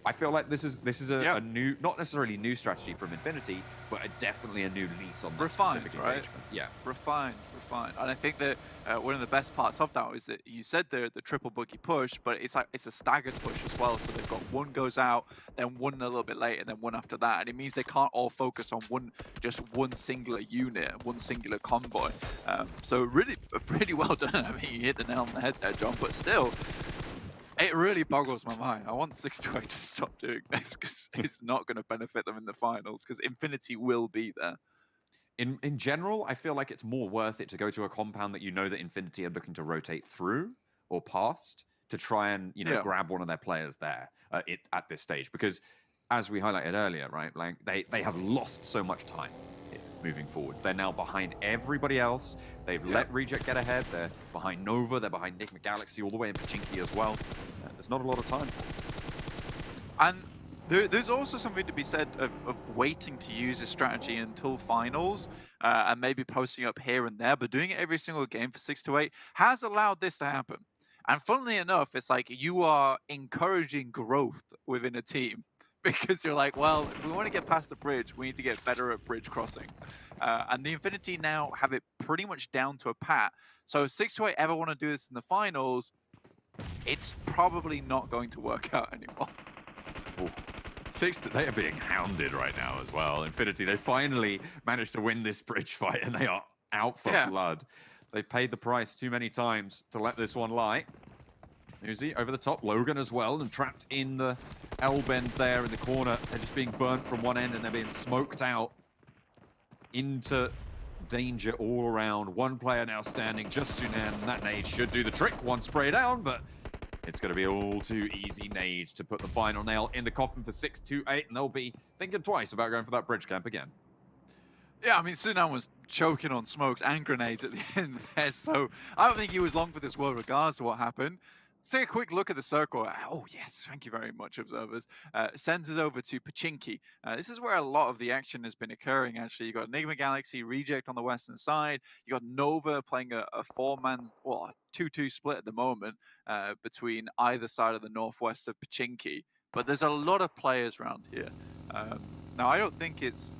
I feel like this is a new, not necessarily new strategy from Infinity, but definitely a new lease on that specific engagement. Yeah. Refined. And I think that one of the best parts of that is that you said the triple buggy push, but it's like it's a staggered push as well. So they've got one goes out, then one a little bit later, and then one after that. And it means they can't all focus on just one singular unit, one singular convoy. So really well done. I mean, you hit the nail on the head there, John, but still, it really boggles my mind. I want 6-8 to stop doing this because it's not going to benefit them in the finals because Infinity will be there. In general, I feel like it's more worth it to go to a compound that you know that Infinity are looking to rotate through or past to try and grab one of their players there at this stage. Because as we highlighted earlier, right, like they have lost so much time moving forwards. They're now behind everybody else. They've let Reject get ahead. They're behind Nova. They're behind Nick McGalaxy all the way in Pachinki as well. There's not a lot of time for them. And there's also something to be said of waiting to use a strategy until finals and maybe posting up here and there, but doing it every single game for 6-8 has allowed this to happen. And funnily enough, it's like you are encouraging growth within a team because you're like, well, if we want to get past the bridge, we need to get better at bridge crossings. And the Infinity now have it pretty much down to a pat. So if 6-8 ever want to do this in the finals, it's probably not going to work out anymore. Ooh. They are being hounded right now as well. Infinity, they finally managed to win this bridge fight and they are out for blood. They've paid the price too many times to let this one lie. Newsy over the top, Logan as well, and trapped in the L-bend there in the corner. They're just being burnt from one end and they're being smoked out into danger all around. One player now standing, just Sunan, and that nade should do the trick. One spray down, but it's going to be all too easy nade to put the final nail in the coffin for 6-8, and they'll be thinking twice about going for that bridge camp again. Yeah, I mean, Sunan was choking on smokes and grenades at the end there, so I don't think he was long for this world regardless of what happened. Let's take a quick look at the circle. Oh, yes, thank you very much, observers. Sends it over to Pachinki. This is where a lot of the action has been occurring, actually. You've got Enigma Galaxy, Reject on the western side. You got Nova playing a four-man, well, 2-2 split at the moment between either side of the northwest of Pachinki. But there's a lot of players around here. Now, I don't think it's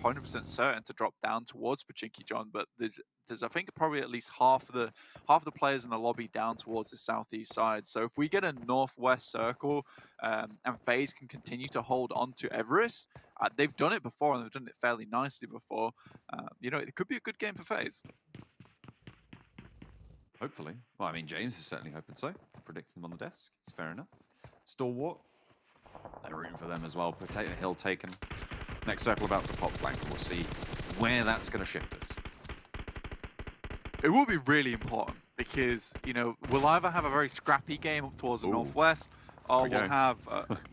100% certain to drop down towards Pachinki, John, but there's I think probably at least half of the players in the lobby down towards the southeast side. So if we get a northwest circle and FaZe can continue to hold on to Everest, they've done it before and they've done it fairly nicely before. It could be a good game for FaZe. Hopefully. Well, I mean, James is certainly hoping so. Predicting them on the desk. It's fair enough. Stalwart They're rooting for them as well. Potato Hill taken. Next circle about to pop flank. We'll see where that's going to shift us. It will be really important because, you know, we'll either have a very scrappy game up towards the northwest, or we'll have...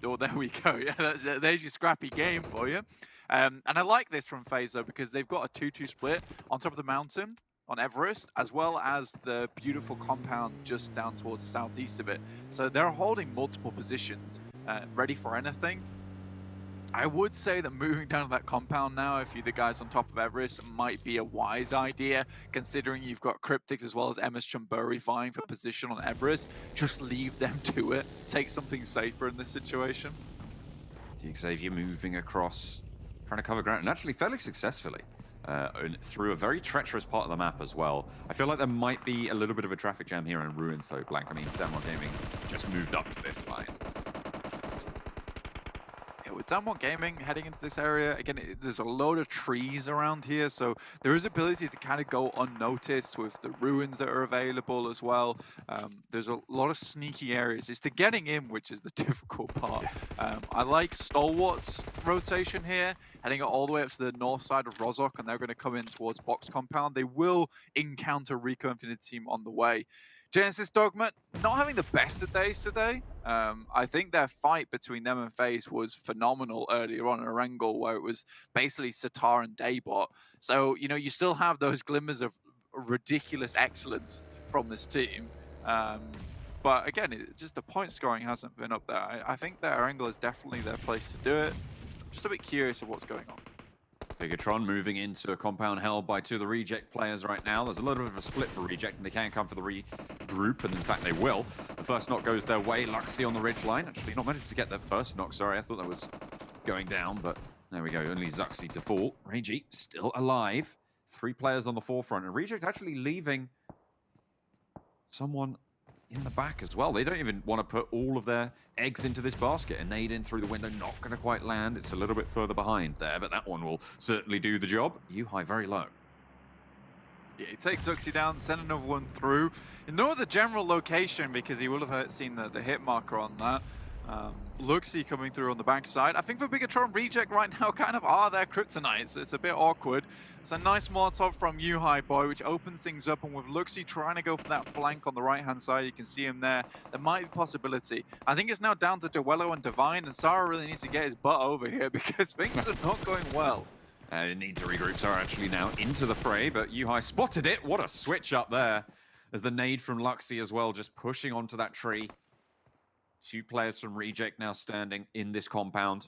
oh, there we go. Yeah, there's your scrappy game for you. And I like this from FaZe, though, because they've got a 2-2 split on top of the mountain on Everest, as well as the beautiful compound just down towards the southeast of it. So they're holding multiple positions, ready for anything. I would say that moving down to that compound now, if you're the guys on top of Everest, might be a wise idea, considering you've got Cryptics as well as MS Chumburi vying for position on Everest. Just leave them to it. Take something safer in this situation. Xavier moving across, trying to cover ground, and actually fairly successfully. Through a very treacherous part of the map as well. I feel like there might be a little bit of a traffic jam here in Ruins, though, Blank. I mean, Denmark Gaming just moved up to this line. With Danwon Gaming heading into this area, again, there's a load of trees around here, so there is ability to kind of go unnoticed with the ruins that are available as well. There's a lot of sneaky areas. It's the getting in which is the difficult part. I like Stalwart's rotation here, heading all the way up to the north side of Rozhok, and they're going to come in towards Box Compound. They will encounter Rico Infinity Team on the way. Genesis Dogma, not having the best of days today. I think their fight between them and FaZe was phenomenal earlier on in Erangel, where it was basically Sitar and Daybot. So, you know, you still have those glimmers of ridiculous excellence from this team. But again, just the point scoring hasn't been up there. I think that Erangel is definitely their place to do it. I'm just a bit curious of what's going on. Bigatron moving into a compound held by two of the Reject players right now. There's a little bit of a split for Reject, and they can come for the regroup, and in fact they will. The first knock goes their way. Luxy on the ridge line. Actually not managed to get their first knock, sorry. I thought that was going down, but there we go. Only Zuxi to fall. Reiji still alive. 3 players on the forefront, and Reject actually leaving someone in the back as well. They don't even want to put all of their eggs into this basket. A nade in through the window, not going to quite land. It's a little bit further behind there, but that one will certainly do the job. Yuhai very low. Yeah, he takes Zuxi down, send another one through. You know the general location because he will have seen the hit marker on that. Luxy coming through on the backside. I think for Bigatron, Reject right now kind of are their kryptonites. It's a bit awkward. It's a nice Molotov from Yuhai Boy, which opens things up, and with Luxy trying to go for that flank on the right-hand side, you can see him there. There might be a possibility. I think it's now down to Duello and Divine, and Sara really needs to get his butt over here because things are not going well. Need to regroup. Sara actually now into the fray, but Yuhai spotted it. What a switch up there. As the nade from Luxy as well, just pushing onto that tree. 2 players from Reject now standing in this compound.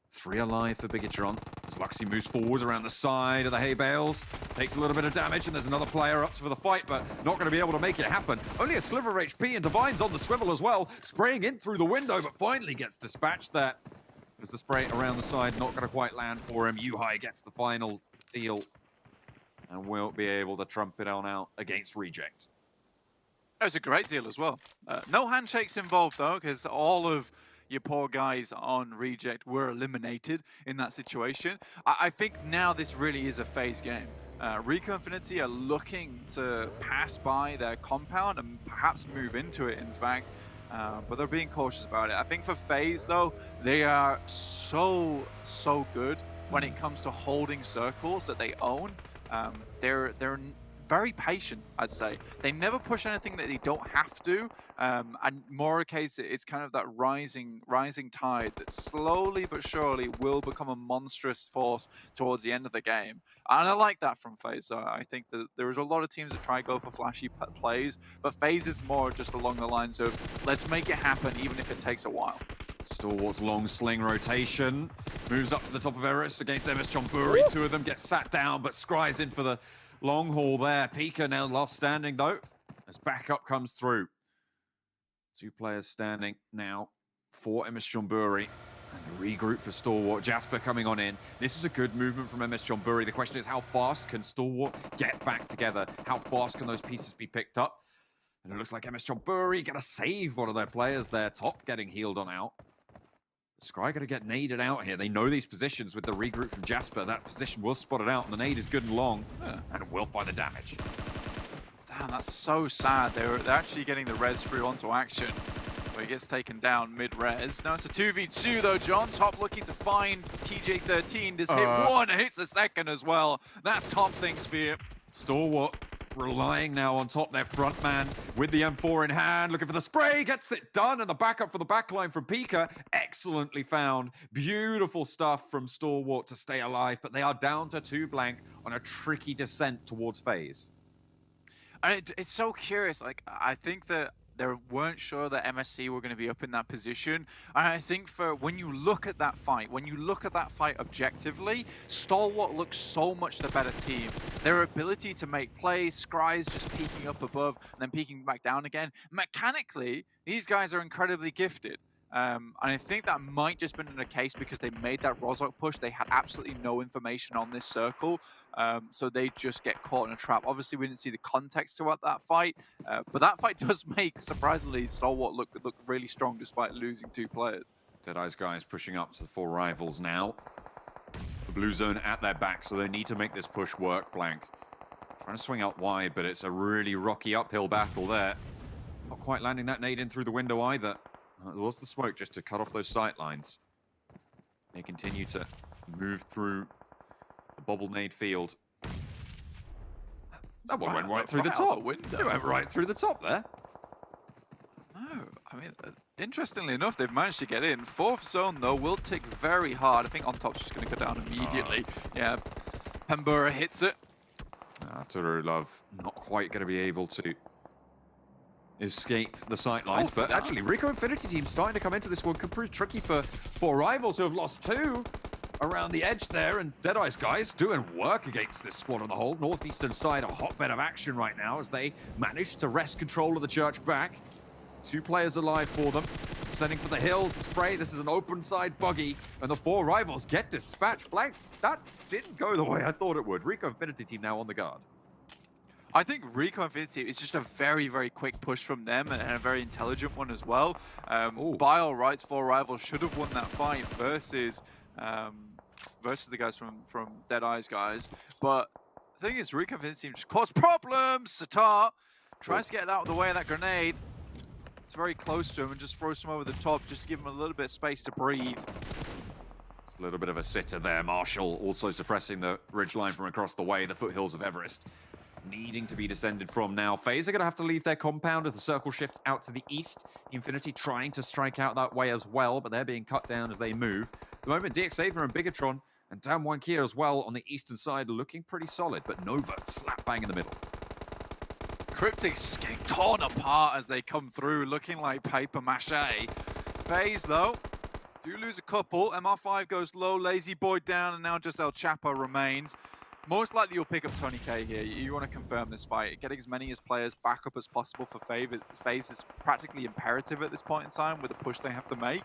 3 alive for Bigatron. As Luxy moves forward around the side of the hay bales. Takes a little bit of damage, and there's another player up for the fight, but not going to be able to make it happen. Only a sliver of HP, and Divine's on the swivel as well. Spraying in through the window, but finally gets dispatched there. As the spray around the side, not going to quite land for him. Yuhai gets the final deal, and will be able to trump it on out against Reject. That was a great deal as well. No handshakes involved, though, because all of your poor guys on Reject were eliminated in that situation. I think now this really is a FaZe game. Rico Infinity are looking to pass by their compound and perhaps move into it, in fact. But they're being cautious about it. I think for FaZe, though, they are so good when it comes to holding circles that they own. They're very patient, I'd say. They never push anything that they don't have to, and more a case it's kind of that rising tide that slowly but surely will become a monstrous force towards the end of the game. And I like that from FaZe. So I think that there is a lot of teams that try to go for flashy plays, but FaZe is more just along the lines of let's make it happen even if it takes a while. Stalwart's long sling rotation. Moves up to the top of Everest against MS Chumburi. 2 of them get sat down, but Scry's in for the long haul there. Pika now last standing, though, as backup comes through. 2 players standing now for MS Chumburi. And the regroup for Stalwart. Jasper coming on in. This is a good movement from MS Chumburi. The question is, how fast can Stalwart get back together? How fast can those pieces be picked up? And it looks like MS Chumburi gonna save one of their players there. Top getting healed on out. Scry gonna get naded out here. They know these positions with the regroup from Jasper. That position was spotted out, and the nade is good and long, and it will find the damage. Damn, that's so sad. They're actually getting the res through onto action. Where he gets taken down mid-res. Now it's a 2v2 though, John. Top looking to find TJ13. Does hit one, hits the second as well. That's top things for you. Stalwart relying now on top their front man with the M4 in hand, looking for the spray, gets it done, and the backup for the backline from Pika, excellently found. Beautiful stuff from Stalwart to stay alive, but they are down to 2 blank on a tricky descent towards FaZe. And it's so curious, like, I think that they weren't sure that MSC were going to be up in that position. And I think when you look at that fight, objectively, Stalwart looks so much the better team. Their ability to make plays, Scry's just peeking up above and then peeking back down again. Mechanically, these guys are incredibly gifted. And I think that might just been the case because they made that Rozhok push. They had absolutely no information on this circle, so they just get caught in a trap. Obviously, we didn't see the context throughout that fight, but that fight does make, surprisingly, Stalwart look really strong despite losing 2 players. Deadeye's guys pushing up to the 4 rivals now. The blue zone at their back, so they need to make this push work, Blank. Trying to swing out wide, but it's a really rocky uphill battle there. Not quite landing that nade in through the window either. There was the smoke just to cut off those sight lines. They continue to move through the bobble nade field. That one went right through the top. It went right through the top there. No, I mean, interestingly enough, they've managed to get in. 4th zone, though, will tick very hard. I think on top's just going to go down immediately. Yeah, Pambura hits it. Turulov not quite going to be able to escape the sight lines, but actually Rico Infinity team starting to come into this one could prove tricky for 4 rivals who have lost 2 around the edge there, and Deadeye's guys doing work against this squad on the whole. Northeastern side, a hotbed of action right now as they manage to wrest control of the church back. 2 players alive for them. Sending for the hills, spray. This is an open side buggy, and the 4 rivals get dispatched. Blank, that didn't go the way I thought it would. Rico Infinity team now on the guard. I think Rico Infinity is just a very, very quick push from them and a very intelligent one as well. By all rights, 4 rivals should have won that fight versus the guys from Deadeye's guys. But the thing is, Rico Infinity just caused problems. Satar tries to get out of the way of that grenade. It's very close to him and just throws him over the top just to give him a little bit of space to breathe. A little bit of a sitter there. Marshall also suppressing the ridgeline from across the way, the foothills of Everest. Needing to be descended from now. FaZe are going to have to leave their compound as the circle shifts out to the east. Infinity trying to strike out that way as well, but they're being cut down as they move. At the moment, DXAver and Bigatron and Damwon Kia as well on the eastern side looking pretty solid, but Nova slap bang in the middle. Cryptic's just getting torn apart as they come through, looking like paper mache. FaZe, though, do lose a couple. MR5 goes low, Lazy Boy down, and now just El Chapo remains. Most likely you'll pick up Tony K here. You want to confirm this fight. Getting as many as players back up as possible for FaZe is practically imperative at this point in time with the push they have to make.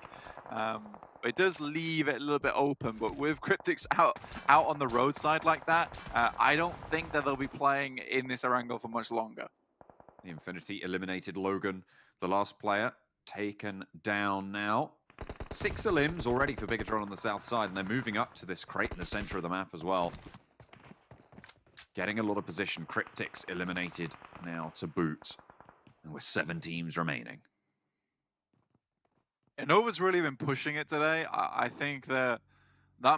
It does leave it a little bit open, but with Cryptics out on the roadside like that, I don't think that they'll be playing in this Erangel for much longer. The Infinity eliminated Logan, the last player, taken down now. 6 limbs already for Bigatron on the south side, and they're moving up to this crate in the center of the map as well. Getting a lot of position. Cryptics eliminated now to boot. And with 7 teams remaining. Nova's really been pushing it today. I think that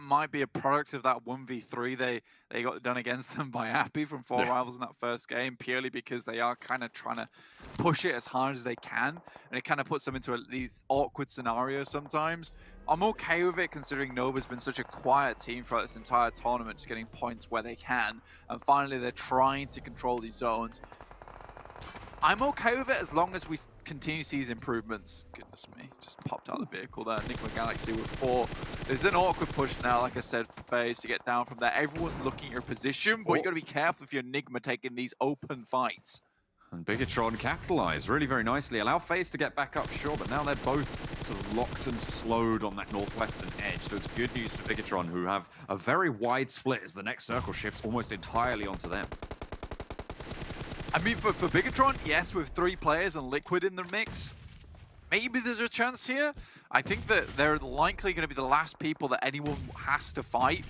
might be a product of that 1v3 they got done against them by Appy from 4 rivals in that first game, purely because they are kind of trying to push it as hard as they can, and it kind of puts them into these awkward scenarios sometimes. I'm okay with it considering Nova's been such a quiet team throughout this entire tournament, just getting points where they can, and finally they're trying to control these zones. I'm okay with it as long as we continue to see these improvements. Goodness me, just popped out of the vehicle there. Enigma Galaxy with 4. There's an awkward push now, like I said, for FaZe to get down from there. Everyone's looking at your position, but you got to be careful if you're Enigma taking these open fights. And Bigatron capitalized really very nicely. Allow FaZe to get back up, sure, but now they're both sort of locked and slowed on that northwestern edge. So it's good news for Bigatron, who have a very wide split as the next circle shifts almost entirely onto them. I mean, for Bigatron, yes, with 3 players and Liquid in the mix, maybe there's a chance here. I think that they're likely going to be the last people that anyone has to fight.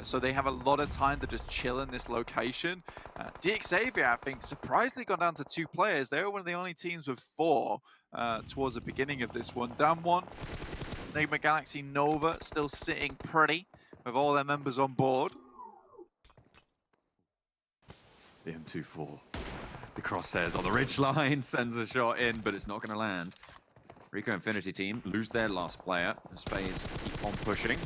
So they have a lot of time to just chill in this location. DXavier, I think, surprisingly gone down to 2 players. They were one of the only teams with 4 towards the beginning of this one. Down 1, Enigma Galaxy Nova still sitting pretty with all their members on board. The M24. The crosshairs on the ridge line, sends a shot in, but it's not going to land. Rico Infinity team lose their last player as FaZe keep on pushing.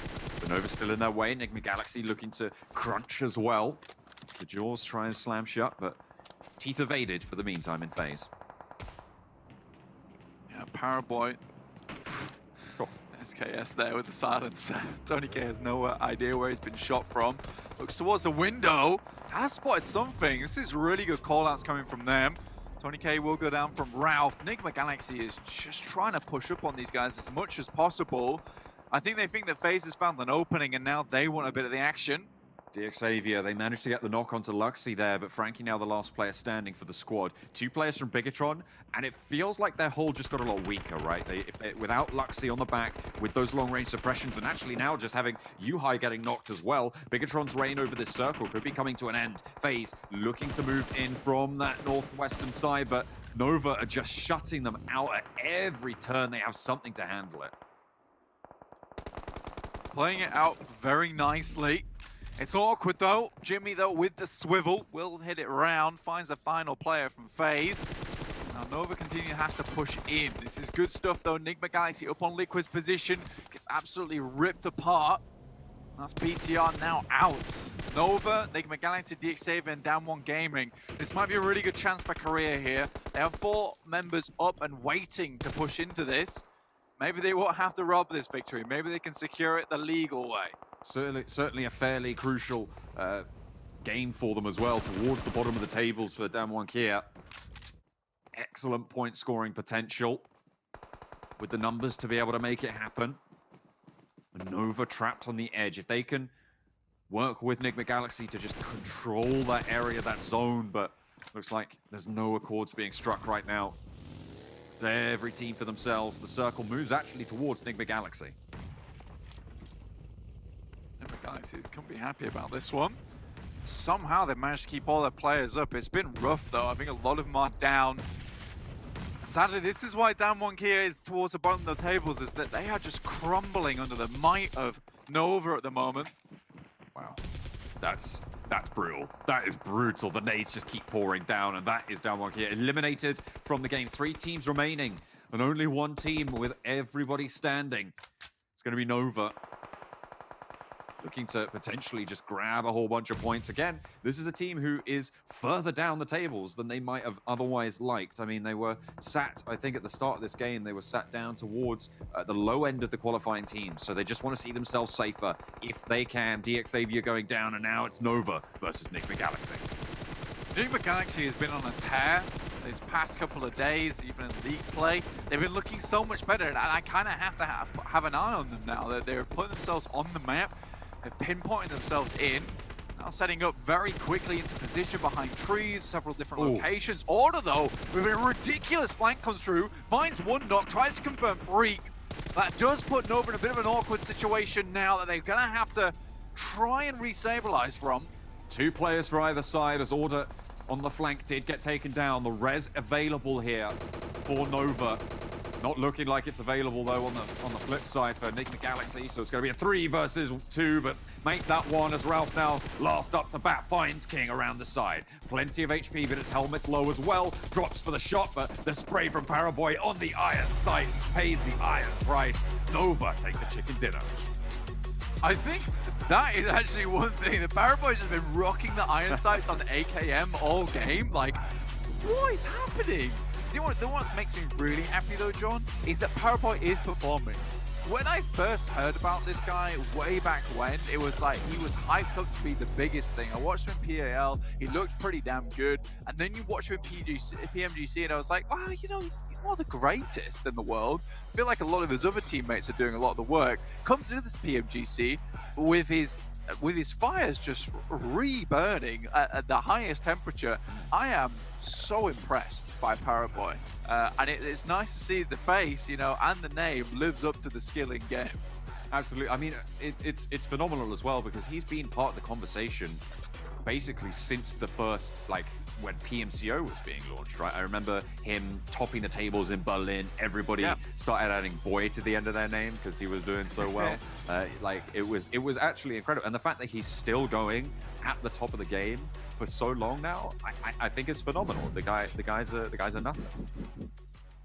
The Nova's still in their way. Enigma Galaxy looking to crunch as well. The jaws try and slam shut, but teeth evaded for the meantime in FaZe. Yeah, Paraboy. SKS there with the silence. Tony K has no idea where he's been shot from. Looks towards the window. Has spotted something. This is really good call-outs coming from them. Tony K will go down from Ralph. Enigma Galaxy is just trying to push up on these guys as much as possible. I think they think that FaZe has found an opening and now they want a bit of the action. DXavier, they managed to get the knock onto Luxy there, but Frankie now the last player standing for the squad. 2 players from Bigatron, and it feels like their hold just got a lot weaker, right? Without Luxy on the back, with those long-range suppressions, and actually now just having Yuhai getting knocked as well, Bigatron's reign over this circle could be coming to an end. FaZe looking to move in from that northwestern side, but Nova are just shutting them out at every turn. They have something to handle it. Playing it out very nicely. It's awkward though. Jimmy though with the swivel will hit it around, finds the final player from FaZe. Now Nova continue has to push in. This is good stuff though. Enigma Galaxy up on Liquid's position, gets absolutely ripped apart. That's BTR now out. Nova, Enigma Galaxy, DXavier, and Down 1 Gaming. This might be a really good chance for Korea here. They have 4 members up and waiting to push into this. Maybe they won't have to rob this victory. Maybe they can secure it the legal way. Certainly a fairly crucial game for them as well, towards the bottom of the tables for Damwon Kia. Excellent point scoring potential with the numbers to be able to make it happen. Nova trapped on the edge. If they can work with Enigma Galaxy to just control that area, that zone, but looks like there's no accords being struck right now. Every team for themselves. The circle moves actually towards Enigma Galaxy. Enigma Galaxy couldn't be happy about this one. Somehow they managed to keep all their players up. It's been rough though. I think a lot of them are down. Sadly, this is why Down 1 Kia is towards the bottom of the tables, is that they are just crumbling under the might of Nova at the moment. Wow. That's brutal. That is brutal. The nades just keep pouring down, and that is Down 1 Kia eliminated from the game. 3 teams remaining, and only 1 team with everybody standing. It's going to be Nova, looking to potentially just grab a whole bunch of points. Again, this is a team who is further down the tables than they might have otherwise liked. I mean, they were sat, I think at the start of this game, they were sat down towards the low end of the qualifying teams. So they just want to see themselves safer if they can. DXavier going down, and now it's Nova versus Enigma Galaxy. Enigma Galaxy has been on a tear this past couple of days, even in league play. They've been looking so much better, and I kind of have to have an eye on them now. That they're putting themselves on the map. They've pinpointed themselves in, now setting up very quickly into position behind trees, several different locations. Order though, with a ridiculous flank comes through, finds 1 knock, tries to confirm Freak. That does put Nova in a bit of an awkward situation now that they're gonna have to try and re-stabilize from. 2 players for either side as Order on the flank did get taken down. The res available here for Nova. Not looking like it's available though on the flip side for Enigma Galaxy, so it's going to be a 3 versus 2, but make that 1 as Ralph now last up to bat finds King around the side. Plenty of HP, but his helmet's low as well. Drops for the shot, but the spray from Paraboy on the iron sights pays the iron price. Nova take the chicken dinner. I think that is actually one thing. The Paraboy's just been rocking the iron sights on the AKM all game. Like, what is happening? You know what makes me really happy though, John, is that Paraboy is performing. When I first heard about this guy way back when, it was like he was hyped up to be the biggest thing. I watched him in PAL, he looked pretty damn good, and then you watch him in PMGC and I was like, wow, you know, he's not the greatest in the world. I feel like a lot of his other teammates are doing a lot of the work. Comes into this PMGC with his fires just re-burning at the highest temperature. I am so impressed by Paraboy. And it's nice to see the face, you know, and the name lives up to the skill in game. Absolutely. I mean, it's phenomenal as well because he's been part of the conversation basically since the first, like, when PMCO was being launched, right? I remember him topping the tables in Berlin. Everybody started adding boy to the end of their name because he was doing so well. Like, it was actually incredible. And the fact that he's still going at the top of the game for so long now, I think is phenomenal. The guy's a nutter.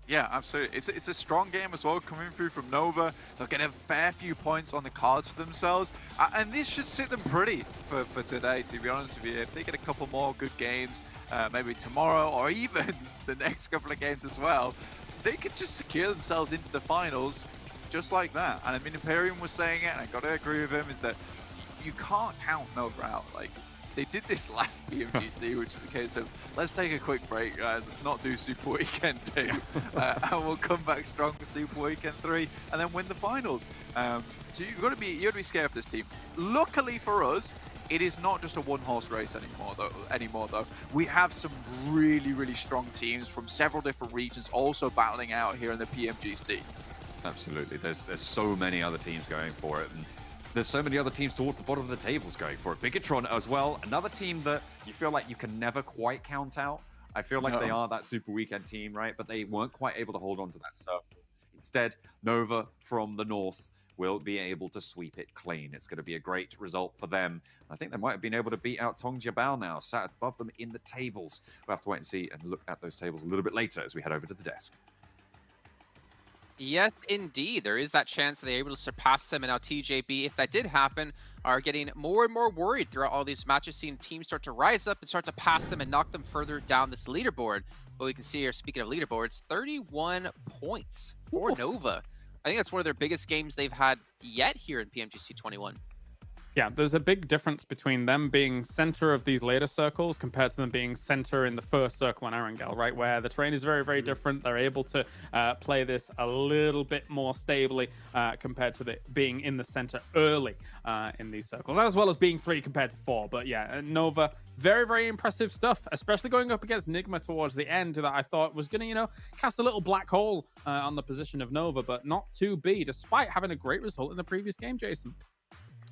Yeah, absolutely. It's a strong game as well, coming through from Nova. They'll get a fair few points on the cards for themselves. And this should sit them pretty for today, to be honest with you. If they get a couple more good games, maybe tomorrow or even the next couple of games as well, they could just secure themselves into the finals just like that. And I mean, Imperium was saying it, and I got to agree with him, is that you can't count Nova out. Like, they did this last PMGC, which is a case of, let's take a quick break, guys. Let's not do Super Weekend 2. And we'll come back strong for Super Weekend 3 and then win the finals. So you've got to be scared of this team. Luckily for us, it is not just a one-horse race anymore, though. We have some really, really strong teams from several different regions also battling out here in the PMGC. Absolutely. There's so many other teams going for it. And there's so many other teams towards the bottom of the tables going for it. Bigatron as well, another team that you feel like you can never quite count out. I feel like they are that Super Weekend team, right? But they weren't quite able to hold on to that. So instead, Nova from the north will be able to sweep it clean. It's going to be a great result for them. I think they might have been able to beat out Tongjabao now, sat above them in the tables. We'll have to wait and see and look at those tables a little bit later as we head over to the desk. Yes, indeed. There is that chance that they're able to surpass them. And now TJB, if that did happen, are getting more and more worried throughout all these matches, seeing teams start to rise up and start to pass them and knock them further down this leaderboard. But we can see here, speaking of leaderboards, 31 points for Nova. I think that's one of their biggest games they've had yet here in PMGC 21. Yeah, there's a big difference between them being center of these later circles compared to them being center in the first circle on Erangel, right? Where the terrain is very, very different. They're able to play this a little bit more stably compared to being in the center early in these circles, as well as being 3 compared to 4. But yeah, Nova, very, very impressive stuff, especially going up against Nigma towards the end that I thought was going to, cast a little black hole on the position of Nova, but not to be, despite having a great result in the previous game, Jason.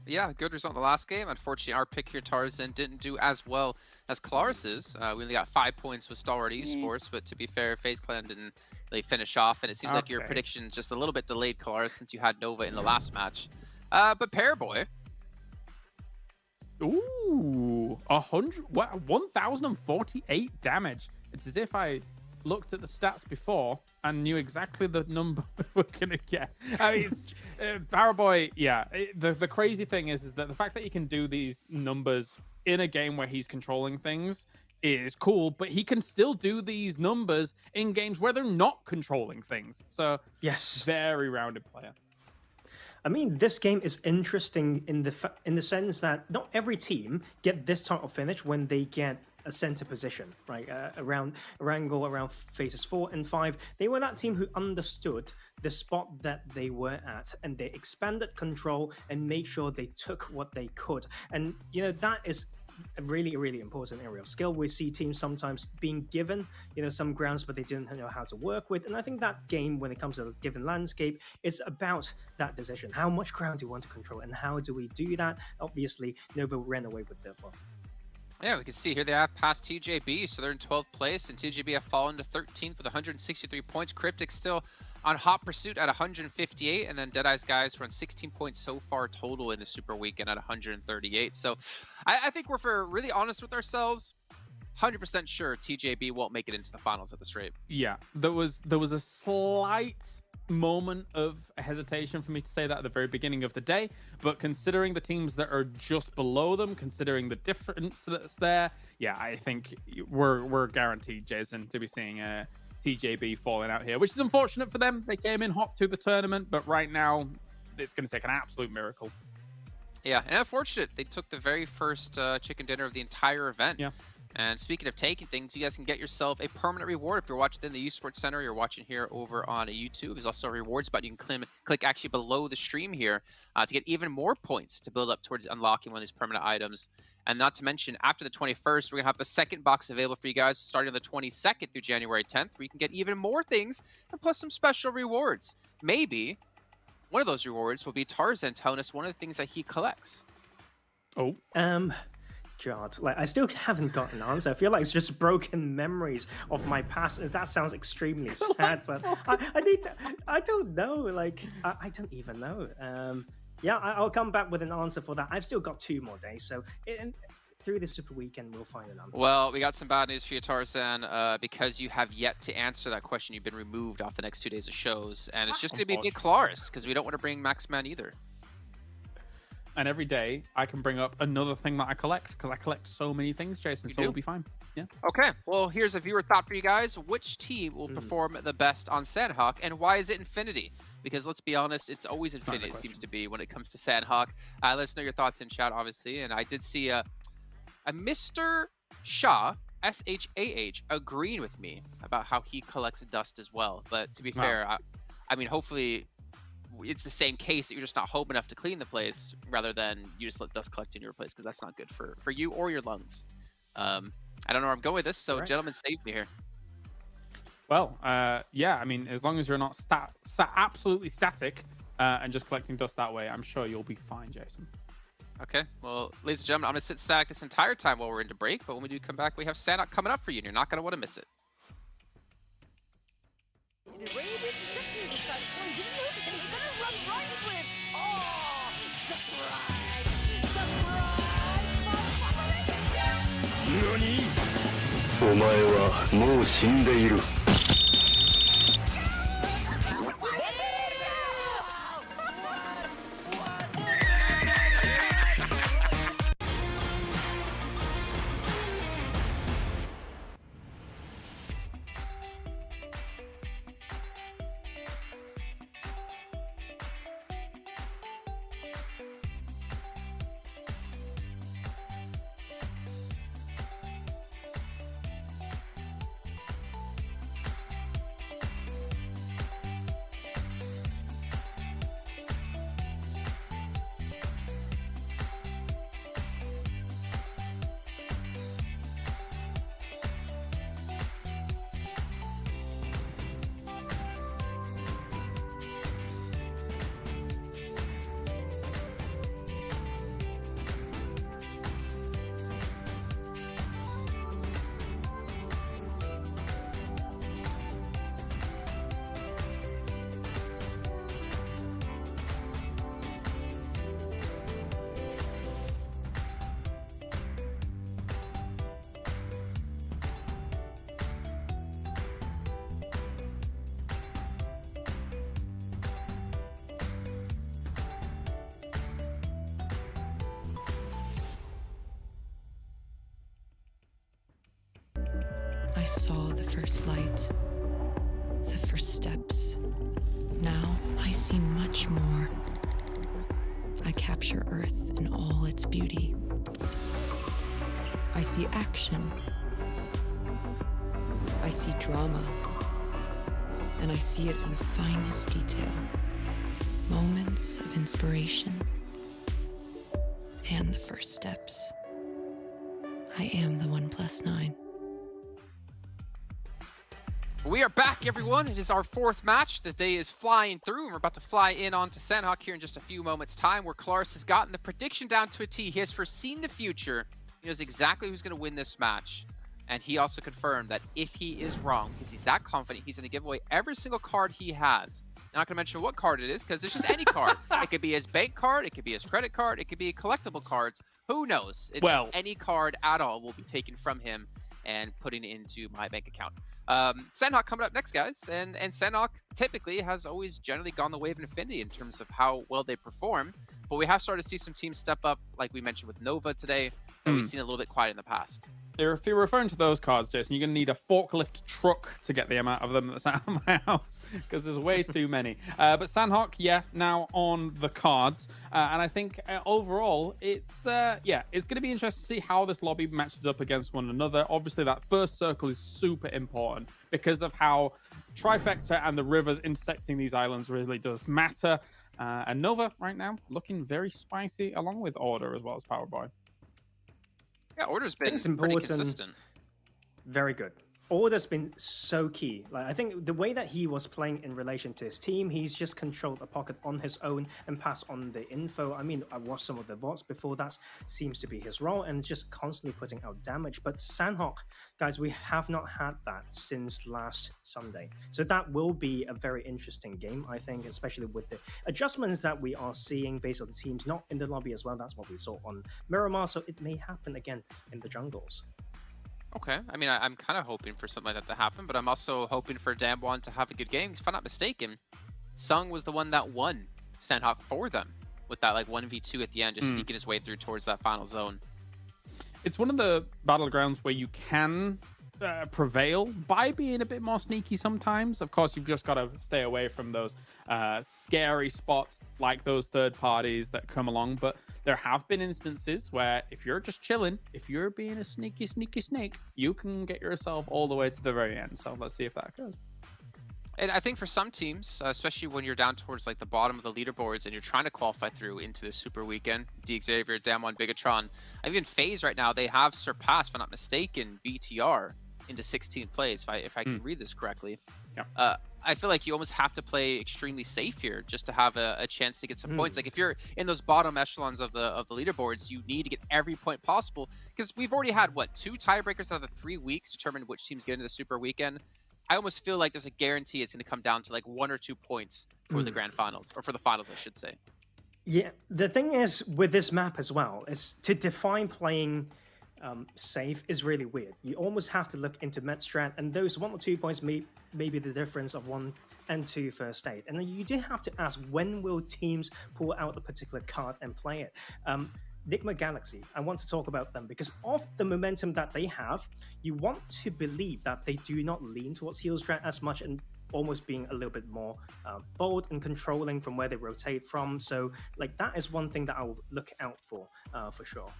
Yeah, good result in the last game. Unfortunately, our pick here, Tarzan, didn't do as well as Claris's. We only got 5 points with Stalwart Esports, but to be fair, FaZe Clan didn't really finish off, and it seems like your prediction just a little bit delayed, Claris, since you had Nova in the last match. But Paraboy. Ooh, 1,048 damage. It's as if I looked at the stats before and knew exactly the number we were gonna get. I mean, it's Paraboy. Yeah, the crazy thing is that the fact that he can do these numbers in a game where he's controlling things is cool, but he can still do these numbers in games where they're not controlling things. So yes, very rounded player. I mean, this game is interesting in the sense that not every team get this type of finish when they get a center position, right? Around Erangel, around phases 4 and 5, they were that team who understood the spot that they were at, and they expanded control and made sure they took what they could. And that is a really, really important area of skill. We see teams sometimes being given, some grounds, but they didn't know how to work with. And I think that game, when it comes to a given landscape, is about that decision. How much ground do you want to control, and how do we do that? Obviously, Nova ran away with that one. Yeah, we can see here they have passed TJB, so they're in 12th place, and TJB have fallen to 13th with 163 points. Cryptic still on hot pursuit at 158, and then Deadeye's guys were on 16 points so far total in the Super Weekend at 138. So I think we're really honest with ourselves. 100% sure TJB won't make it into the finals at this rate. Yeah, there was a slight moment of hesitation for me to say that at the very beginning of the day, but considering the teams that are just below them, considering the difference that's there, yeah, I think we're guaranteed, Jason, to be seeing TJB falling out here, which is unfortunate for them. They came in hot to the tournament, but right now it's going to take an absolute miracle. Yeah, and unfortunate, they took the very first chicken dinner of the entire event. Yeah. And speaking of taking things, you guys can get yourself a permanent reward if you're watching in the Esports Center. You're watching here over on YouTube. There's also a rewards button. You can click actually below the stream here to get even more points to build up towards unlocking one of these permanent items. And not to mention, after the 21st, we're going to have the second box available for you guys starting on the 22nd through January 10th, where you can get even more things and plus some special rewards. Maybe one of those rewards will be Tarzan telling us one of the things that he collects. Oh. God, like I still haven't got an answer. I feel like it's just broken memories of my past. That sounds extremely sad, but I need to. I don't know. Like I don't even know. Yeah, I'll come back with an answer for that. I've still got 2 more days, so through the Super Weekend, we'll find an answer. Well, we got some bad news for you, Tarzan, because you have yet to answer that question. You've been removed off the next 2 days of shows, and it's just going to be Big Claris, because we don't want to bring Maxman either. And every day I can bring up another thing that I collect, because I collect so many things, Jason, so we'll be fine. Yeah. Okay, well, here's a viewer thought for you guys. Which team will perform the best on Sanhok, and why is it Infinity? Because let's be honest, it's always Infinity, it seems to be, when it comes to Sanhok. Let us know your thoughts in chat, obviously. And I did see a Mr. Shah, S-H-A-H, agreeing with me about how he collects dust as well. But to be fair, I mean, hopefully it's the same case that you're just not home enough to clean the place rather than you just let dust collect in your place, because that's not good for you or your lungs. I don't know where I'm going with this, so gentlemen, save me here. Well, yeah, I mean, as long as you're not absolutely static and just collecting dust that way, I'm sure you'll be fine, Jason. Okay, well, ladies and gentlemen, I'm going to sit static this entire time while we're into break, but when we do come back, we have Sanhok coming up for you, and you're not going to want to miss it. NANI?! お前はもう死んでいる。I saw the first light, the first steps. Now I see much more. I capture Earth in all its beauty. I see action. I see drama. And I see it in the finest detail. Moments of inspiration. And the first steps. I am the 1+9. We are back, everyone. It is our 4th match. The day is flying through, and we're about to fly in onto Sanhok here in just a few moments' time, where Claris has gotten the prediction down to a T. He has foreseen the future. He knows exactly who's going to win this match. And he also confirmed that if he is wrong, because he's that confident, he's going to give away every single card he has. I'm not going to mention what card it is, because it's just any card. It could be his bank card, it could be his credit card, it could be collectible cards. Who knows? It's just any card at all will be taken from him and putting it into my bank account. Sanhok coming up next, guys, and Sanhok typically has always generally gone the way of Infinity in terms of how well they perform, but we have started to see some teams step up, like we mentioned with Nova today, that we've seen a little bit quiet in the past. If you're referring to those cards, Jason, you're going to need a forklift truck to get the amount of them that's out of my house, because there's way too many. But Sanhok, yeah, now on the cards. And I think overall, it's going to be interesting to see how this lobby matches up against one another. Obviously, that first circle is super important because of how Trifecta and the rivers intersecting these islands really does matter. And Nova, right now, looking very spicy, along with Order as well as Powerboy. Yeah, Order's I think been it's pretty important. consistent. Very good. Order's been so key. Like, I think the way that he was playing in relation to his team, he's just controlled the pocket on his own and passed on the info. I mean, I watched some of the VODs before. That seems to be his role, and just constantly putting out damage. But Sanhok, guys, we have not had that since last Sunday. So that will be a very interesting game, I think, especially with the adjustments that we are seeing based on teams not in the lobby as well. That's what we saw on Miramar, so it may happen again in the jungles. Okay, I mean, I'm kind of hoping for something like that to happen, but I'm also hoping for Damwon to have a good game. If I'm not mistaken, Sung was the one that won Sanhok for them with that like 1v2 at the end, just sneaking his way through towards that final zone. It's one of the battlegrounds where you can prevail by being a bit more sneaky sometimes. Of course, you've just got to stay away from those scary spots like those third parties that come along. But there have been instances where if you're just chilling, if you're being a sneaky snake, you can get yourself all the way to the very end. So let's see if that goes. And I think for some teams, especially when you're down towards like the bottom of the leaderboards and you're trying to qualify through into the Super Weekend, Xavier, Damwon, Bigatron, even FaZe right now, they have surpassed, if I'm not mistaken, BTR into 16 plays, if I can read this correctly. Yeah. I feel like you almost have to play extremely safe here just to have a chance to get some points. Like if you're in those bottom echelons of the leaderboards, you need to get every point possible, because we've already had, what, 2 tiebreakers out of the 3 weeks determine which teams get into the Super Weekend. I almost feel like there's a guarantee it's going to come down to like 1 or 2 points for the grand finals, or for the finals, I should say. Yeah, the thing is with this map as well, is to define playing safe is really weird. You almost have to look into med strat, and those 1 or 2 points may be the difference of 1 and 2 first aid. And then you do have to ask, when will teams pull out a particular card and play it? Nigma Galaxy, I want to talk about them because of the momentum that they have. You want to believe that they do not lean towards heal strat as much and almost being a little bit more bold and controlling from where they rotate from. So like that is one thing that I'll look out for sure.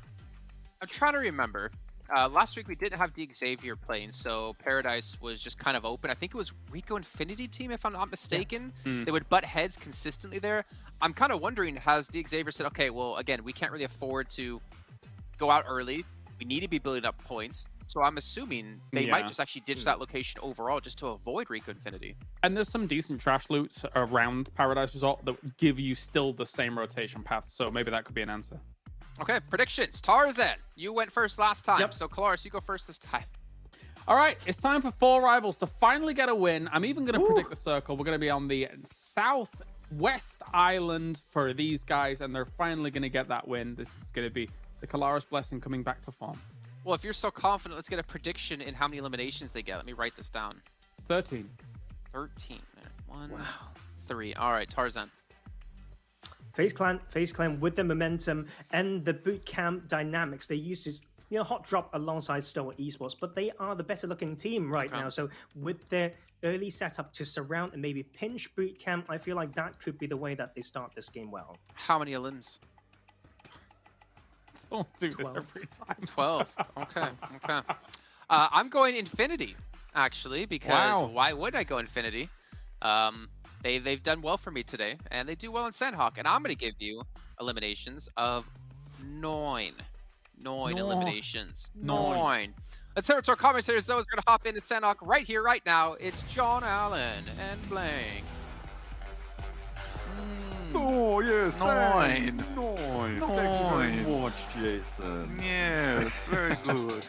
I'm trying to remember. Last week we didn't have Xavier playing, so Paradise was just kind of open. I think it was Rico Infinity team, if I'm not mistaken. Yeah. They would butt heads consistently there. I'm kind of wondering, has Xavier said, okay, well, again, we can't really afford to go out early. We need to be building up points. So I'm assuming they might just actually ditch that location overall just to avoid Rico Infinity. And there's some decent trash loots around Paradise Resort that give you still the same rotation path. So maybe that could be an answer. Okay, predictions. Tarzan, you went first last time. So Kalaris, you go first this time. All right, it's time for 4 rivals to finally get a win. I'm even going to predict the circle. We're going to be on the southwest island for these guys, and they're finally going to get that win. This is going to be the Kalaris blessing coming back to form. Well, if you're so confident, let's get a prediction in how many eliminations they get. Let me write this down. 13. 13. 1, 3. All right, Tarzan. FaZe Clan with the momentum and the boot camp dynamics, they used to hot drop alongside Stoa Esports, but they are the better looking team right now. So with their early setup to surround and maybe pinch boot camp, I feel like that could be the way that they start this game well. How many elims? Don't do 12. This every time. 12. Okay. I'm going Infinity, actually, because why would I go Infinity? They've done well for me today, and they do well in Sanhok, and I'm going to give you eliminations of 9. 9 eliminations. 9. Let's hear it to our commentators. Those are going to hop into Sanhok right here, right now. It's John Allen and Blank. Oh, yes, 9. 9. Thank you very much, Jason. Yes, very good.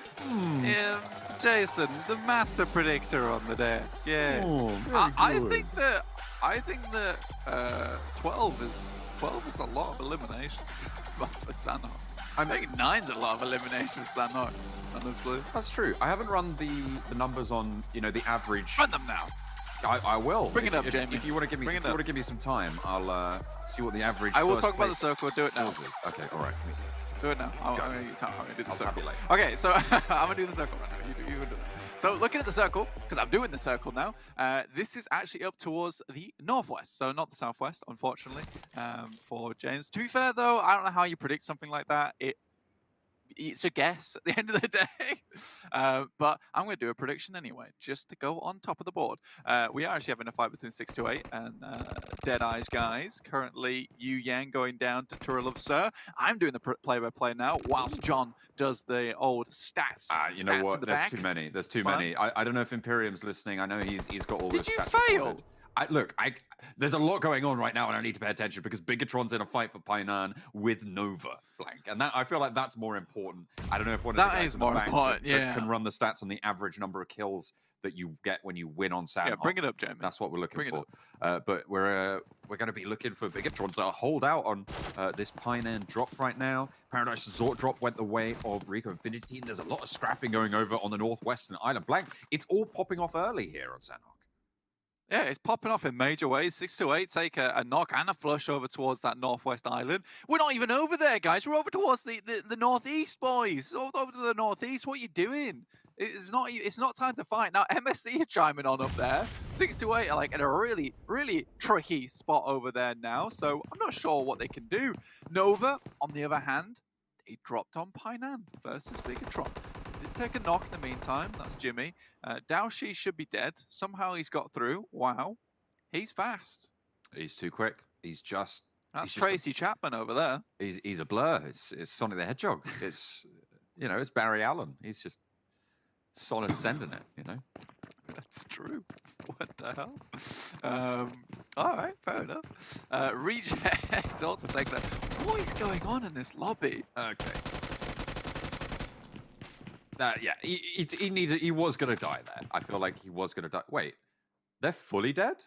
Yeah, Jason, the master predictor on the desk. Yeah. I think that 12 is a lot of eliminations for Sanhok. I think 9's a lot of eliminations for Sanhok, honestly. That's true. I haven't run the numbers on the average. Run them now. I will. Bring it up, Jamie. If you want to give me some time, I'll see what the average. I will talk about the circle. Do it now. Okay, all right. Do it now. I'm going to do the circle. Okay, so I'm going to do the circle right now. You can do that. So looking at the circle, because I'm doing the circle now, this is actually up towards the northwest, so not the southwest, unfortunately, for James. To be fair, though, I don't know how you predict something like that. it's a guess at the end of the day. But I'm going to do a prediction anyway, just to go on top of the board. We are actually having a fight between 628 and Deadeye's guys. Currently, Yu Yang going down to Turtle of Sir. I'm doing the play-by-play now, whilst John does the old stats. You know what? There's too many. There's too many. I don't know if Imperium's listening. I know he's got all this. Did you stats fail? recorded. Look, there's a lot going on right now, and I need to pay attention because Bigatron's in a fight for Painan with Nova, blank, and that I feel like that's more important. I don't know if one of the guys is in the more bank important. can run the stats on the average number of kills that you get when you win on Sanhok. Yeah, bring it up, Jamie. That's what we're looking Bring it for. But we're going to be looking for Bigatron to hold out on this Painan drop right now. Paradise Resort drop went the way of Rico Infinity. There's a lot of scrapping going over on the northwestern island. Blank, it's all popping off early here on Sanhok. Yeah, it's popping off in major ways. 628 take a knock and a flush over towards that northwest island. We're not even over there, guys. We're over towards the northeast, boys. Over to the northeast. What are you doing? It's not time to fight. Now, MSC are chiming on up there. 628 are like in a really, really tricky spot over there now. So I'm not sure what they can do. Nova, on the other hand, they dropped on Painan versus Bigatron. Did take a knock in the meantime. That's Jimmy. Daoshi should be dead. Somehow he's got through. Wow. He's fast. He's too quick. That's Tracy Chapman over there. He's a blur. It's Sonic the Hedgehog. It's it's Barry Allen. He's just solid sending it. That's true. What the hell? All right, fair enough. Reject also taking that. What is going on in this lobby? Okay. Yeah, he was gonna die there. I feel like he was gonna die. Wait, they're fully dead?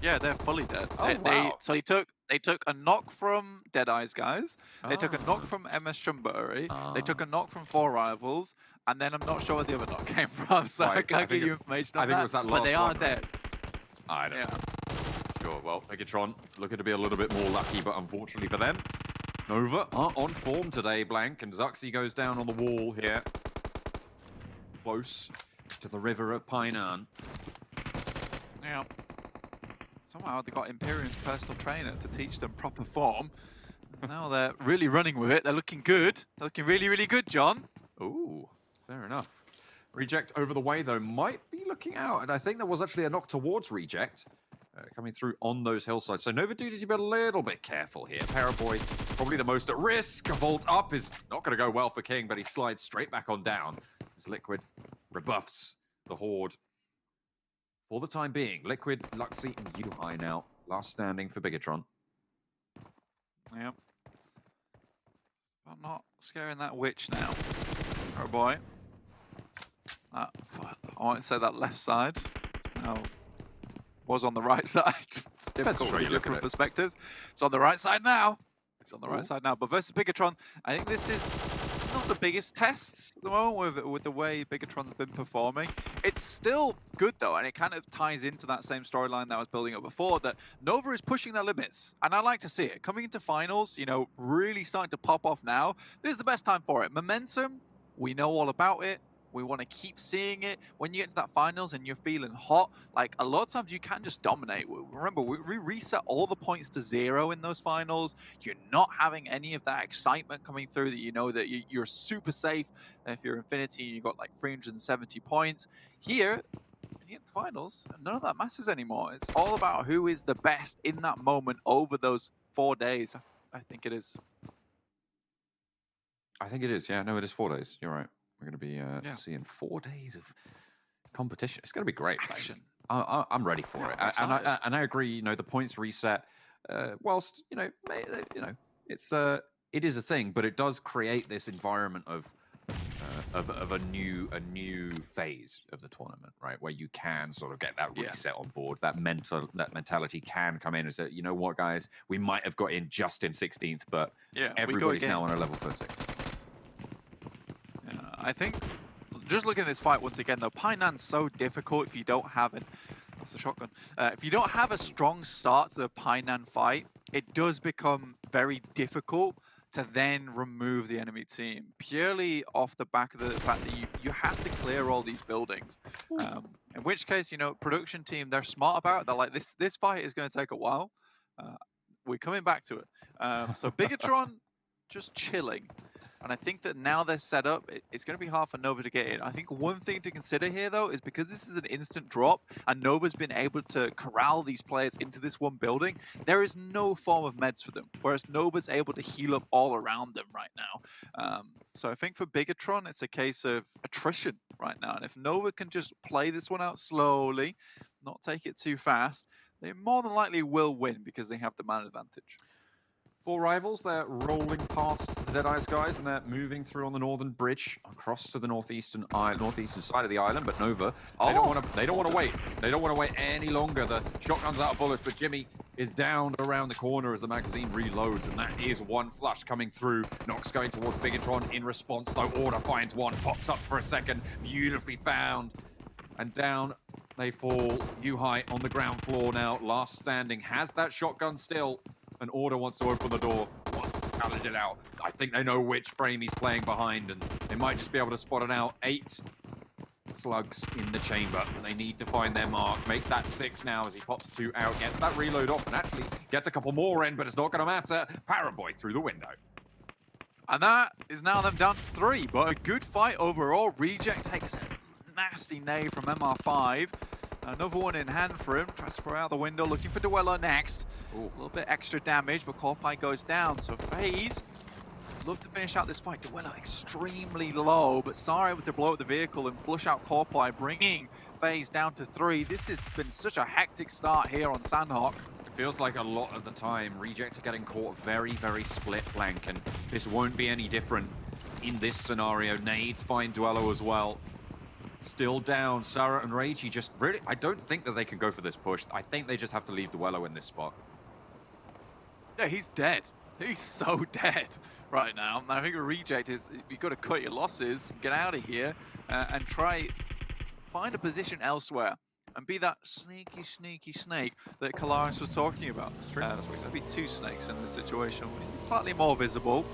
Yeah, they're fully dead. Oh, wow. So they took a knock from Deadeye's guys. They took a knock from MS Chumbury. They took a knock from 4 Rivals, and then I'm not sure where the other knock came from. So I can't give you information on that. I think it was that last but they are one, dead. I don't know. Sure. Well, Megatron looking to be a little bit more lucky, but unfortunately for them, Nova are on form today, blank, and Zuxi goes down on the wall here. Close to the river of Painan. Yeah. Somehow they got Imperium's personal trainer to teach them proper form. Now they're really running with it. They're looking good. They're looking really, really good, John. Ooh, fair enough. Reject over the way, though, might be looking out. And I think there was actually a knock towards Reject. Coming through on those hillsides. So Nova do need to be a little bit careful here. Paraboy, probably the most at risk. A vault up is not going to go well for King, but he slides straight back on down. As Liquid rebuffs the Horde. For the time being, Liquid, Luxy, and Yuhai now. Last standing for Bigatron. Yep. I'm not scaring that witch now. Oh boy. I won't say that left side. No. Was on the right side. It's difficult from different perspectives. It's on the right side now. It's on the right side now. But versus Bigatron, I think this is not the biggest tests at the moment with the way Bigatron's been performing. It's still good though, and it kind of ties into that same storyline that I was building up before, that Nova is pushing their limits. And I like to see it. Coming into finals, really starting to pop off now. This is the best time for it. Momentum, we know all about it. We want to keep seeing it. When you get into that finals and you're feeling hot, like a lot of times you can just dominate. Remember, we reset all the points to 0 in those finals. You're not having any of that excitement coming through that you know that you're super safe. If you're Infinity, you got like 370 points. Here, when you get the finals, none of that matters anymore. It's all about who is the best in that moment over those 4 days. I think it is. I think it is, yeah. No, it is 4 days. You're right. We're going to be seeing 4 days of competition. It's going to be great. Action. I'm ready for it. And I agree. The points reset. Whilst it is a thing, but it does create this environment of a new phase of the tournament, right? Where you can sort of get that reset on board. That mentality can come in and say, you know what, guys, we might have got in just in 16th, but everybody's now on a level footing. I think, just looking at this fight once again, though, Painan's so difficult if you don't have it. That's a shotgun. If you don't have a strong start to the Painan fight, it does become very difficult to then remove the enemy team, purely off the back of the fact that you have to clear all these buildings. In which case, production team, they're smart about it. They're like, this fight is going to take a while. We're coming back to it. So Bigatron, just chilling. And I think that now they're set up, it's going to be hard for Nova to get in. I think one thing to consider here, though, is because this is an instant drop and Nova's been able to corral these players into this one building, there is no form of meds for them, whereas Nova's able to heal up all around them right now. So I think for Bigatron, it's a case of attrition right now. And if Nova can just play this one out slowly, not take it too fast, they more than likely will win because they have the man advantage. 4 rivals, they're rolling past the Deadeyes guys, and they're moving through on the northern bridge across to the northeastern side of the island. But Nova, they don't want to wait. They don't want to wait any longer. The shotgun's out of bullets, but Jimmy is down around the corner as the magazine reloads, and that is one flush coming through. Nox going towards Bigatron in response, though. Order finds one, pops up for a second, beautifully found, and down they fall. Yuhai on the ground floor now, last standing, has that shotgun still. An Order wants to open the door, wants to challenge it out. I think they know which frame he's playing behind, and they might just be able to spot it out. 8 slugs in the chamber. They need to find their mark. Make that 6 now as he pops 2 out, gets that reload off, and actually gets a couple more in, but it's not going to matter. Paraboy through the window. And that is now them down to 3, but a good fight overall. Reject takes a nasty nade from MR5. Another one in hand for him. Tries to throw out the window, looking for Dweller next. Ooh. A little bit extra damage, but Corpai goes down. So FaZe love to finish out this fight. Dweller extremely low, but Sara able to blow up the vehicle and flush out Corpai, bringing FaZe down to 3. This has been such a hectic start here on Sanhok. It feels like a lot of the time, Reject are getting caught very, very split flank, and this won't be any different in this scenario. Nades find Dweller as well. Still down, Sarah and Reiji just really, I don't think that they can go for this push. I think they just have to leave Duello in this spot. Yeah, he's dead. He's so dead right now. I think a Reject is, you've got to cut your losses, get out of here, and try find a position elsewhere and be that sneaky, sneaky snake that Kalaris was talking about. That's true. There's going to be 2 snakes in this situation. He's slightly more visible,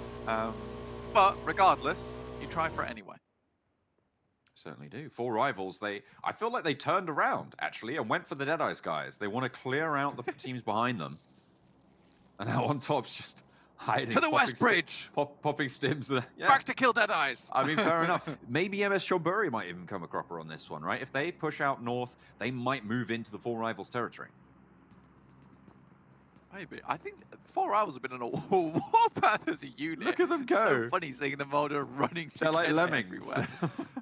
but regardless, you try for it anyway. Certainly do. 4 rivals. I feel like they turned around, actually, and went for the Deadeyes guys. They want to clear out the teams behind them. And now on top's just hiding. To the West Bridge! Popping stims. Yeah. Back to kill Deadeyes! I mean, fair enough. Maybe MS Shawbury might even come a cropper on this one, right? If they push out north, they might move into the 4 rivals territory. Maybe. I think 4 rivals have been on a warpath as a unit. Look at them go. So funny seeing them all running. They're like lemmings. Everywhere.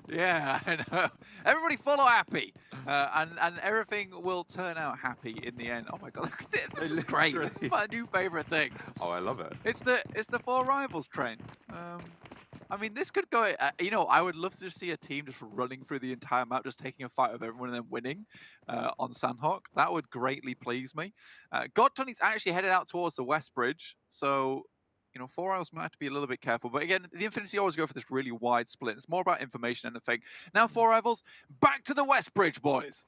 Yeah, I know. Everybody follow Happy, and everything will turn out happy in the end. Oh my god, this is great. This is my new favorite thing. Oh, I love it. It's the 4 rivals train. I mean, this could go, you know, I would love to see a team just running through the entire map, just taking a fight with everyone and then winning on Sanhok. That would greatly please me. God Tony's actually headed out towards the West Bridge, so, you know, 4 rivals might have to be a little bit careful. But again, the Infinity always go for this really wide split. It's more about information and anything. Now 4 rivals, back to the West Bridge, boys.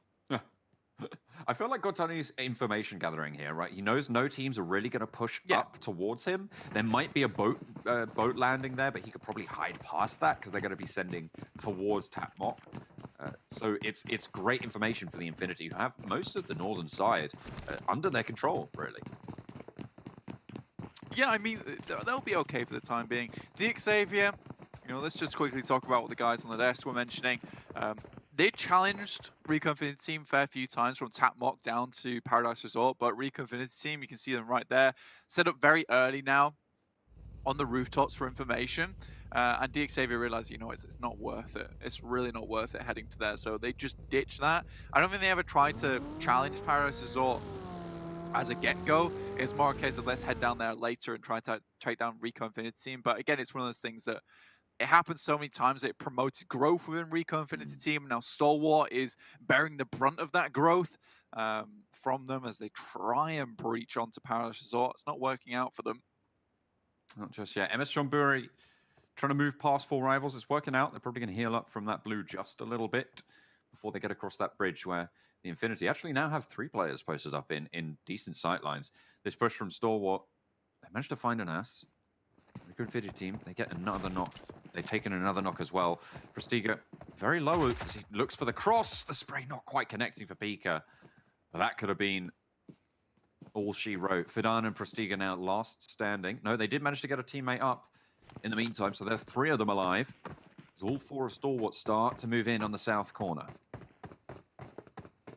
I feel like Gotani's information gathering here, right? He knows no teams are really going to push up towards him. There might be a boat landing there, but he could probably hide past that because they're going to be sending towards Tapmok. So it's great information for the Infinity, who have most of the northern side under their control, really. Yeah, I mean, they'll be okay for the time being. DXavier, you know, let's just quickly talk about what the guys on the desk were mentioning. They challenged Recon Infinity Team a fair few times from Tapmok down to Paradise Resort, but Recon Infinity Team, you can see them right there, set up very early now on the rooftops for information. And DXavier realized, you know, it's not worth it. It's really not worth it heading to there, so they just ditched that. I don't think they ever tried to challenge Paradise Resort as a get-go. It's more a case of let's head down there later and try to take down Recon Infinity Team. But again, it's one of those things that it happens so many times that it promotes growth within Recon Infinity Team. Now Stalwart is bearing the brunt of that growth from them as they try and breach onto Paradise Resort. It's not working out for them. Not just yet. MS Shawbury trying to move past 4 rivals. It's working out. They're probably going to heal up from that blue just a little bit before they get across that bridge where the Infinity actually now have 3 players posted up in decent sight lines. This push from Stalwart, they managed to find an ass. Recon Infinity Team, they get another knock. They've taken another knock as well. Prestiga very low as he looks for the cross. The spray not quite connecting for Pika. But that could have been all she wrote. Fidan and Prestiga now last standing. No, they did manage to get a teammate up. in the meantime, so there's 3 of them alive. As all 4 of Stalwart start to move in on the south corner.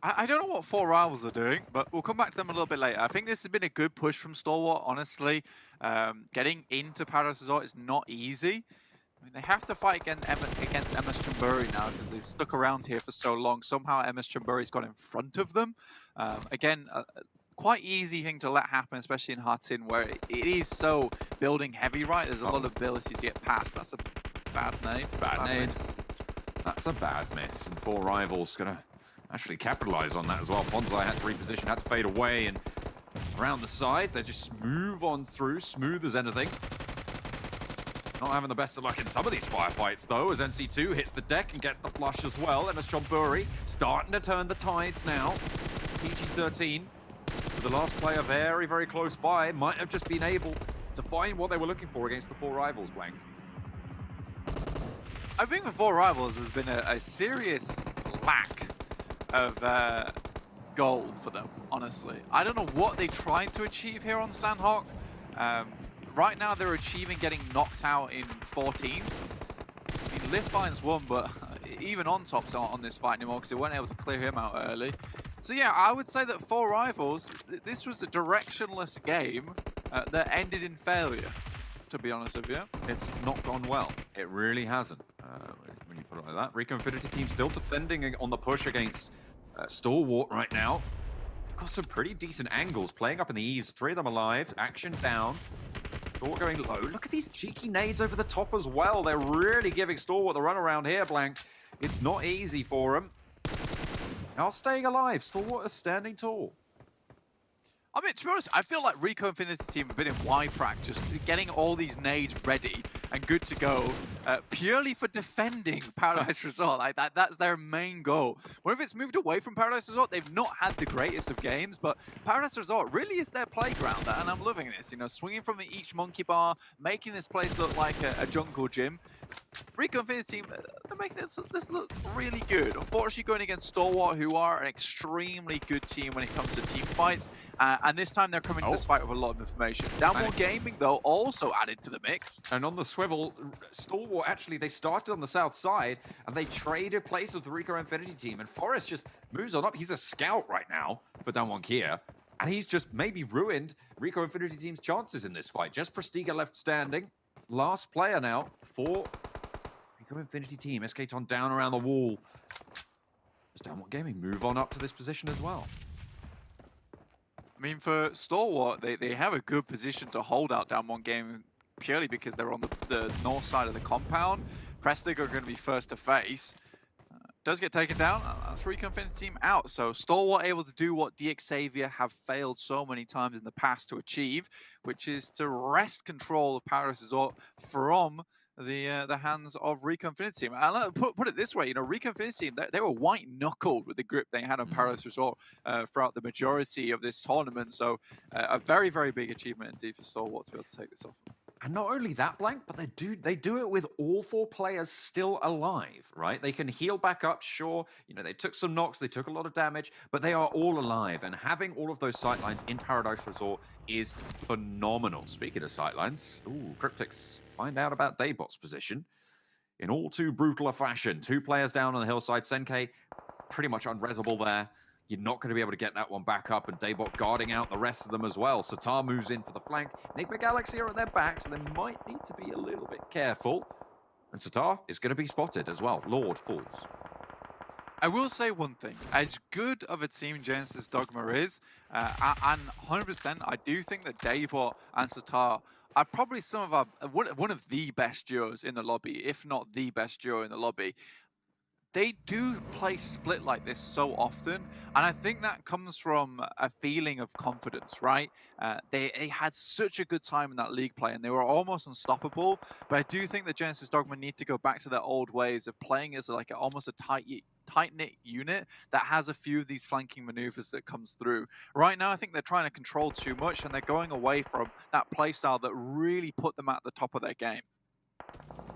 I don't know what 4 Rivals are doing, but we'll come back to them a little bit later. I think this has been a good push from Stalwart, honestly. Getting into Paradise Resort is not easy. I mean, they have to fight against MS Chamburi now because they've stuck around here for so long. Somehow MS Chamburi's got in front of them. Again, quite easy thing to let happen, especially in Hatin, where it is so building heavy, right? There's a lot of ability to get past. That's a bad nade. Bad nade. That's a bad miss. And 4 Rivals going to actually capitalize on that as well. Bonsai had to reposition, had to fade away, and around the side, they just move on through, smooth as anything. Not having the best of luck in some of these firefights, though, as NC2 hits the deck and gets the flush as well. MS Chamburi starting to turn the tides now. PG-13, with the last player very, very close by, might have just been able to find what they were looking for against the 4 Rivals, Blank. I think the 4 Rivals has been a serious lack of gold for them, honestly. I don't know what they're trying to achieve here on Sanhok. Right now they're achieving getting knocked out in 14th. I mean, Liv finds one, but even on top's on this fight anymore because they weren't able to clear him out early. So yeah, I would say that 4 Rivals, this was a directionless game that ended in failure, to be honest with you. It's not gone well. It really hasn't. When you put it like that. Rico Infinity team still defending on the push against Stalwart right now. They've got some pretty decent angles playing up in the eaves. 3 of them alive. Action down. Stalwart going low. Look at these cheeky nades over the top as well. They're really giving Stalwart the run around here, Blank. It's not easy for him. Now staying alive. Stalwart is standing tall. I mean, to be honest, I feel like Rico Infinity team have been in Y-Prac, just getting all these nades ready and good to go, purely for defending Paradise Resort. Like that's their main goal. Whenever it's moved away from Paradise Resort, they've not had the greatest of games, but Paradise Resort really is their playground, and I'm loving this. You know, swinging from the each monkey bar, making this place look like a jungle gym. Rico Infinity team, they're making this look really good. Unfortunately, going against Stalwart, who are an extremely good team when it comes to team fights, and this time they're coming to this fight with a lot of information. Downward Gaming, though, also added to the mix. And on the swivel, Stalwart, actually, they started on the south side, and they traded places with the Rico Infinity team, and Forrest just moves on up. He's a scout right now for Downward Kia, and he's just maybe ruined Rico Infinity team's chances in this fight. Just Prestiga left standing. Last player now for Rico Infinity team. SK-Ton down around the wall. Does Downward Gaming move on up to this position as well? I mean, for Stalwart, they have a good position to hold out Downward Gaming purely because they're on the north side of the compound. Prestig are going to be first to face. Does get taken down. That's Rico Infinity team out. So Stalwart able to do what DXavier have failed so many times in the past to achieve, which is to wrest control of Paradise Resort from the hands of Rico Infinity team. And put it this way, you know, Rico Infinity team, they were white-knuckled with the grip they had on Paradise Resort throughout the majority of this tournament. So a very, very big achievement indeed for Stalwart to be able to take this off. And not only that, Blank, but they do it with all 4 players still alive, right? They can heal back up, sure. You know, they took some knocks, they took a lot of damage, but they are all alive. And having all of those sightlines in Paradise Resort is phenomenal. Speaking of sightlines, Cryptics find out about Daybot's position in all too brutal a fashion. 2 players down on the hillside. Senke pretty much unresable there. You're not going to be able to get that one back up, and Daybot guarding out the rest of them as well. Satar moves in for the flank. Enigma Galaxy are at their back, so they might need to be a little bit careful. And Satar is going to be spotted as well. Lord falls. I will say one thing. As good of a team Genesis Dogma is, and 100%, I do think that Daybot and Satar are probably some of one of the best duos in the lobby, if not the best duo in the lobby. They do play split like this so often, and I think that comes from a feeling of confidence, right? They had such a good time in that league play, and they were almost unstoppable, but I do think that Genesis Dogma need to go back to their old ways of playing as like almost a tight-knit unit that has a few of these flanking maneuvers that comes through. Right now, I think they're trying to control too much, and they're going away from that playstyle that really put them at the top of their game.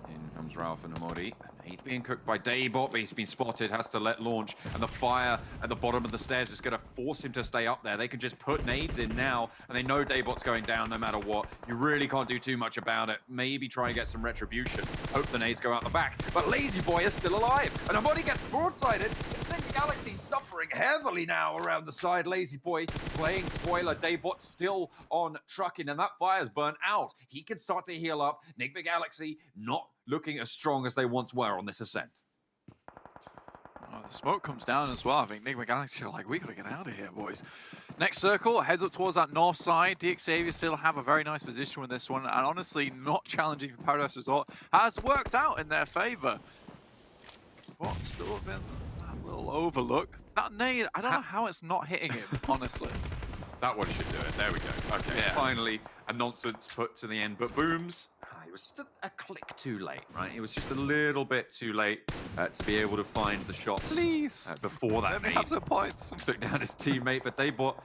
And comes Ralph and Amori. He's being cooked by Daybot, but he's been spotted, has to let launch, and the fire at the bottom of the stairs is going to force him to stay up there. They can just put nades in now, and they know Daybot's going down no matter what. You really can't do too much about it. Maybe try and get some retribution. Hope the nades go out the back, but Lazy Boy is still alive, and Amori gets broadsided. It's Nick Galaxy suffering heavily now around the side. Lazy Boy playing spoiler. Daybot still on trucking, and that fire's burnt out. He can start to heal up. Nick Galaxy not looking as strong as they once were on this ascent. Oh, the smoke comes down as well. I think Nick McGalaxy are like, we gotta get out of here, boys. Next circle, heads up towards that north side. DXavier still have a very nice position with this one, and honestly, not challenging for Paradise Resort has worked out in their favor. But still been that little overlook. That nade, I don't know how it's not hitting him, honestly. That one should do it. There we go. Okay, Yeah. Finally, a nonsense put to the end, but Booms, it was just a click too late, right? It was just a little bit too late to be able to find the shots. Please. Before that Let me nade. have some points. Took down his teammate, but Daybot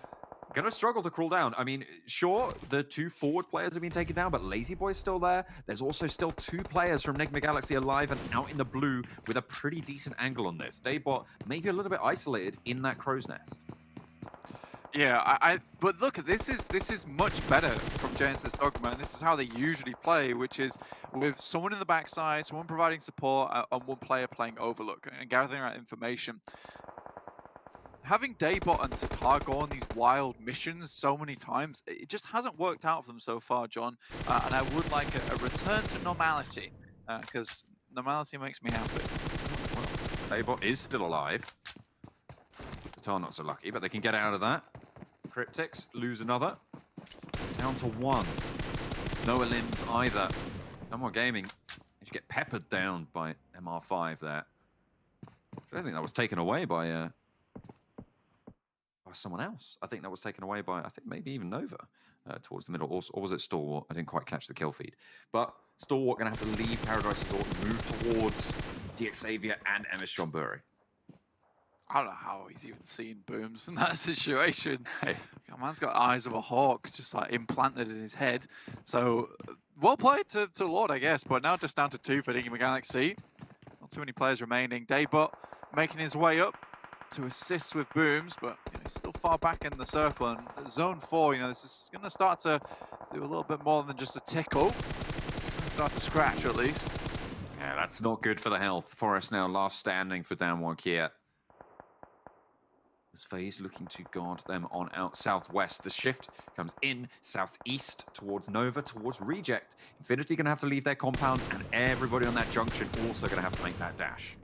gonna struggle to crawl down. I mean, sure, the two forward players have been taken down, but Lazy Boy's still there. There's also still two players from Enigma Galaxy alive and out in the blue with a pretty decent angle on this. Daybot maybe a little bit isolated in that crow's nest. Yeah, but look, this is much better from Genesis Dogma, and this is how they usually play, which is with someone in the backside, someone providing support, and one player playing Overlook and gathering that information. Having Daybot and Sitar go on these wild missions so many times, it just hasn't worked out for them so far, John. And I would like a return to normality, because normality makes me happy. Daybot is still alive. Sitar not so lucky, but they can get out of that. Cryptics lose another. Down to one. No limbs either. No more gaming. You get peppered down by MR5 there. I don't think that was taken away by someone else. I think that was taken away by, I think maybe even Nova towards the middle. Or was it Stalwart? I didn't quite catch the kill feed. But Stalwart going to have to leave Paradise Resort and move towards DXavier and MS John Burry. I don't know how he's even seen Booms in that situation. Hey, man's got eyes of a hawk just like implanted in his head. So, well played to Lord, I guess. But now just down to 2 for Enigma Galaxy. Not too many players remaining. Daybot making his way up to assist with Booms, but he's still far back in the circle. And zone 4, this is going to start to do a little bit more than just a tickle. It's going to start to scratch at least. Yeah, that's not good for the health. Forest now last standing for Danwon Kia. As FaZe looking to guard them on out southwest. The shift comes in southeast towards Nova, towards Reject. Infinity going to have to leave their compound, and everybody on that junction also going to have to make that dash.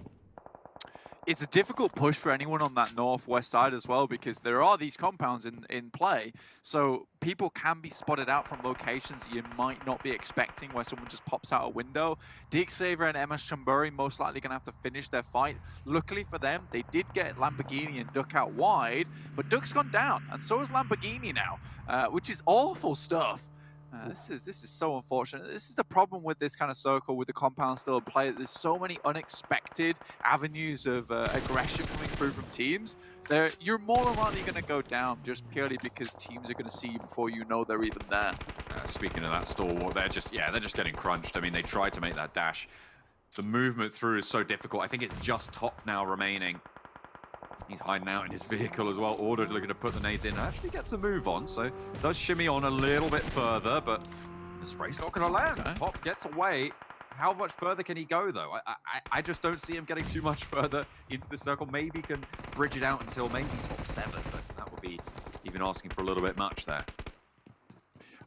It's a difficult push for anyone on that northwest side as well, because there are these compounds in play, so people can be spotted out from locations that you might not be expecting, where someone just pops out a window. DXavier and MS Chamburi most likely going to have to finish their fight. Luckily for them, they did get Lamborghini and Duck out wide, but Duck's gone down, and so is Lamborghini now, which is awful stuff. This is so unfortunate. This is the problem with this kind of circle, with the compound still in play. There's so many unexpected avenues of aggression coming through from teams. You're more than likely going to go down just purely because teams are going to see you before you know they're even there. Speaking of that Stalwart, they're just getting crunched. I mean, they tried to make that dash. The movement through is so difficult. I think it's just Top now remaining. He's hiding out in his vehicle as well. Ordered looking to put the nades in. Actually gets a move on, so does shimmy on a little bit further, but the spray's not going to land. Okay. Pop gets away. How much further can he go, though? I just don't see him getting too much further into the circle. Maybe can bridge it out until maybe top 7, but that would be even asking for a little bit much there.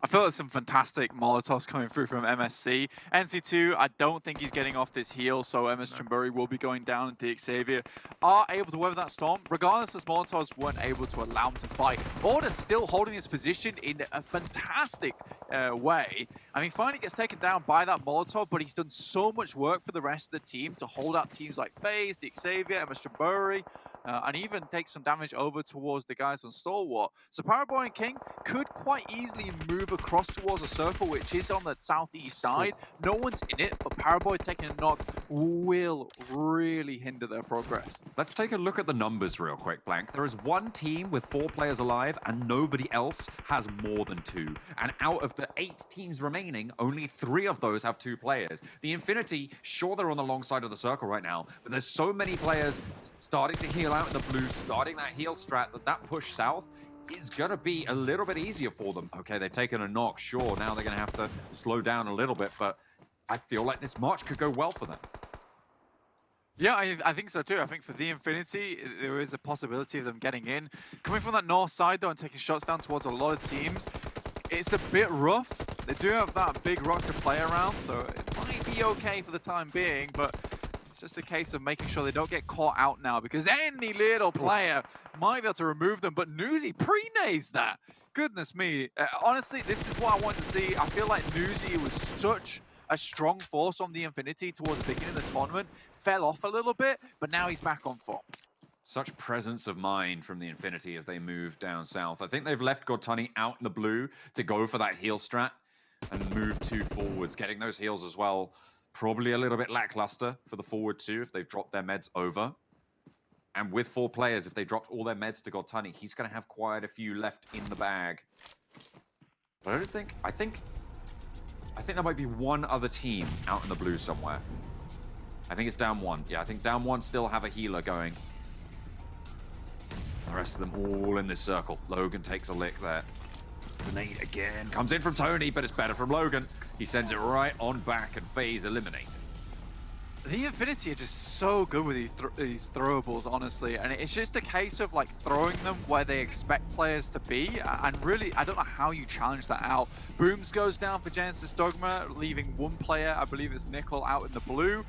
I feel like some fantastic Molotovs coming through from MSC. NC2, I don't think he's getting off this heel, so MS Chamburi will be going down, and DXavier are able to weather that storm. Regardless, as Molotovs weren't able to allow him to fight. Order still holding his position in a fantastic way. I mean, finally gets taken down by that Molotov, but he's done so much work for the rest of the team to hold out teams like FaZe, DXavier, MS Chamburi, and even take some damage over towards the guys on Stalwart. So Paraboy and King could quite easily move across towards a circle, which is on the southeast side. No one's in it, but Paraboy taking a knock will really hinder their progress. Let's take a look at the numbers real quick, Blank. There is one team with 4 players alive 5, and nobody else has more than 2. And out of the 8 teams remaining, only 3 of those have 2 players. The Infinity, sure, they're on the long side of the circle right now, but there's so many players starting to heal out in the blue, starting that heal strat, that push south is going to be a little bit easier for them. Okay, they've taken a knock, sure, now they're going to have to slow down a little bit, but I feel like this march could go well for them. Yeah, I think so too. I think for the Infinity, there is a possibility of them getting in. Coming from that north side, though, and taking shots down towards a lot of teams, it's a bit rough. They do have that big rock to play around, so it might be okay for the time being, but it's just a case of making sure they don't get caught out now, because any little player might be able to remove them, but Newsy pre-nays that. Goodness me. Honestly, this is what I wanted to see. I feel like Newsy was such a strong force on the Infinity towards the beginning of the tournament, fell off a little bit, but now he's back on form. Such presence of mind from the Infinity as they move down south. I think they've left Godtunny out in the blue to go for that heal strat and move 2 forwards. Getting those heals as well, probably a little bit lackluster for the forward 2 if they've dropped their meds over. And with 4 players, if they dropped all their meds to Godtunny, he's going to have quite a few left in the bag. But I think there might be one other team out in the blue somewhere. I think it's down 1. Yeah, I think down 1 still have a healer going. The rest of them all in this circle. Logan takes a lick there. Grenade again. Comes in from Tony, but it's better from Logan. He sends it right on back and FaZe eliminated. The Infinity are just so good with these throwables, honestly, and it's just a case of like throwing them where they expect players to be, and really, I don't know how you challenge that out. Booms goes down for Genesis Dogma, leaving 1 player, I believe it's Nickel, out in the blue.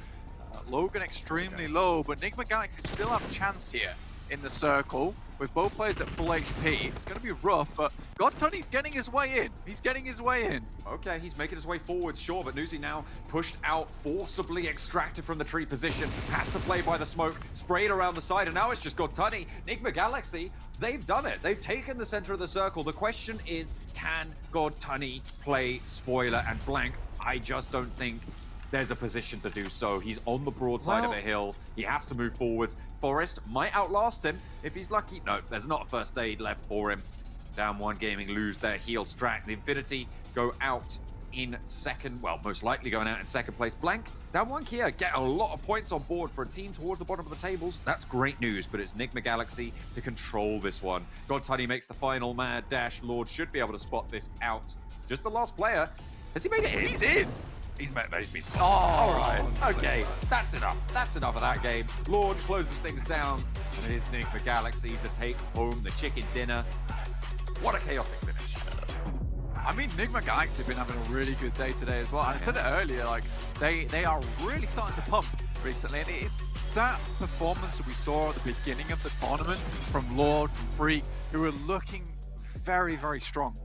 Logan extremely low, but Nigma Galaxy still have a chance here in the circle with both players at full HP. It's going to be rough, but Godtunny's getting his way in. He's getting his way in. Okay, he's making his way forward, sure, but Newsy now pushed out, forcibly extracted from the tree position, has to play by the smoke, sprayed around the side, and now it's just Godtunny. Nigma Galaxy, they've done it. They've taken the center of the circle. The question is, can Godtunny play spoiler and blank? I just don't think there's a position to do so. He's on the broad side of a hill. He has to move forwards. Forest might outlast him if he's lucky. No, there's not a first aid left for him. Down 1 Gaming lose their heal strat. The Infinity go out in second, well, most likely going out in second place. Blank, down 1 Kia, get a lot of points on board for a team towards the bottom of the tables. That's great news, but it's Nigma Galaxy to control this one. Godtunny makes the final mad dash. Lord should be able to spot this out. Just the last player. Has he made it in? He's in! He's been. Oh, all right. Okay, that's enough. That's enough of that game. Lord closes things down, and it is Nigma Galaxy to take home the chicken dinner. What a chaotic finish. I mean, Nigma Galaxy have been having a really good day today as well. And I said it earlier, like, they are really starting to pump recently. And it's that performance that we saw at the beginning of the tournament from Lord, from Freak, who were looking very, very strong.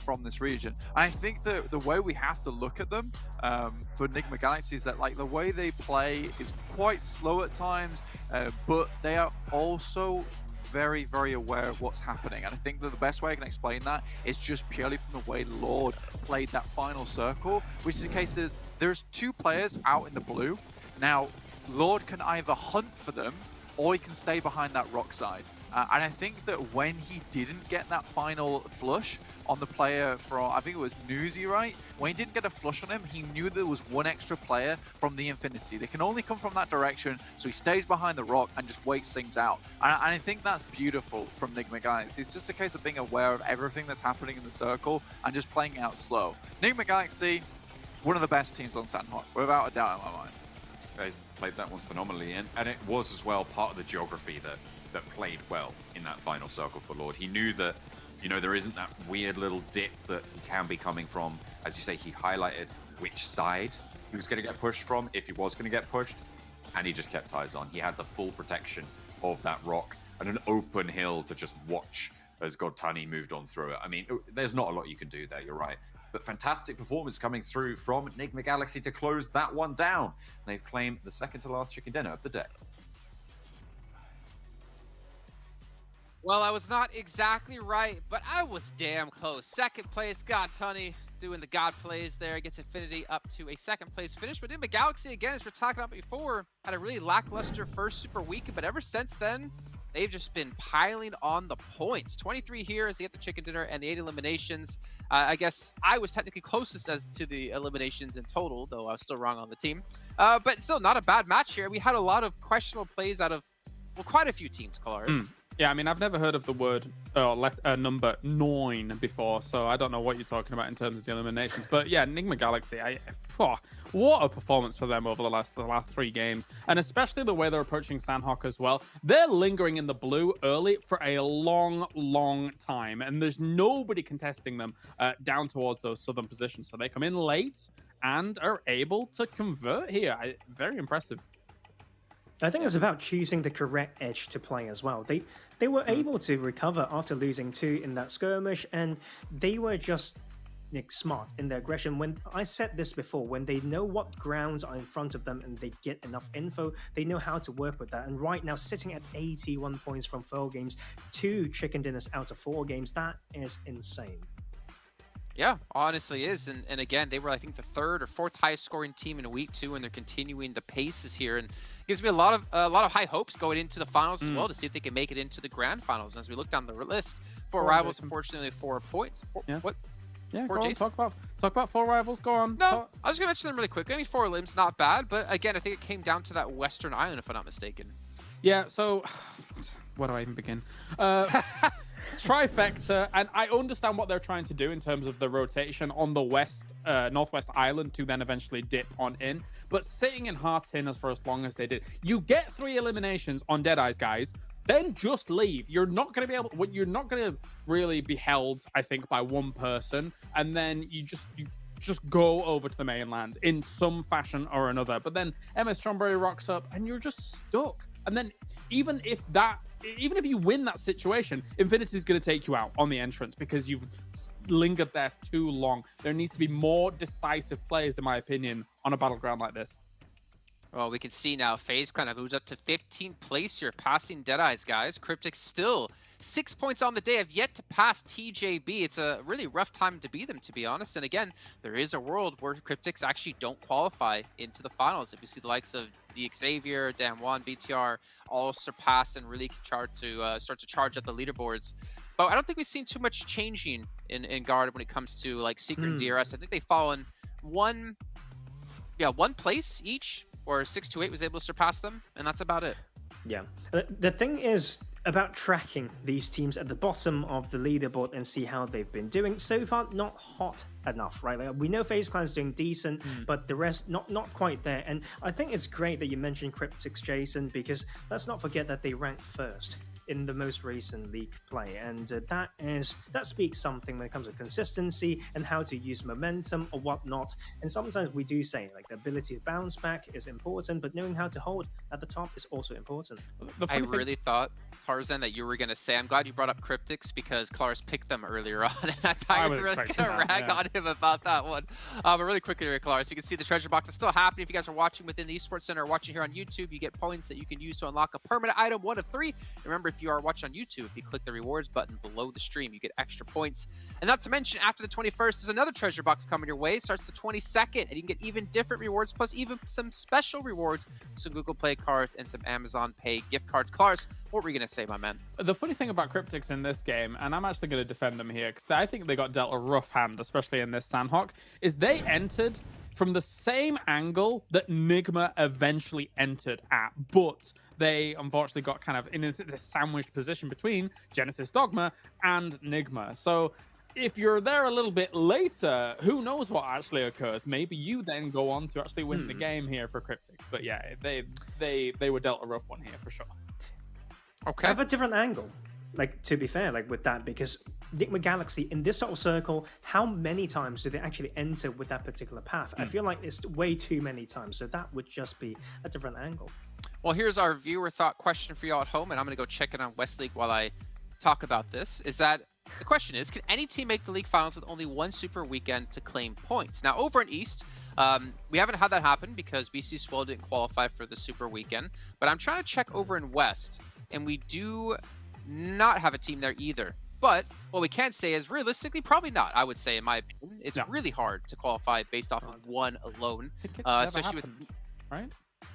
From this region. I think that the way we have to look at them for Nigma Galaxy is that like the way they play is quite slow at times, but they are also very, very aware of what's happening. And I think that the best way I can explain that is just purely from the way Lord played that final circle, which is the case is there's 2 players out in the blue. Now, Lord can either hunt for them or he can stay behind that rock side. And I think that when he didn't get that final flush on the player from, I think it was Newsy, right? When he didn't get a flush on him, he knew there was 1 extra player from the Infinity. They can only come from that direction, so he stays behind the rock and just waits things out. And I think that's beautiful from Nigma Galaxy. It's just a case of being aware of everything that's happening in the circle and just playing it out slow. Nigma Galaxy, one of the best teams on Sanhok, without a doubt in my mind. They played that one phenomenally, and it was as well part of the geography that played well in that final circle for Lord. He knew that, you know, there isn't that weird little dip that he can be coming from. As you say, he highlighted which side he was going to get pushed from, if he was going to get pushed, and he just kept eyes on. He had the full protection of that rock and an open hill to just watch as Godtunny moved on through it. I mean, there's not a lot you can do there, you're right. But fantastic performance coming through from Nigma Galaxy to close that one down. They've claimed the second to last chicken dinner of the day. Well, I was not exactly right, but I was damn close. Second place, Godtunny doing the God plays there, gets Infinity up to a second place finish. But Nigma Galaxy, again, as we're talking about before, had a really lackluster first super weekend, but ever since then, they've just been piling on the points. 23 here as they get the chicken dinner and the 8 eliminations. I guess I was technically closest as to the eliminations in total, though I was still wrong on the team. But still not a bad match here. We had a lot of questionable plays out of, well, quite a few teams, Colaris. Yeah, I mean, I've never heard of the word number 9 before, so I don't know what you're talking about in terms of the eliminations. But yeah, Enigma Galaxy, what a performance for them over the last 3 games, and especially the way they're approaching Sanhok as well. They're lingering in the blue early for a long time, and there's nobody contesting them down towards those southern positions. So they come in late and are able to convert here. Very impressive. I think it's about choosing the correct edge to play as well. They were able to recover after losing 2 in that skirmish, and they were just smart in their aggression. When I said this before, when they know what grounds are in front of them and they get enough info, they know how to work with that. And right now, sitting at 81 points from 4 games, 2 chicken dinners out of 4 games, that is insane. Yeah, honestly is. And again, they were, I think, the 3rd or 4th highest scoring team in week 2, and they're continuing the paces here. And gives me a lot of high hopes going into the finals as well, to see if they can make it into the grand finals. And as we look down the list, 4 rivals, unfortunately, 4 points. What? Yeah, go on, talk about 4 rivals. Go on. No, I was gonna mention them really quickly. I mean, 4 limbs, not bad, but again, I think it came down to that Western Island, if I'm not mistaken. Yeah. So, where do I even begin? Trifecta, and I understand what they're trying to do in terms of the rotation on the northwest island to then eventually dip on in. But sitting in Hearts in for as long as they did, you get 3 eliminations on Deadeyes, guys. Then just leave. You're not going to be you're not going to really be held, I think, by one person, and then you just go over to the mainland in some fashion or another. But then MS Strawberry rocks up, and you're just stuck. And then even if you win that situation, Infinity is going to take you out on the entrance because you've lingered there too long. There needs to be more decisive plays, in my opinion, on a battleground like this. Well, we can see now FaZe kind of moves up to 15th place here, passing Deadeyes, guys. Cryptic still 6 points on the day, have yet to pass TJB. It's a really rough time to beat them, to be honest. And again, there is a world where Cryptics actually don't qualify into the finals. If we see the likes of the Xavier, Damwon, BTR all surpass and really start to charge up the leaderboards. But I don't think we've seen too much changing in Guard when it comes to like Secret and DRS. I think they've fallen one place each, or 628 was able to surpass them, and that's about it. Yeah. The thing is about tracking these teams at the bottom of the leaderboard and see how they've been doing. So far, not hot enough, right? Like, we know FaZe Clan is doing decent, but the rest not quite there. And I think it's great that you mentioned Cryptics, Jason, because let's not forget that they ranked 1st in the most recent league play, and that speaks something when it comes to consistency and how to use momentum or whatnot. And sometimes we do say like the ability to bounce back is important, but knowing how to hold at the top is also important. I really thought, Tarzan, that you were going to say, I'm glad you brought up Cryptics because Claris picked them earlier on, and I thought you were really going to rag on him about that one. But really quickly here, Claris, you can see the treasure box is still happening. If you guys are watching within the Esports Center or watching here on YouTube, you get points that you can use to unlock a permanent item, 1 of 3. Remember, if you are watching on YouTube, if you click the rewards button below the stream, you get extra points. And not to mention, after the 21st, there's another treasure box coming your way. It starts the 22nd, and you can get even different rewards, plus even some special rewards, some Google Play cards and some Amazon Pay gift cards. Claris, what were you going to say, my man? The funny thing about Cryptics in this game, and I'm actually going to defend them here, because I think they got dealt a rough hand, especially in this Sanhok, is they entered from the same angle that Nigma eventually entered at, but they unfortunately got kind of in a sandwiched position between Genesis Dogma and Nigma. So if you're there a little bit later, who knows what actually occurs? Maybe you then go on to actually win the game here for Cryptics. But yeah, they were dealt a rough one here for sure. Okay. I have a different angle, like, to be fair, like with that, because Nigma Galaxy in this sort of circle, how many times do they actually enter with that particular path? I feel like it's way too many times, so that would just be a different angle. Well, here's our viewer thought question for y'all at home, and I'm going to go check it on West League while I talk about this. The question is, can any team make the league finals with only 1 super weekend to claim points? Now, over in East, we haven't had that happen because BC Swell didn't qualify for the super weekend, but I'm trying to check over in West, and we do not have a team there either. But what we can say is realistically, probably not. I would say, in my opinion, it's really hard to qualify based off of 1 alone, especially with right.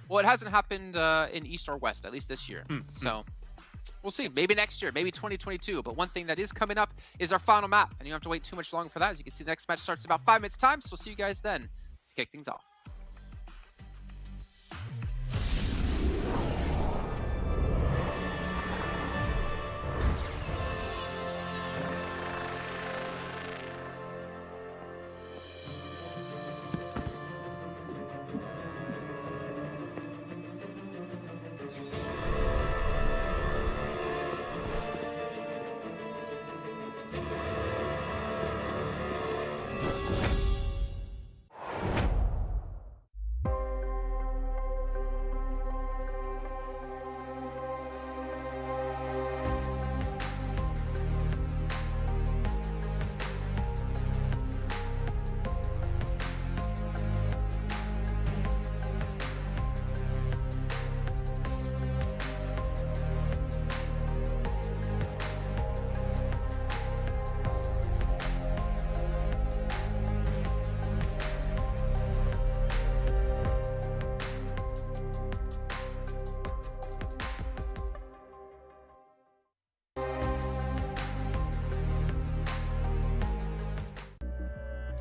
Well, it hasn't happened in East or West, at least this year. So We'll see. Maybe next year, maybe 2022. But one thing that is coming up is our final map, and you don't have to wait too much longer for that. As you can see, the next match starts in about 5 minutes time. So we'll see you guys then to kick things off.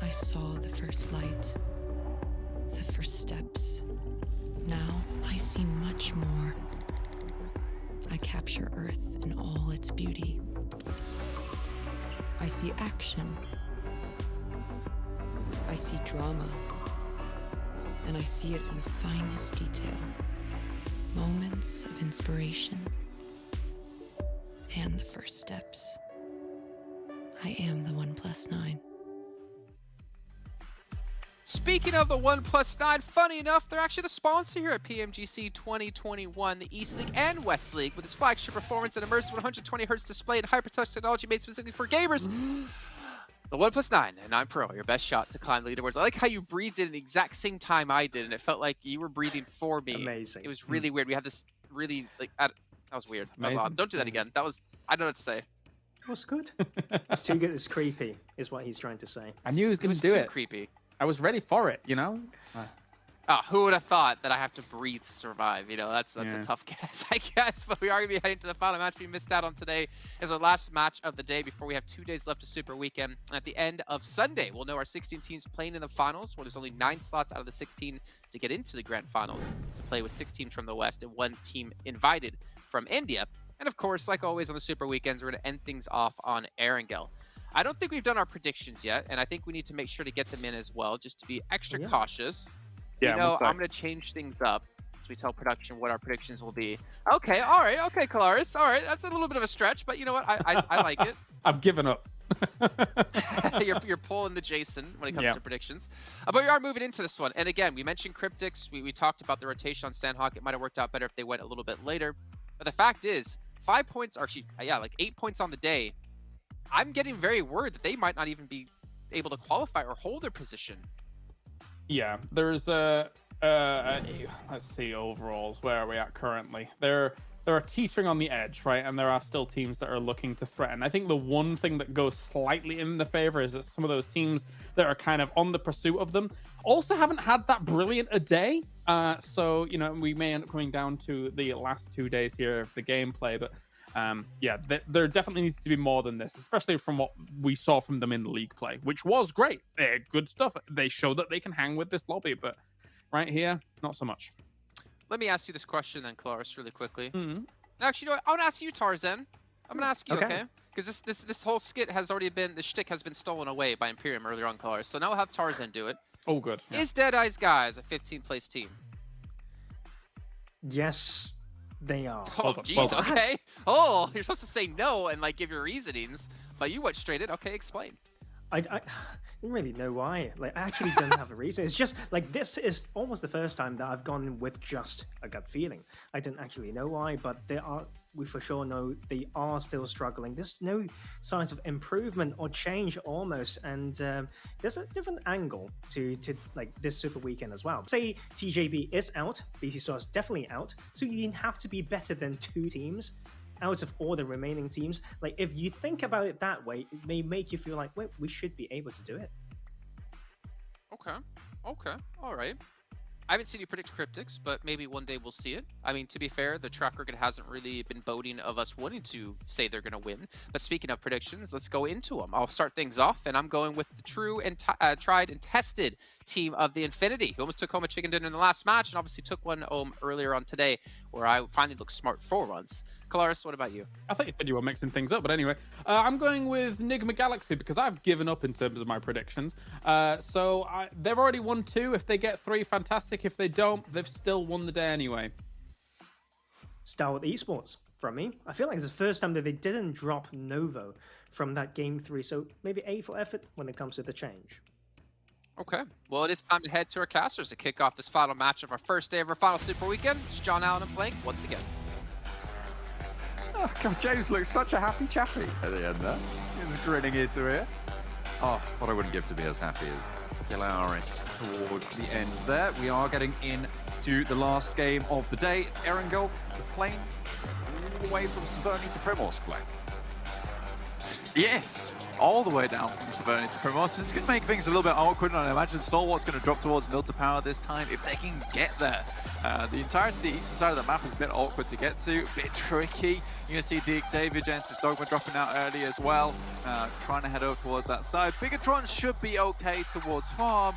I saw the first light, the first steps. Now I see much more. I capture Earth in all its beauty. I see action. I see drama. And I see it in the finest detail. Moments of inspiration. And the first steps. I am the 1+9. Speaking of the 1+9, funny enough, they're actually the sponsor here at PMGC 2021, the East League and West League, with its flagship performance and immersive 120Hz display and hyper-touch technology made specifically for gamers. The 1+9 and 9 Pro, your best shot to climb the leaderboards. I like how you breathed in the exact same time I did, and it felt like you were breathing for me. Amazing. It was really weird. We had this really, that was weird. That was Amazing. odd. Don't do that again. That was, I don't know what to say. It was good. It's too good. It's creepy, is what he's trying to say. I knew he was going to do it. Creepy. I was ready for it, you know? Who would have thought that I have to breathe to survive? You know, that's a tough guess, I guess. But we are going to be heading to the final match we missed out on today. Is our last match of the day before we have 2 days left of Super Weekend. And at the end of Sunday, we'll know our 16 teams playing in the finals, where there's only 9 slots out of the 16 to get into the grand finals, to play with 6 teams from the West and 1 team invited from India. And of course, like always on the Super Weekends, we're going to end things off on Erangel. I don't think we've done our predictions yet, and I think we need to make sure to get them in as well, just to be extra cautious. Yeah, you know, I'm going to change things up as we tell production what our predictions will be. Okay, all right, okay, Kalaris. All right, that's a little bit of a stretch, but you know what? I like it. I've given up. you're pulling the Jason when it comes to predictions. But we are moving into this one. And again, we mentioned Cryptics. We talked about the rotation on Sanhok. It might have worked out better if they went a little bit later. But the fact is, 5 points, or like 8 points on the day. I'm getting very worried that they might not even be able to qualify or hold their position. Yeah, there's let's see overalls. Where are we at currently? They're teetering on the edge, right? And there are still teams that are looking to threaten. I think the one thing that goes slightly in the favor is that some of those teams that are kind of on the pursuit of them also haven't had that brilliant a day. So, you know, we may end up coming down to the last 2 days here of the gameplay, but yeah, there definitely needs to be more than this, especially from what we saw from them in the league play, which was great. They're good stuff. They show that they can hang with this lobby, but right here, not so much. Let me ask you this question then, Claris, really quickly. Actually, you know what? I want to ask you, Tarzan. I'm going to ask you, okay? Because this whole skit has already been, the shtick has been stolen away by Imperium earlier on, Claris. So now we'll have Tarzan do it. Oh, good. Yeah. Is Deadeye's Guys a 15th place team? Yes, they are. Oh, jeez, okay. Oh, you're supposed to say no and like give your reasonings, but you went straight in. Okay, explain. I didn't really know why. Like, I actually don't have a reason. It's just like this is almost the first time that I've gone with just a gut feeling. I don't actually know why, but we for sure know they are still struggling. There's no signs of improvement or change almost, and there's a different angle to like this Super Weekend as well. Say TJB is out, BC Star is definitely out, so you have to be better than 2 teams out of all the remaining teams. Like, if you think about it that way, it may make you feel like, wait, we should be able to do it. Okay, all right. I haven't seen you predict Cryptics, but maybe one day we'll see it. I mean, to be fair, the track record hasn't really been boding of us wanting to say they're going to win. But speaking of predictions, let's go into them. I'll start things off, and I'm going with the true and tried and tested team of the Infinity, who almost took home a chicken dinner in the last match, and obviously took one home earlier on today, where I finally looked smart for once. Kalaris, what about you? I thought you said you were mixing things up, but anyway, I'm going with Nigma Galaxy because I've given up in terms of my predictions. They've already won 2. If they get 3, fantastic. If they don't, they've still won the day anyway. Stalwart Esports from me. I feel like it's the first time that they didn't drop Novo from that game 3, so maybe A for effort when it comes to the change. Okay, well, it is time to head to our casters to kick off this final match of our first day of our final Super Weekend. It's John Allen and Blank once again. Oh, God, James looks such a happy chappy at the end there. He was grinning ear to ear. Oh, what I wouldn't give to be as happy as Kilaris towards the end there. We are getting into the last game of the day. It's Erangel, the plane all the way from Severny to Primorsk, Blank. Yes, all the way down from Severny to Primorsk. This is going to make things a little bit awkward, and I imagine Stalwart's going to drop towards Milter Power this time if they can get there. The entirety of the eastern side of the map is a bit awkward to get to, a bit tricky. You're going to see DXavier, Genesis Dogma dropping out early as well, trying to head over towards that side. Bigatron should be okay towards Farm,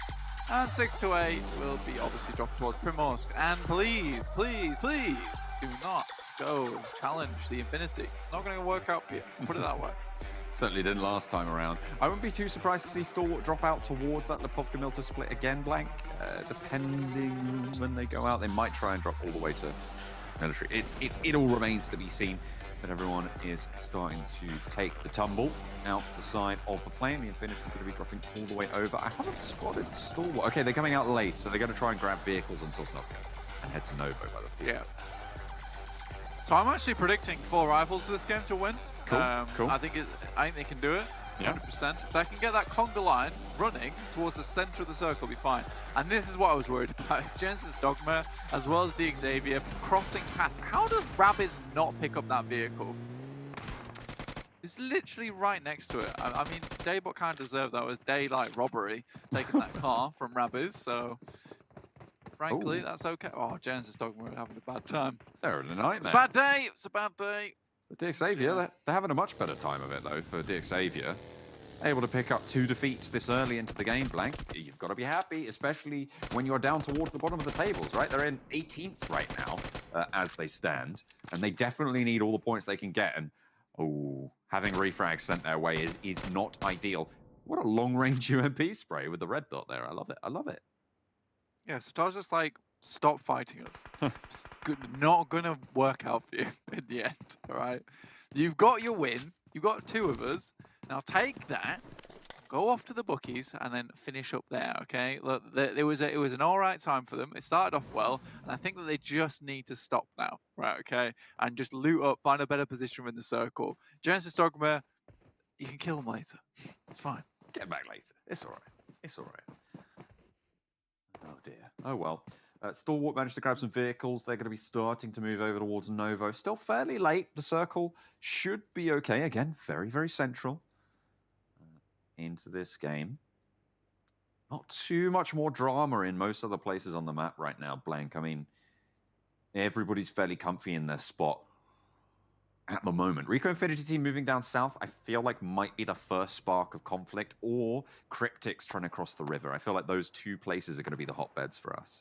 and 628 will be obviously dropped towards Primorsk. And please, please, please do not go challenge the Infinity. It's not going to work out for you, put it that way. Certainly didn't last time around. I wouldn't be too surprised to see Stalwart drop out towards that Lipovka-Milter split again, Blank. Depending when they go out, they might try and drop all the way to military. It all remains to be seen, but everyone is starting to take the tumble out the side of the plane. The Infinity is going to be dropping all the way over. I haven't spotted Stalwart. Okay, they're coming out late, so they're going to try and grab vehicles on Sosnoka and head to Novo by the field. Yeah. So I'm actually predicting 4 rivals for this game to win. Cool, cool. I think they can do it, 100%. If they can get that conga line running towards the center of the circle, it'll be fine. And this is what I was worried about. Genesis Dogma, as well as DXavier, crossing past. How does Rabbids not pick up that vehicle? It's literally right next to it. I mean, Daybot kind of deserved that. It was daylight robbery, taking that car from Rabbids, so... Frankly, that's okay. Oh, Genesis Dogma are having a bad time. They're in a nightmare. It's a bad day. It's a bad day. But DXavier, they're having a much better time of it, though, for DXavier. Able to pick up 2 defeats this early into the game, Blank. You've got to be happy, especially when you're down towards the bottom of the tables, right? They're in 18th right now, as they stand. And they definitely need all the points they can get. And, oh, having refrags sent their way is not ideal. What a long-range UMP spray with the red dot there. I love it. I love it. Yeah, so I was just like, stop fighting us. It's not going to work out for you in the end, all right? You've got your win. You've got 2 of us. Now take that, go off to the bookies, and then finish up there, okay? Look, it was an all right time for them. It started off well, and I think that they just need to stop now, right, okay? And just loot up, find a better position in the circle. Genesis Dogma, you can kill them later. It's fine. Get back later. It's all right. It's all right. Oh, dear. Oh, well. Stalwart managed to grab some vehicles. They're going to be starting to move over towards Novo. Still fairly late. The circle should be okay. Again, very, very central into this game. Not too much more drama in most other places on the map right now, Blank. I mean, everybody's fairly comfy in their spot at the moment. Rico Infinity team moving down south, I feel like might be the first spark of conflict, or Cryptics trying to cross the river. I feel like those 2 places are going to be the hotbeds for us.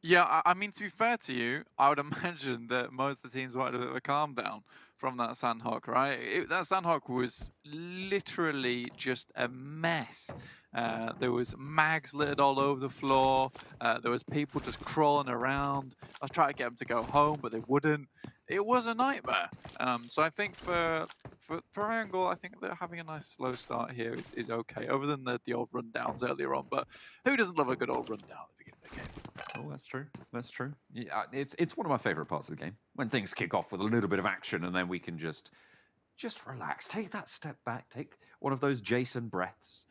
Yeah, I mean, to be fair to you, I would imagine that most of the teams wanted a bit of a calm down from that Sanhok, right? That Sanhok was literally just a mess. There was mags littered all over the floor. There was people just crawling around. I was trying to get them to go home, but they wouldn't. It was a nightmare. So I think for Erangel, I think that having a nice slow start here is okay, other than the old rundowns earlier on. But who doesn't love a good old rundown at the beginning of the game? Oh, that's true. That's true. Yeah, it's one of my favorite parts of the game, when things kick off with a little bit of action and then we can just relax, take that step back, take one of those Jason breaths,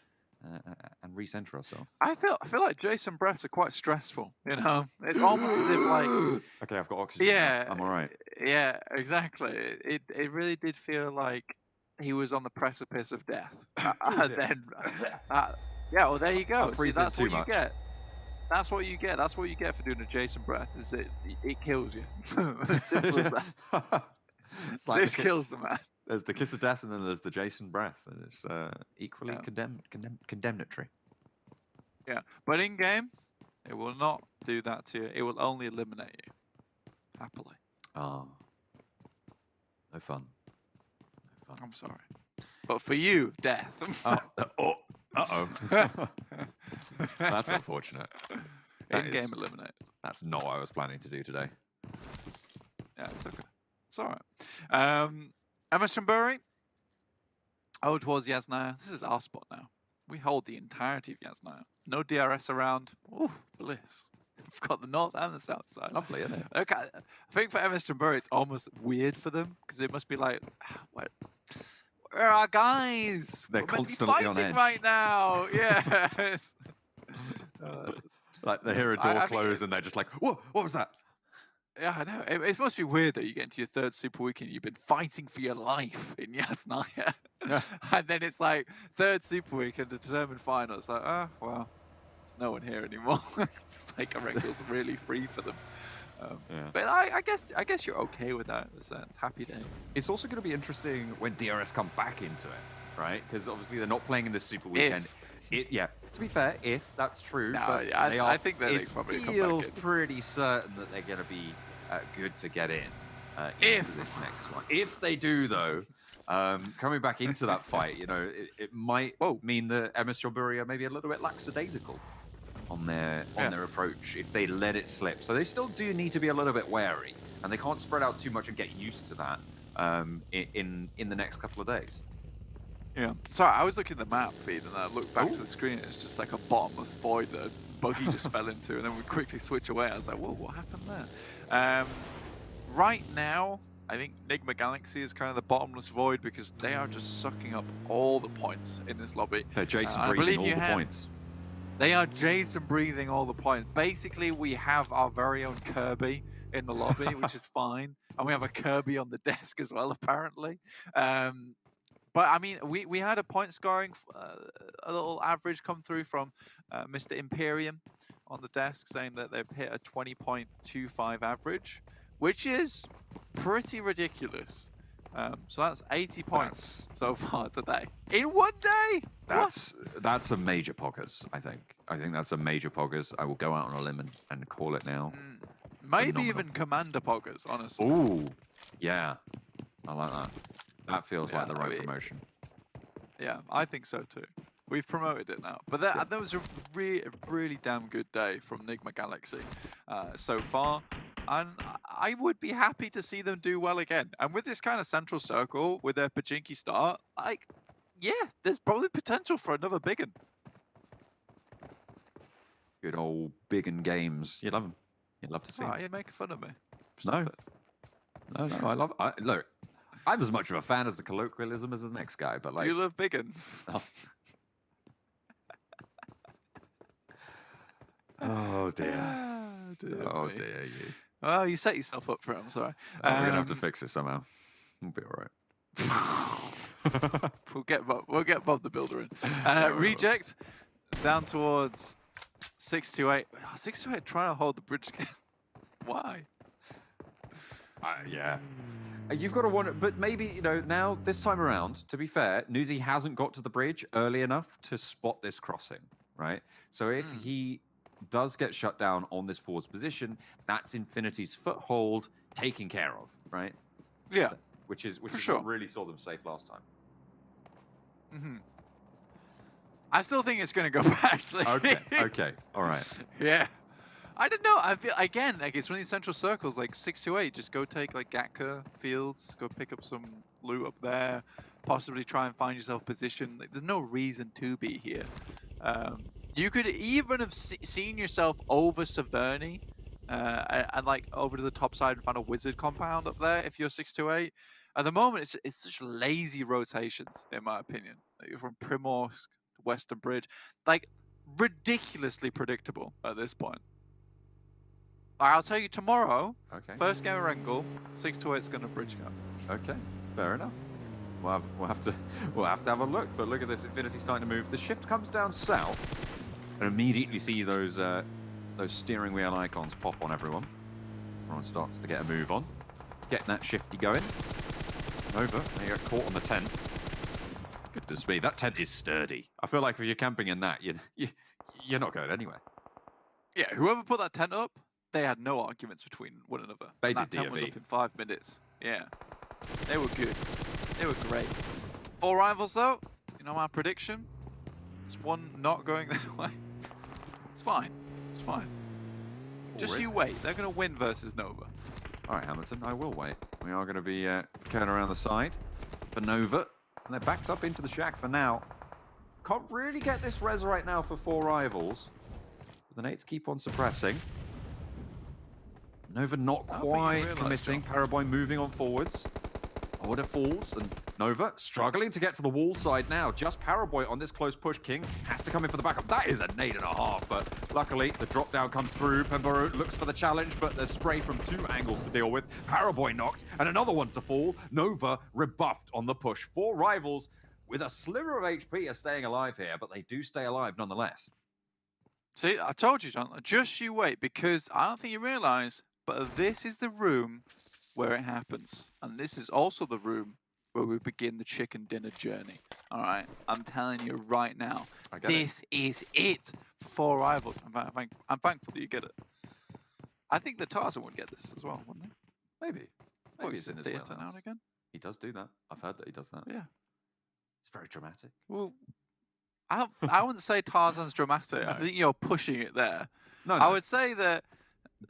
and recenter ourselves. I feel like Jason breaths are quite stressful. You know, it's almost as if like okay, I've got oxygen. Yeah, I'm all right. Yeah, exactly. It really did feel like he was on the precipice of death. Then, yeah, well, there you go. See, that's what you get. That's what you get. That's what you get for doing a Jason breath. Is it kills you? Simple as that. It's like This kills the man. There's the kiss of death, and then there's the Jason breath, and it's equally condemnatory. Yeah, but in game, it will not do that to you. It will only eliminate you. Happily. Oh, no fun. No fun. I'm sorry, but for you, death. Uh-oh. That's unfortunate. In-game eliminated. That's not what I was planning to do today. Yeah, it's okay. It's all right. Emma Shamburi. Oh, towards Yasnaya. This is our spot now. We hold the entirety of Yasnaya. No DRS around. Ooh, bliss. We've got the north and the south side. It's lovely, isn't it? Okay, I think for Emma Shamburi, it's almost weird for them because it must be like, what? Where are our guys? They're We're meant to be constantly on fighting edge. right now. Yeah. Like they hear a door close and they're just like, "Whoa, what was that?" Yeah, I know. It must be weird that you get into your third super weekend, you've been fighting for your life in Yasnaya. And then it's like, third super weekend, a determined final. It's like, oh, well, there's no one here anymore. It's like Erangel's really free for them. But I guess you're okay with that. It's happy days. It's also going to be interesting when DRS come back into it, right? Because obviously they're not playing in this super weekend. To be fair, if that's true, No, but I think that it probably come back feels in. pretty certain that they're going to be good to get in into this next one. If they do, though, coming back into that fight, it might mean that MS Shamburi are maybe a little bit lackadaisical on their approach if they let it slip. So they still do need to be a little bit wary, and they can't spread out too much and get used to that in the next couple of days. Yeah. Sorry, I was looking at the map feed and I looked back to the screen and it's just like a bottomless void that Buggy just fell into, and then we quickly switch away. I was like, whoa, what happened there? Right now, I think Nigma Galaxy is kind of the bottomless void because they are just sucking up all the points in this lobby. They're Jason breathing all the points. They are Jason breathing all the points. Basically, we have our very own Kirby in the lobby, which is fine. And we have a Kirby on the desk as well, apparently. But I mean, we had a point scoring, a little average come through from Mr. Imperium on the desk saying that they've hit a 20.25 average, which is pretty ridiculous. So that's 80 points so far today. In one day? That's a major poggers, I think. I think that's a major poggers. I will go out on a limb and call it now. Maybe Phenomenal. even Commander poggers, honestly. Ooh, yeah. I like that. That feels like the right promotion. Yeah, I think so too. We've promoted it now. But that was a really damn good day from Nigma Galaxy so far. And I would be happy to see them do well again. And with this kind of central circle, with their Pachinki start, there's probably potential for another big one. Good old biggin games. You love them. You'd love to see them. You're making fun of me. No, I love look, I'm as much of a fan as the colloquialism as the next guy, but like... Do you love biggins? Oh, dear. Oh, dear you. Well, you set yourself up for it, I'm sorry. We're going to have to fix it somehow. We'll be all right. We'll get Bob the Builder in. Reject down towards 628. 628 trying to hold the bridge again. Why? Yeah. You've got to wonder, but maybe, now, this time around, to be fair, Newsy hasn't got to the bridge early enough to spot this crossing, right? So if he does get shut down on this forward position, that's Infinity's foothold taken care of, right? Yeah. Which is sure. what really saw them safe last time. Mm-hmm. I still think it's going to go back. Okay, all right. Yeah. I don't know. I feel, again, like it's one of these central circles, like 628. Just go take like Gatka fields, go pick up some loot up there, possibly try and find yourself position. Like, there's no reason to be here. You could even have seen yourself over Severny and like over to the top side and found a wizard compound up there if you're 628. At the moment, it's such lazy rotations, in my opinion. Like, from Primorsk to Western Bridge, like ridiculously predictable at this point. I'll tell you tomorrow. Okay. First game of Erangel, 628 is going to bridge go. Okay, fair enough. We'll have to have a look. But look at this, Infinity starting to move. The shift comes down south, and immediately see those those steering wheel icons pop on everyone. Everyone starts to get a move on. Getting that shifty going. Nova, they got caught on the tent. Goodness me, that tent is sturdy. I feel like if you're camping in that, you're not going anywhere. Yeah, whoever put that tent up, they had no arguments between one another. They And that did tent was DOV. up in 5 minutes. Yeah, they were good. They were great. 4 rivals though. You know my prediction. It's one not going their way. It's fine. It's fine. Just you wait. They're gonna win versus Nova. All right, Hamilton, I will wait. We are going to be going around the side for Nova. And they're backed up into the shack for now. Can't really get this res right now for 4 rivals. But the Nates keep on suppressing. Nova not quite committing. Paraboy moving on forwards. Order falls, and Nova struggling to get to the wall side now. Just Paraboy on this close push. King has to come in for the backup. That is a nade and a half, but luckily the drop down comes through. Pemburu looks for the challenge, but there's spray from 2 angles to deal with. Paraboy knocked, and another one to fall. Nova rebuffed on the push. 4 rivals with a sliver of HP are staying alive here, but they do stay alive nonetheless. See, I told you, Jonathan, just you wait, because I don't think you realize, but this is the room where it happens. And this is also the room where we begin the chicken dinner journey. All right, I'm telling you right now, this is it for 4 rivals. I'm thankful that you get it. I think that Tarzan would get this as well, wouldn't he? Maybe. Maybe he's in his theatre now and again. He does do that. I've heard that he does that. Yeah. It's very dramatic. Well, I wouldn't say Tarzan's dramatic. I think you're pushing it there. No, I would say that.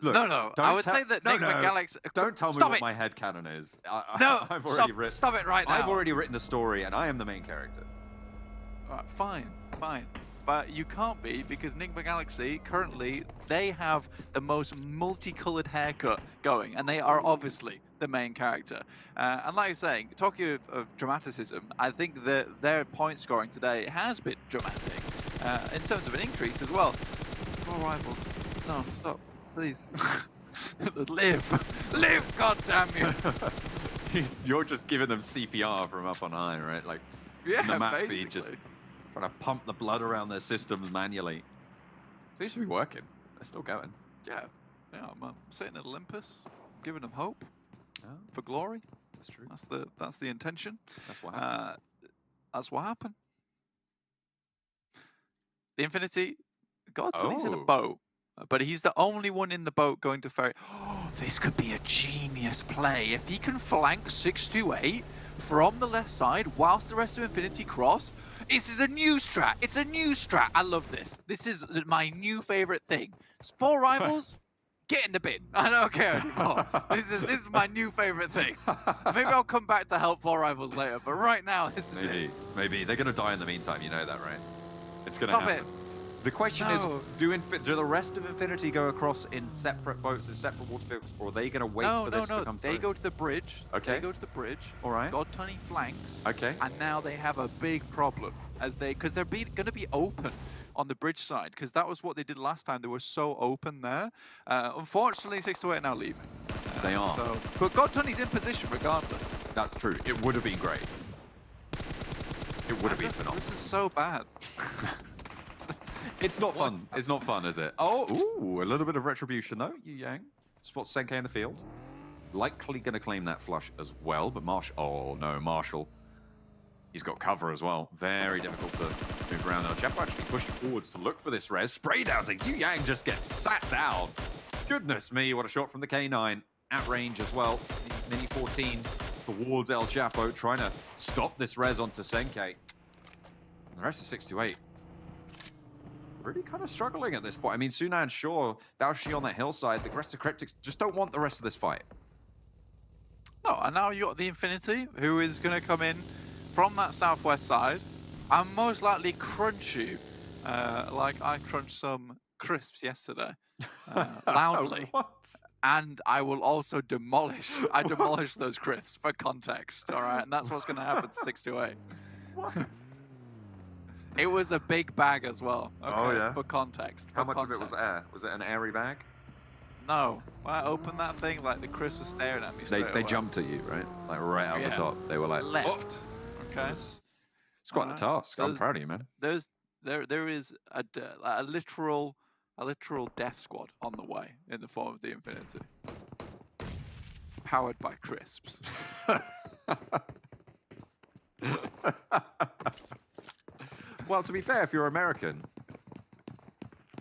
Look, I would say that Nick McGallick's. Don't tell me Stop what it. my headcanon is. I've already stop it right now. I've already written the story, and I am the main character. All right, fine. But you can't be, because Nick McGalaxy, currently, they have the most multicolored haircut going, and they are obviously the main character. And like I was saying, talking of dramaticism, I think that their point scoring today has been dramatic, in terms of an increase as well. 4 rivals. No, stop. Please. Live, God damn you. You're just giving them CPR from up on high, right? Like, Yeah, the map basically. feed just trying to pump the blood around their systems manually. Seems to be working. They're still going. Yeah, I'm sitting at Olympus, giving them hope for glory. That's true. That's the intention. That's what happened. That's what happened. The Infinity, God, he's in a Oh. boat, but he's the only one in the boat going to ferry. Oh, this could be a genius play if he can flank 628 from the left side whilst the rest of Infinity cross. This is a new strat. It's a new strat. I love this. This is my new favorite thing. 4 rivals. Get in the bin. I don't care anymore. This is my new favorite thing. Maybe I'll come back to help 4 rivals later, but right now this is it. Maybe they're gonna die in the meantime. You know that, right? It's gonna Stop happen. it. The question No. is, do the rest of Infinity go across in separate boats in separate waterfields, or are they gonna wait for this to come They through? go to the bridge. Okay. They go to the bridge. All right. God Tunny flanks. Okay. And now they have a big problem because they're going to be open on the bridge side, because that was what they did last time. They were so open there. Unfortunately, 628 are now leaving. They are. But God Tunny's in position regardless. That's true. It would have been great. It would have been phenomenal. This is so bad. It's not fun. It's not fun, is it? Oh, ooh, a little bit of retribution though. Yu Yang spots Senke in the field. Likely going to claim that flush as well, but Marshall. Oh no, Marshall. He's got cover as well. Very difficult to move around now. Jeff actually pushing forwards to look for this res. Spray dowsing. Yu Yang just gets sat down. Goodness me, what a shot from the K9. At range as well. Mini 14 towards El Chapo, trying to stop this res onto Senke. And the rest of 628. Really kind of struggling at this point. I mean, Sunan, sure, Daoshi on that hillside. The rest of Cryptics just don't want the rest of this fight. No, and now you got the Infinity, who is going to come in from that southwest side and most likely crunch you, like I crunched some crisps yesterday, loudly. What? And I will also demolish. I demolished those crisps for context, all right? And that's what's going to happen to 628. What? It was a big bag as well. Okay, Oh, yeah? For context. How much of it was air? Was it an airy bag? No. When I opened that thing, like the crisps were staring at me straight They away. jumped at you, right? Like right out the top. They were like, Leapt. Okay. It's quite a task. I'm proud of you, man. There is a literal a literal death squad on the way in the form of the Infinity. Powered by crisps. Well, to be fair, if you're American,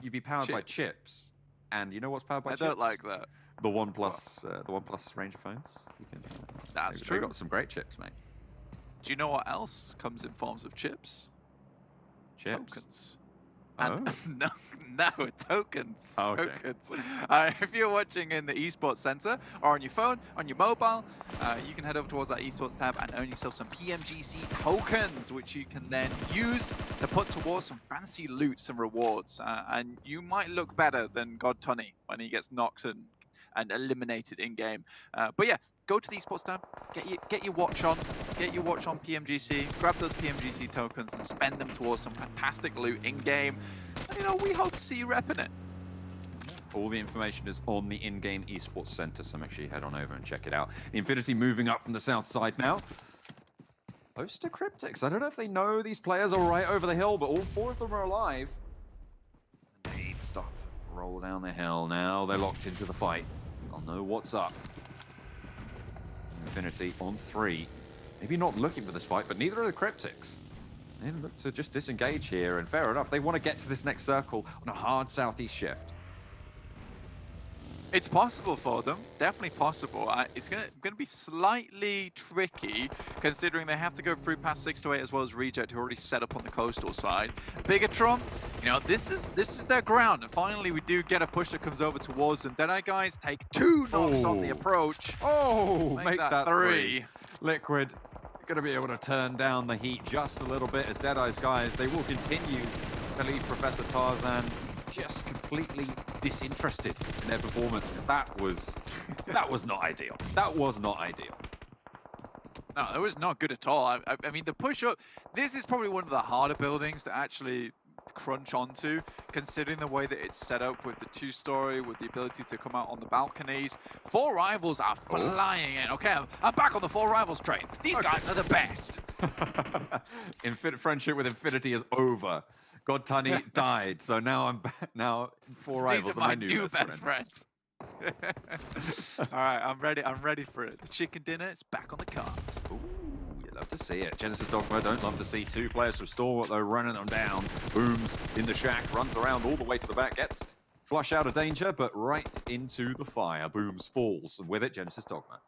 you'd be powered by Chips. chips. And you know what's powered by I chips? don't like that. The OnePlus range of phones. You can, That's they true. got some great chips, mate. Do you know what else comes in forms of chips? Chips. Tokens. Oh. And no, tokens. Oh, okay. Tokens. If you're watching in the esports center or on your phone, on your mobile, you can head over towards that esports tab and earn yourself some PMGC tokens, which you can then use to put towards some fancy loot, some rewards. And you might look better than God Tunny when he gets knocked and eliminated in game. But yeah, go to the esports tab, get your watch on PMGC, grab those PMGC tokens and spend them towards some fantastic loot in game. And, you know, we hope to see you repping it. All the information is on the in-game esports center, so make sure you head on over and check it out. The Infinity moving up from the south side now. Close to Cryptics. I don't know if they know these players are right over the hill, but all 4 of them are alive. The nades start to roll down the hill now. They're locked into the fight. They'll know what's up. Infinity on 3. Maybe not looking for this fight, but neither are the Cryptics. They look to just disengage here, and fair enough. They want to get to this next circle on a hard southeast shift. It's possible for them, definitely possible. It's gonna be slightly tricky considering they have to go through past 6 to 8 as well as Reject, who already set up on the coastal side. Bigatron, you know, this is their ground, and finally we do get a push that comes over towards them. Deadeye guys take 2 knocks on the approach. Oh, make that 3. Liquid going to be able to turn down the heat just a little bit as Deadeye's guys, they will continue to lead Professor Tarzan just completely disinterested in their performance, because that was not ideal. That was not ideal. No, it was not good at all. I mean, the push-up, this is probably one of the harder buildings to actually crunch onto, considering the way that it's set up with the 2-story, with the ability to come out on the balconies. 4 Rivals are flying in. Okay, I'm back on the 4 Rivals train. These guys are the best. Friendship with Infinity is over. God Tunny died, so now I'm back. Now 4 Rivals These are my new best friends. All right, I'm ready for it. The chicken dinner is back on the cards. Ooh, you love to see it. Genesis Dogma don't love to see 2 players from Stalwart, though, running them down. Booms in the shack, runs around all the way to the back, gets flush out of danger, but right into the fire. Booms falls, and with it, Genesis Dogma.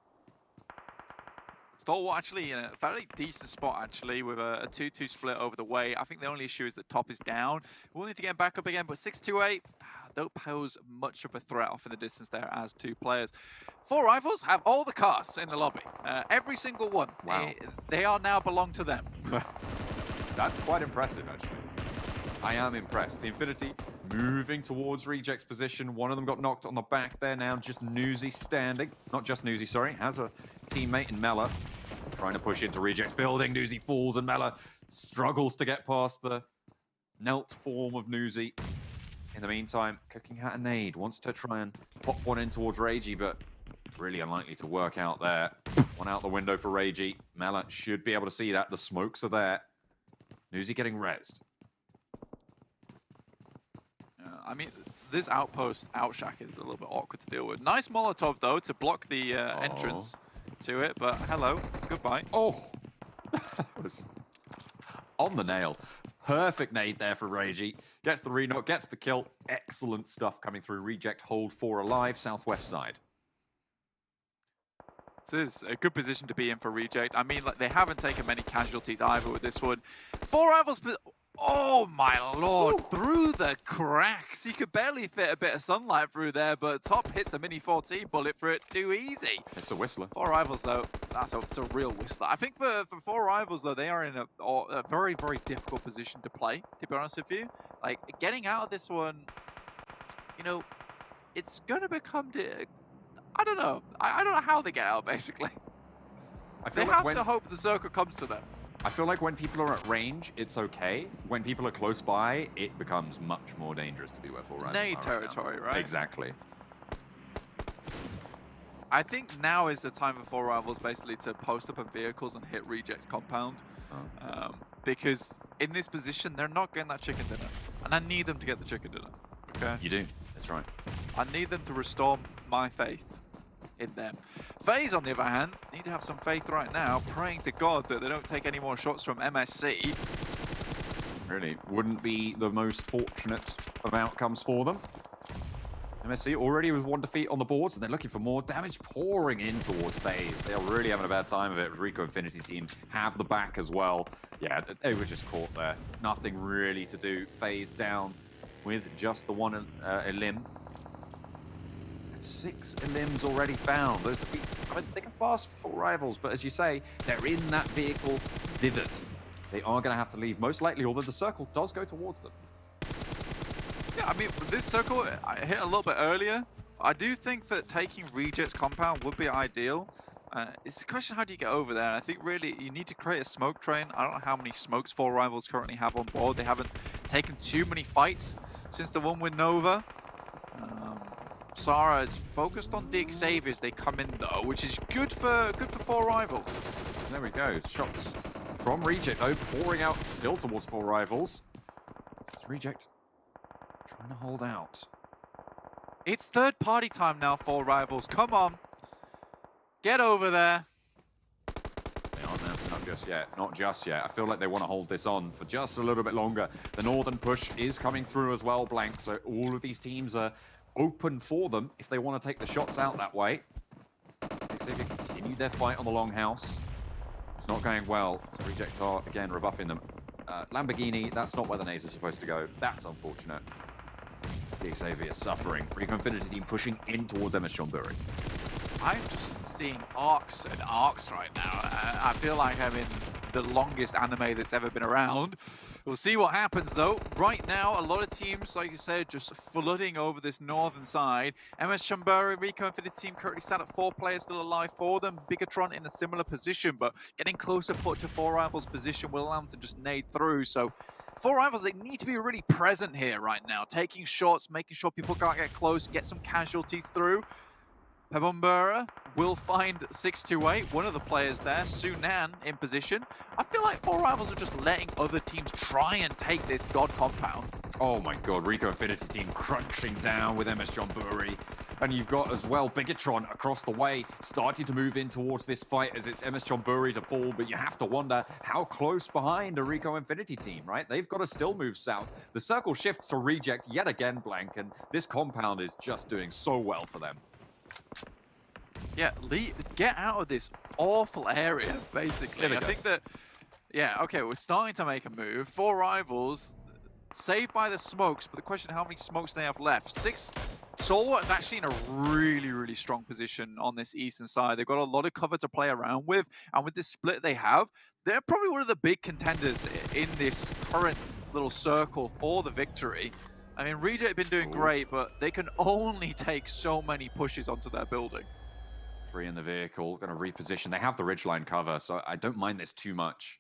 Stalwart actually in a fairly decent spot, actually, with a 2-2 split over the way. I think the only issue is the top is down. We'll need to get back up again, but 6-2-8 don't pose much of a threat off in the distance there as 2 players. 4 Rivals have all the cars in the lobby. Every single one. Wow. They are now belong to them. That's quite impressive, actually. I am impressed. The Infinity moving towards Reject's position. One of them got knocked on the back there now. Just Newsy standing. Not just Newsy, sorry. Has a teammate in Mela. Trying to push into Reject's building. Newsy falls and Mela struggles to get past the knelt form of Newsy. In the meantime, Cooking Hat and Nade wants to try and pop one in towards Ragey, but really unlikely to work out there. One out the window for Ragey. Mela should be able to see that. The smokes are there. Newsy getting rezzed. I mean, this outpost outshack is a little bit awkward to deal with. Nice Molotov, though, to block the entrance to it, but hello, goodbye. Oh, that was on the nail. Perfect nade there for Ragey. Gets the re-knock, gets the kill. Excellent stuff coming through. Reject hold 4 alive, southwest side. This is a good position to be in for Reject. I mean, like, they haven't taken many casualties either with this one. 4 Rivals, oh my lord, through the cracks. You could barely fit a bit of sunlight through there, but top hits a mini 40 bullet for it too easy. It's a whistler. 4 Rivals, though, it's a real whistler. I think for 4 Rivals, though, they are in a very, very difficult position to play, to be honest with you. Like, getting out of this one, you know, it's going to become... I don't know. I don't know how they get out, basically. They have to hope the circle comes to them. I feel like when people are at range, it's okay. When people are close by, it becomes much more dangerous to be where 4 Rivals Nade territory, right? Exactly. I think now is the time for 4 Rivals basically to post up in vehicles and hit Reject's compound. Because in this position, they're not getting that chicken dinner. And I need them to get the chicken dinner. Okay. You do. That's right. I need them to restore my faith in them. FaZe, on the other hand, need to have some faith right now, praying to God that they don't take any more shots from MSC. Really wouldn't be the most fortunate of outcomes for them. MSC already with 1 defeat on the boards, and they're looking for more damage pouring in towards FaZe. They are really having a bad time of it. Rico Infinity Team have the back as well. Yeah, they were just caught there. Nothing really to do. FaZe down with just the 1 elim. 6 elims already found. Those defeat, I mean, they can pass for full rivals, but as you say, they're in that vehicle divot. They are going to have to leave, most likely, although the circle does go towards them. Yeah, I mean, this circle, I hit a little bit earlier. I do think that taking Reject's compound would be ideal. It's a question, how do you get over there? And I think really you need to create a smoke train. I don't know how many smokes 4 rivals currently have on board. They haven't taken too many fights since the one with Nova. Sarah is focused on the Xaviers. They come in though, which is good for 4 rivals. There we go. Shots from Reject though, pouring out still towards 4 rivals. It's Reject trying to hold out. It's third party time now, 4 rivals. Come on. Get over there. They aren't mounting up just yet. Not just yet. I feel like they want to hold this on for just a little bit longer. The northern push is coming through as well, Blank. So all of these teams are open for them if they want to take the shots out that way. They continue their fight on the longhouse. It's not going well. Reject are, again, rebuffing them. Lamborghini, that's not where the nades are supposed to go. That's unfortunate. The Xavier suffering. Rico Infinity Team pushing in towards MS Chonburi. I'm just seeing arcs and arcs right now. I feel like I'm in the longest anime that's ever been around. We'll see what happens though. Right now, a lot of teams, like you said, just flooding over this northern side. MS Chonburi, Rico Infinity Team currently sat at 4 players still alive for them. Bigatron in a similar position, but getting closer put to 4 rivals' position will allow them to just nade through. So 4 rivals, they need to be really present here right now, taking shots, making sure people can't get close, get some casualties through. Pebombera will find 628, one of the players there, Sunan in position. I feel like 4 rivals are just letting other teams try and take this God compound. Oh my god, Rico Infinity Team crunching down with MS Chonburi. And you've got as well Bigatron across the way, starting to move in towards this fight as it's MS Chonburi to fall, but you have to wonder how close behind a Rico Infinity Team, right? They've got to still move south. The circle shifts to Reject yet again, Blank, and this compound is just doing so well for them. Yeah, get out of this awful area, basically. I think that, yeah, okay, we're starting to make a move. 4 rivals, saved by the smokes, but the question, how many smokes they have left? 6. Solwa is actually in a really, really strong position on this eastern side. They've got a lot of cover to play around with, and with this split they have, they're probably one of the big contenders in this current little circle for the victory. I mean, Reject have been doing great, but they can only take so many pushes onto their building. 3 in the vehicle, going to reposition. They have the ridgeline cover, so I don't mind this too much.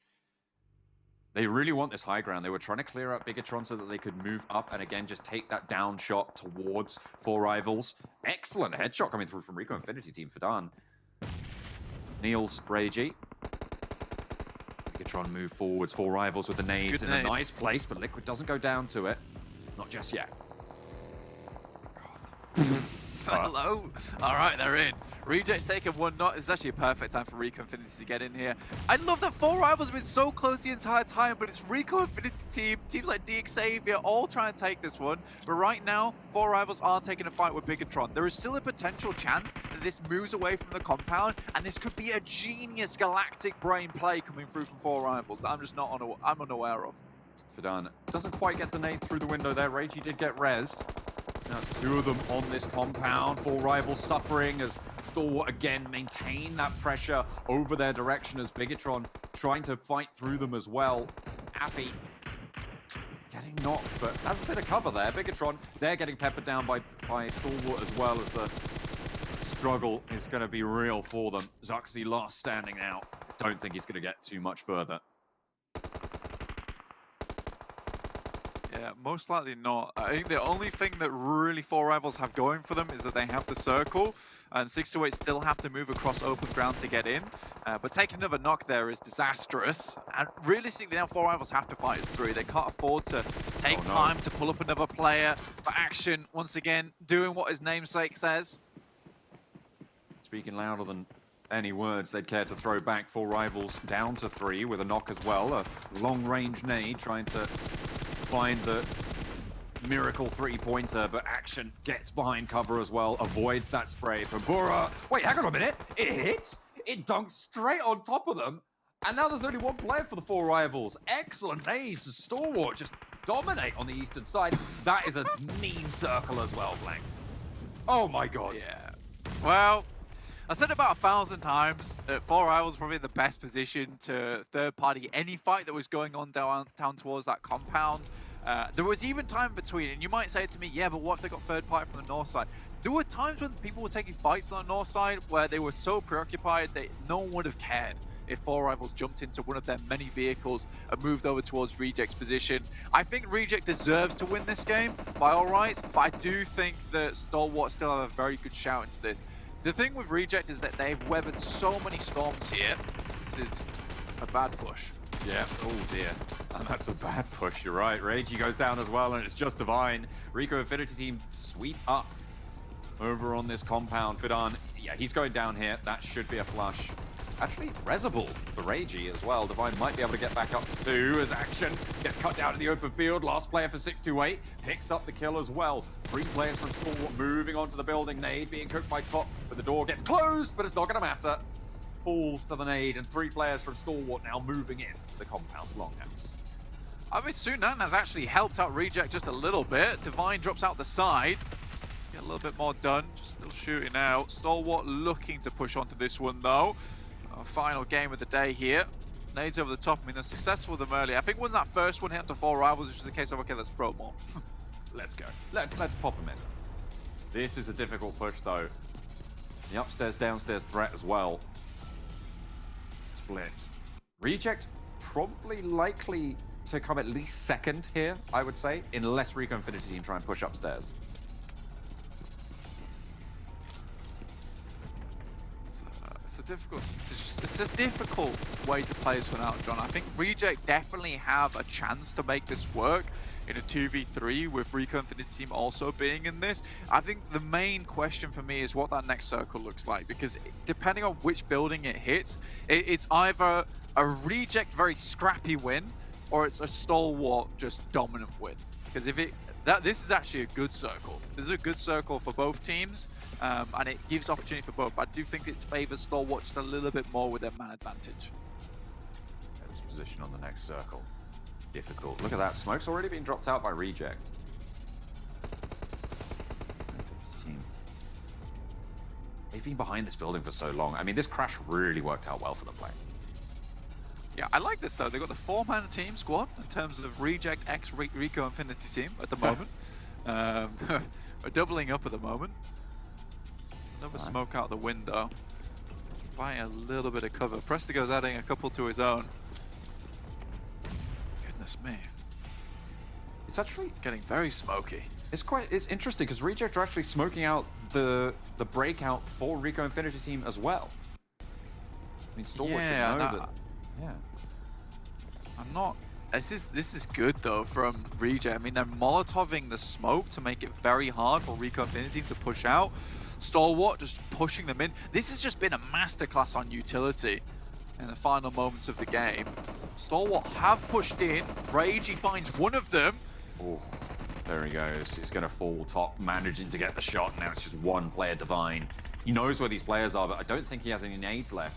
They really want this high ground. They were trying to clear up Bigatron so that they could move up and again just take that down shot towards 4 rivals. Excellent headshot coming through from Rico Infinity Team for Dan. Niels Ragey. Bigatron move forwards. 4 rivals with the nades in a nice place, but Liquid doesn't go down to it. Not just yet. Hello? All right, they're in. Reject's taking 1 knot. It's actually a perfect time for Rico Infinity to get in here. I love that 4 rivals have been so close the entire time, but it's Rico Infinity Team, teams like D Xavier, all trying to take this one. But right now, 4 rivals are taking a fight with Bigatron. There is still a potential chance that this moves away from the compound, and this could be a genius galactic brain play coming through from 4 rivals that I'm just not I'm unaware of. Fidan doesn't quite get the nade through the window there. Ragey did get rezzed. Now it's 2 of them on this compound. 4 rivals suffering as Stalwart again maintain that pressure over their direction as Bigatron trying to fight through them as well. Appy getting knocked, but has a bit of cover there. Bigatron, they're getting peppered down by Stalwart as well, as the struggle is going to be real for them. Zuxi last standing out. Don't think he's going to get too much further. Yeah, most likely not. I think the only thing that really 4 Rivals have going for them is that they have the circle, and 628 still have to move across open ground to get in. But taking another knock there is disastrous. And realistically now 4 Rivals have to fight as 3. They can't afford to take time to pull up another player. But Action, once again, doing what his namesake says. Speaking louder than any words they'd care to throw back. 4 Rivals down to 3 with a knock as well. A long-range nade trying to find the miracle 3-pointer, but Action gets behind cover as well, avoids that spray. Bambura, Wait, hang on a minute. It hit. It dunked straight on top of them. And now there's only one player for the 4 Rivals. Excellent nades. Stalwart just dominate on the eastern side. That is a mean circle as well, Blank. Oh my god. Yeah. Well, I said about 1,000 times that 4 Rivals probably in the best position to third party any fight that was going on down towards that compound. There was even time between, and you might say to me, yeah, but what if they got third party from the north side? There were times when people were taking fights on the north side where they were so preoccupied that no one would have cared if 4 Rivals jumped into one of their many vehicles and moved over towards Reject's position. I think Reject deserves to win this game by all rights, but I do think that Stalwart still have a very good shout into this. The thing with Reject is that they've weathered so many storms here. This is a bad push. Yeah, oh dear. And that's a bad push, you're right. Ragey goes down as well, and it's just Divine. Rico Infinity team sweep up over on this compound. Fidan, yeah, he's going down here. That should be a flush. Actually, Rezable for Ragey as well. Divine might be able to get back up to 2 as Action gets cut down in the open field. Last player for 628 picks up the kill as well. 3 players from Stalwart moving onto the building. Nade being cooked by Top, but the door gets closed, but it's not going to matter. Falls to the nade, and 3 players from Stalwart now moving in to the compound's longhouse. I mean, Sunan has actually helped out Reject just a little bit. Divine drops out the side. Let's get a little bit more done. Just still shooting out. Stalwart looking to push onto this one, though. Our final game of the day here. Nades over the top. I mean, they're successful with them earlier. I think when that first one hit onto 4 Rivals, it was just a case of, okay, let's throw more. Let's go. Let's pop them in. This is a difficult push, though. The upstairs-downstairs threat as well. Split. Reject probably likely to come at least second here, I would say, unless Rico Infinity team try and push upstairs. It's a difficult way to play this one out, John. I think Reject definitely have a chance to make this work in a 2v3 with Rico Infinity team also being in this. I think the main question for me is what that next circle looks like, because depending on which building it hits, it's either a Reject very scrappy win or it's a Stalwart just dominant win. Because if this is actually a good circle. This is a good circle for both teams, and it gives opportunity for both. But I do think it favors Stalwart just a little bit more with their man advantage. Let's position on the next circle. Difficult. Look at that. Smoke's already been dropped out by Reject. Team. They've been behind this building for so long. I mean, this crash really worked out well for them playing. Yeah, I like this though. They've got the 4-man team squad in terms of Reject X Rico Infinity team at the moment. We're doubling up at the moment. Another smoke out the window. Buying a little bit of cover. Prestigo's adding a couple to his own. Goodness me. It's actually getting very smoky. It's interesting because Reject are actually smoking out the breakout for Rico Infinity team as well. I mean, Stalwart should know that. Yeah. I'm not. This is good though from Reject. I mean, they're molotoving the smoke to make it very hard for Rico Infinity to push out. Stalwart just pushing them in. This has just been a masterclass on utility in the final moments of the game. Stalwart have pushed in. Ragey finds one of them. Oh, there he goes. He's going to fall top, managing to get the shot. Now it's just one player, Divine. He knows where these players are, but I don't think he has any nades left.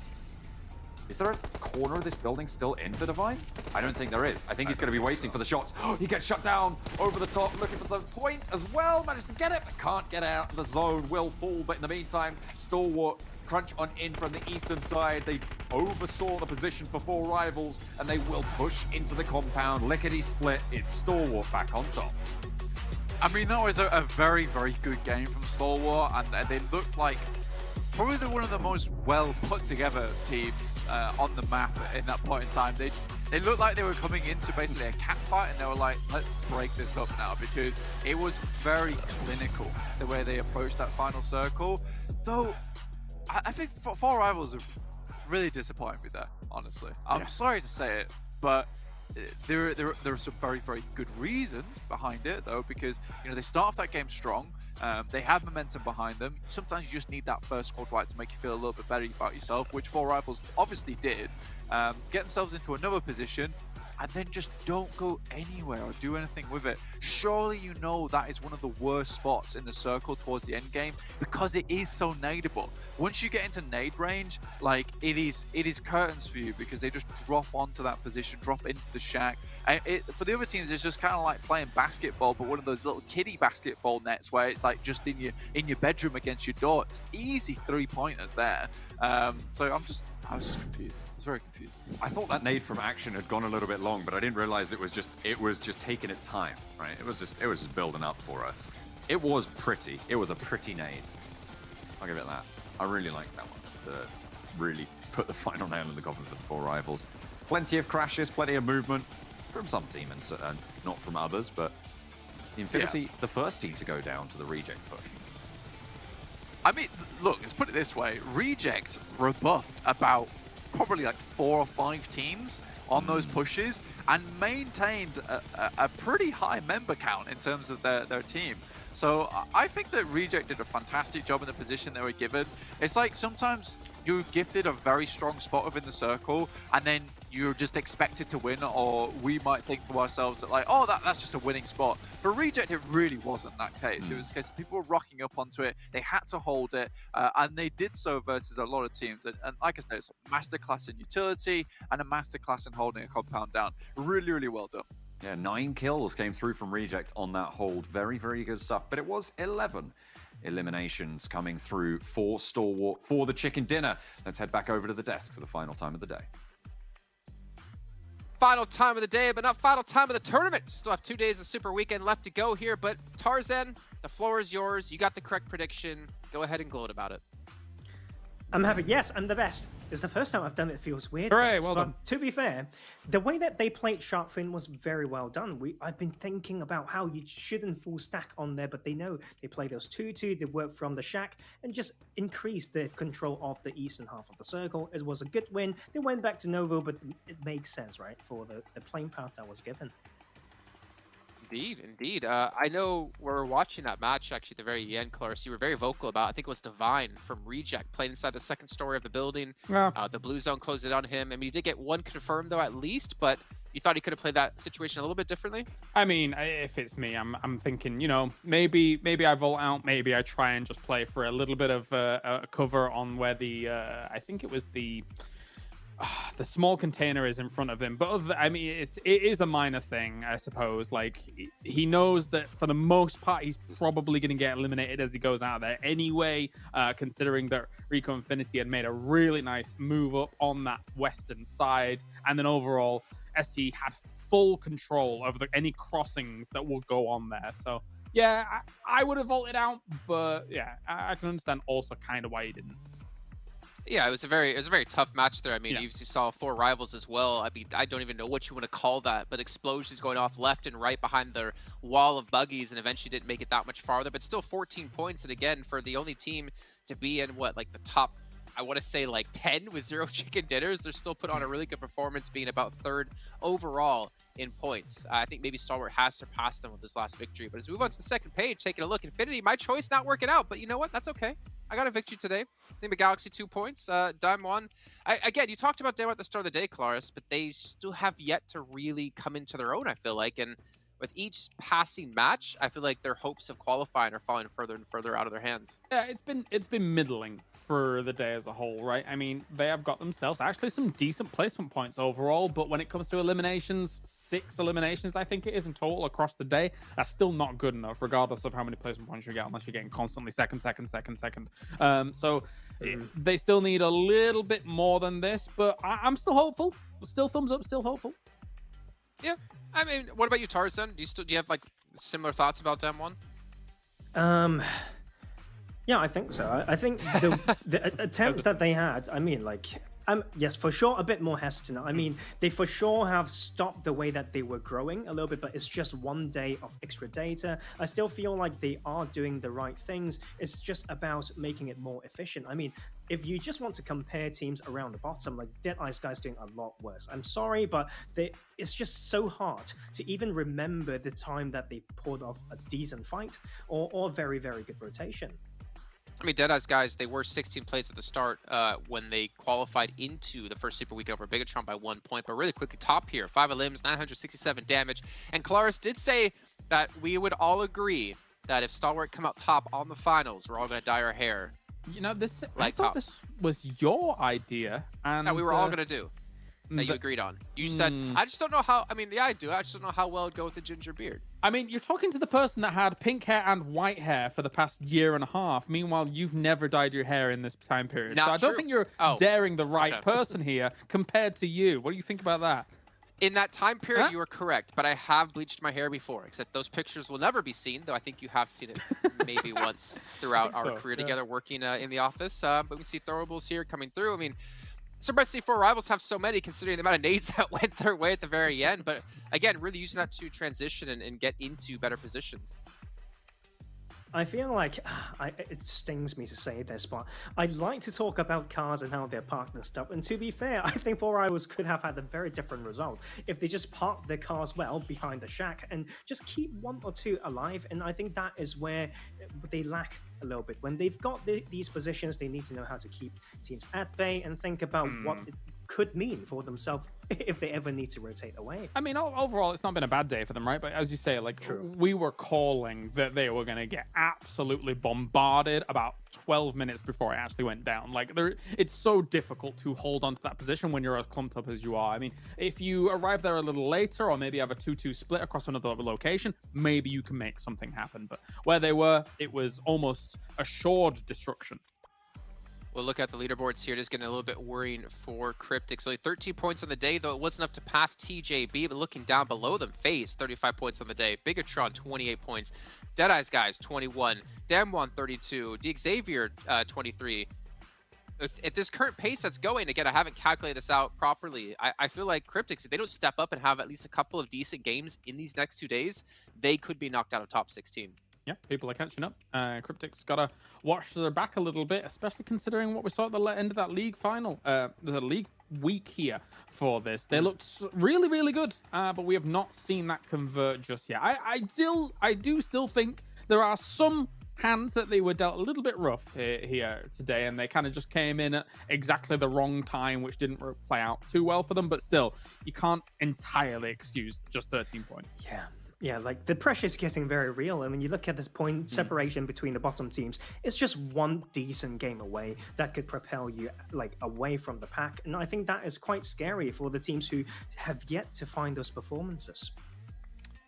Is there a corner of this building still in for Divine? I don't think there is. I think he's going to be waiting for the shots. He gets shut down over the top, looking for the point as well. Managed to get it, but can't get out. The zone will fall, but in the meantime, Stalwart crunch on in from the eastern side. They oversaw the position for 4 Rivals, and they will push into the compound. Lickety split. It's Stalwart back on top. I mean, that was a very, very good game from Stalwart, and they looked like probably one of the most well put together teams on the map in that point in time. It looked like they were coming into basically a cat fight, and they were like, let's break this up now, because it was very clinical the way they approached that final circle. Though, I think Four Rivals are really disappointing me there, honestly. I'm sorry to say it, but there are some very, very good reasons behind it, though, because they start off that game strong. They have momentum behind them. Sometimes you just need that first squad wipe to make you feel a little bit better about yourself, which Four Rivals obviously did. Get themselves into another position, and then just don't go anywhere or do anything with it. Surely you know that is one of the worst spots in the circle towards the end game, because it is so nadeable. Once you get into nade range, like it is curtains for you, because they just drop onto that position, drop into the shack. And for the other teams, it's just kind of like playing basketball, but one of those little kiddie basketball nets where it's like just in your bedroom against your door. It's easy 3-pointers there. So I was just confused. I was very confused. I thought that nade from Action had gone a little bit long, but I didn't realize it was just taking its time, right? It was just building up for us. It was pretty. It was a pretty nade. I'll give it that. I really liked that one. Really put the final nail in the coffin for the Four Rivals. Plenty of crashes, plenty of movement from some team and not from others, but Infinity, the first team to go down to the reject push. I mean, look, let's put it this way. Rejects rebuffed about probably like 4 or 5 teams on those pushes and maintained a pretty high member count in terms of their team. So I think that Reject did a fantastic job in the position they were given. It's like sometimes you're gifted a very strong spot within the circle, and then you're just expected to win, or we might think to ourselves that like, oh, that's just a winning spot. For Reject, it really wasn't that case. It was a case of people were rocking up onto it, they had to hold it, and they did so versus a lot of teams. And like I said, it's a masterclass in utility and a masterclass in holding a compound down. Really, really well done. Yeah, 9 kills came through from Reject on that hold. Very, very good stuff. But it was 11 eliminations coming through for Stalwart for the chicken dinner. Let's head back over to the desk for the final time of the day. Final time of the day, but not final time of the tournament. Still have 2 days of Super Weekend left to go here, but Tarzan, the floor is yours. You got the correct prediction. Go ahead and gloat about it. I'm happy. Yes, I'm the best. It's the first time I've done it. It feels weird. Hooray, well but done. To be fair, the way that they played Shark Fin was very well done. I've been thinking about how you shouldn't full stack on there, but they know they play those 2-2, they work from the shack, and just increase the control of the eastern half of the circle. It was a good win. They went back to Novo, but it makes sense, right, for the playing path that was given. Indeed. I know we're watching that match actually at the very end, Clarus. You were very vocal about, I think it was Divine from Reject, playing inside the second story of the building. Yeah. The blue zone closed it on him. I mean, you did get one confirmed though, at least, but you thought he could have played that situation a little bit differently? I mean, if it's me, I'm thinking, maybe I vault out, maybe I try and just play for a little bit of a cover on where the, I think it was the small container is in front of him. But I mean, it is a minor thing, I suppose. Like, he knows that for the most part, he's probably going to get eliminated as he goes out there anyway, considering that Rico Infinity had made a really nice move up on that western side. And then overall, ST had full control over any crossings that would go on there. So, yeah, I would have vaulted out. But, yeah, I can understand also kind of why he didn't. Yeah, it was a very tough match there. I mean, you saw 4 Rivals as well. I mean, I don't even know what you want to call that, but explosions going off left and right behind their wall of buggies, and eventually didn't make it that much farther, but still 14 points. And again, for the only team to be in like the top, I want to say like 10 with 0 chicken dinners, they're still put on a really good performance, being about 3rd overall in points. I think maybe Stalwart has surpassed them with this last victory. But as we move on to the second page, taking a look, Infinity, my choice not working out, but you know what? That's okay. I got a victory today. Name of Galaxy 2 points. Dime 1. Again, you talked about Dime at the start of the day, Clarus, but they still have yet to really come into their own, I feel like. And with each passing match, I feel like their hopes of qualifying are falling further and further out of their hands. Yeah, it's been middling for the day as a whole, right? I mean, they have got themselves actually some decent placement points overall, but when it comes to eliminations, 6 eliminations, I think it is in total across the day, that's still not good enough, regardless of how many placement points you get, unless you're getting constantly second. So they still need a little bit more than this, but I'm still hopeful. Still thumbs up, still hopeful. Yeah. I mean, what about you, Tarzan? Do you have like similar thoughts about Dem 1? Yeah, I think so. I think the attempts that they had, I mean, like, Yes, for sure, a bit more hesitant. I mean, they for sure have stopped the way that they were growing a little bit, but it's just 1 day of extra data. I still feel like they are doing the right things. It's just about making it more efficient. I mean, if you just want to compare teams around the bottom, like Deadeye's guys doing a lot worse. I'm sorry, but it's just so hard to even remember the time that they pulled off a decent fight or very, very good rotation. I mean, Deadeye's guys, they were 16 plays at the start when they qualified into the first Super Weekend over Bigatron by 1 point. But really quickly, top here, 5 limbs, 967 damage. And Kalaris did say that we would all agree that if Stalwart come out top on the finals, we're all going to dye our hair. You know, like I thought this was your idea. And that we were all going to do. That you agreed on. You said, I just don't know how, I mean, yeah, I do. I just don't know how well it'd go with the ginger beard. I mean, you're talking to the person that had pink hair and white hair for the past year and a half. Meanwhile, you've never dyed your hair in this time period. Not so I true. don't think you're daring the right person here compared to you. What do you think about that? In that time period, you are correct, but I have bleached my hair before, except those pictures will never be seen, though I think you have seen it maybe once throughout our career together working in the office. But we see throwables here coming through. I mean, Surprise C4 rivals have so many considering the amount of nades that went their way at the very end. But again, really using that to transition and get into better positions. I feel like it stings me to say this, but I'd like to talk about cars and how they're parked and stuff. And to be fair, I think 4 Rivals could have had a very different result if they just parked their cars well behind the shack and just keep 1 or 2 alive. And I think that is where they lack a little bit. When they've got these positions, they need to know how to keep teams at bay and think about what it could mean for themselves if they ever need to rotate away. I mean, overall, it's not been a bad day for them, right? But as you say, like, we were calling that they were going to get absolutely bombarded about 12 minutes before it actually went down. Like, it's so difficult to hold on to that position when you're as clumped up as you are. I mean, if you arrive there a little later or maybe have a 2-2 split across another location, maybe you can make something happen. But where they were, it was almost assured destruction. We'll look at the leaderboards here. It is getting a little bit worrying for Cryptics. Only 13 points on the day, though it wasn't enough to pass TJB, but looking down below them, FaZe, 35 points on the day. Bigatron, 28 points. Deadeye's guys, 21. Damwon, 32. Xavier, 23. At this current pace that's going, again, I haven't calculated this out properly. I feel like Cryptics, if they don't step up and have at least a couple of decent games in these next 2 days, they could be knocked out of top 16. Yeah, people are catching up. Cryptics got to watch their back a little bit, especially considering what we saw at the end of that league final, the league week here for this. They looked really, really good, but we have not seen that convert just yet. I do still think there are some hands that they were dealt a little bit rough here today, and they kind of just came in at exactly the wrong time, which didn't play out too well for them. But still, you can't entirely excuse just 13 points. Yeah, like the pressure is getting very real. I mean, you look at this point separation between the bottom teams, it's just 1 decent game away that could propel you like away from the pack. And I think that is quite scary for the teams who have yet to find those performances.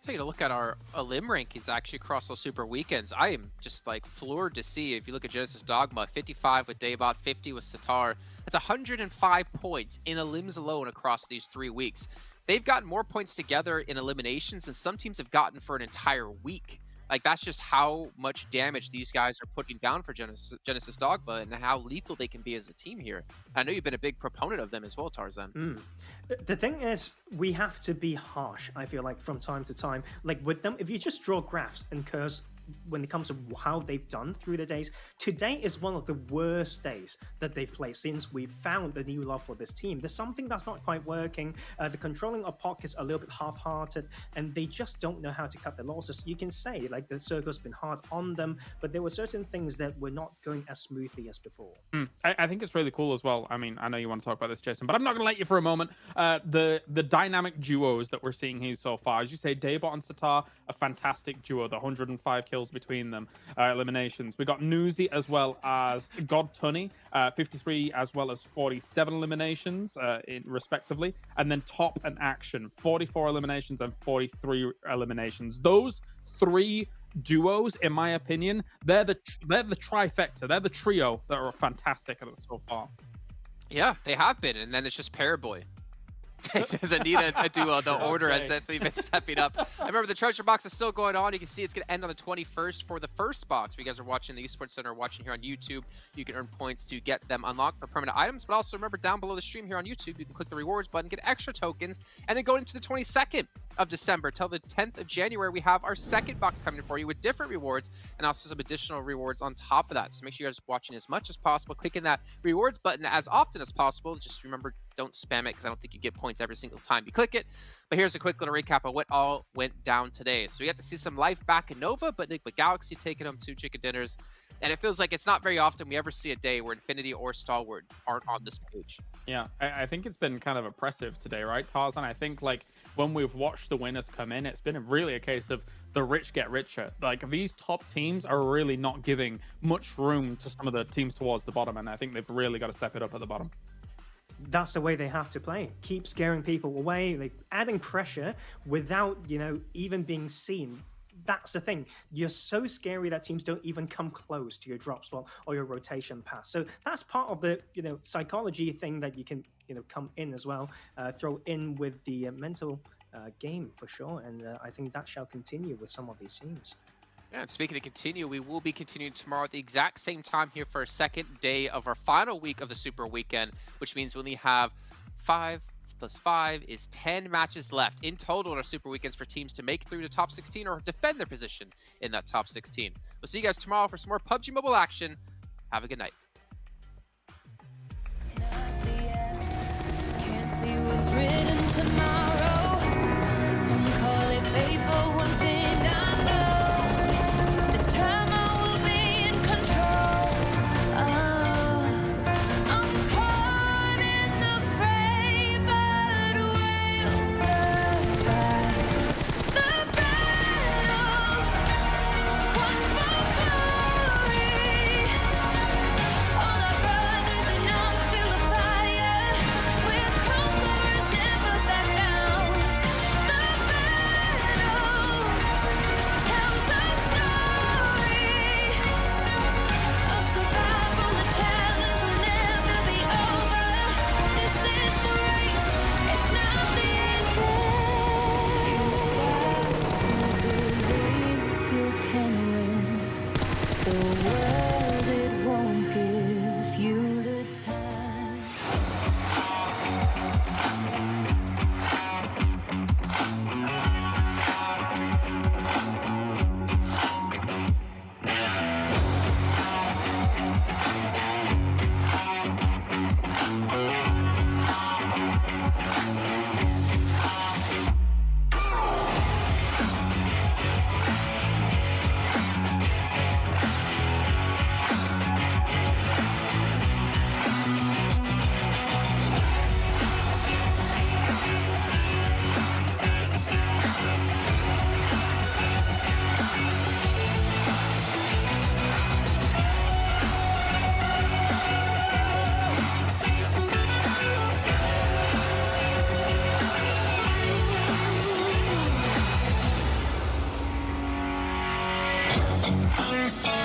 Taking a look at our limb rankings actually across those super weekends, I am just like floored to see. If you look at Genesis Dogma, 55 with Daybot, 50 with Sitar. That's 105 points in limbs alone across these 3 weeks. They've gotten more points together in eliminations than some teams have gotten for an entire week. Like, that's just how much damage these guys are putting down for Genesis Dogma and how lethal they can be as a team here. I know you've been a big proponent of them as well, Tarzan. The thing is, we have to be harsh, I feel like, from time to time. Like, with them, if you just draw graphs and curves when it comes to how they've done through the days, today is one of the worst days that they've played since we found the new love for this team. There's something that's not quite working. The controlling of pockets a little bit half-hearted, and they just don't know how to cut their losses. You can say like the circle's been hard on them, but there were certain things that were not going as smoothly as before. I think it's really cool as well. I mean, I know you want to talk about this, Jason, but I'm not going to let you for a moment. The dynamic duos that we're seeing here so far, as you say, Daybot and Sitar, a fantastic duo. The 105 kills between them, eliminations. We got Newsy as well as God Tunny, 53 as well as 47 eliminations respectively, and then Top and Action, 44 eliminations and 43 eliminations. Those 3 duos, in my opinion, they're the trifecta, they're the trio that are fantastic so far. Yeah, they have been, and then it's just Paraboy. Does it need a duo? The order has definitely been stepping up. I remember the treasure box is still going on. You can see it's going to end on the 21st for the first box. If you guys are watching the Esports Center, watching here on YouTube, you can earn points to get them unlocked for permanent items. But also remember, down below the stream here on YouTube, you can click the rewards button, get extra tokens, and then go into the 22nd of December till the 10th of January, we have our second box coming for you with different rewards and also some additional rewards on top of that. So make sure you guys are watching as much as possible, clicking that rewards button as often as possible. Just remember, don't spam it because I don't think you get points every single time you click it. But here's a quick little recap of what all went down today. So we got to see some life back in Nova, but Nick with Galaxy taking them to chicken dinners. And it feels like it's not very often we ever see a day where Infinity or Stalwart aren't on this page. Yeah, I think it's been kind of oppressive today, right, Tarzan? I think, like, when we've watched the winners come in, it's been really a case of the rich get richer. Like, these top teams are really not giving much room to some of the teams towards the bottom, and I think they've really got to step it up at the bottom. That's the way they have to play. Keep scaring people away, like adding pressure without, even being seen. That's the thing. You're so scary that teams don't even come close to your drop spot or your rotation pass. So that's part of the, psychology thing that you can, come in as well, throw in with the mental game for sure. And I think that shall continue with some of these teams. Yeah, and speaking of continue, we will be continuing tomorrow at the exact same time here for a second day of our final week of the Super Weekend, which means we only have 5 plus 5 is 10 matches left in total in our Super Weekends for teams to make through the top 16 or defend their position in that top 16. We'll see you guys tomorrow for some more PUBG Mobile action. Have a good night. Can't see what's written tomorrow. Some call it fate, but one thing I know, this time I will be in control. I'm caught in the fray, but we'll survive the battle. One for glory. All our brothers in arms feel the fire. We're conquerors, never back down. The battle tells a story of survival. The challenge will never be over. This is the race, it's not the end game. Believe you can win. The world, it won't give you the time. Thank you.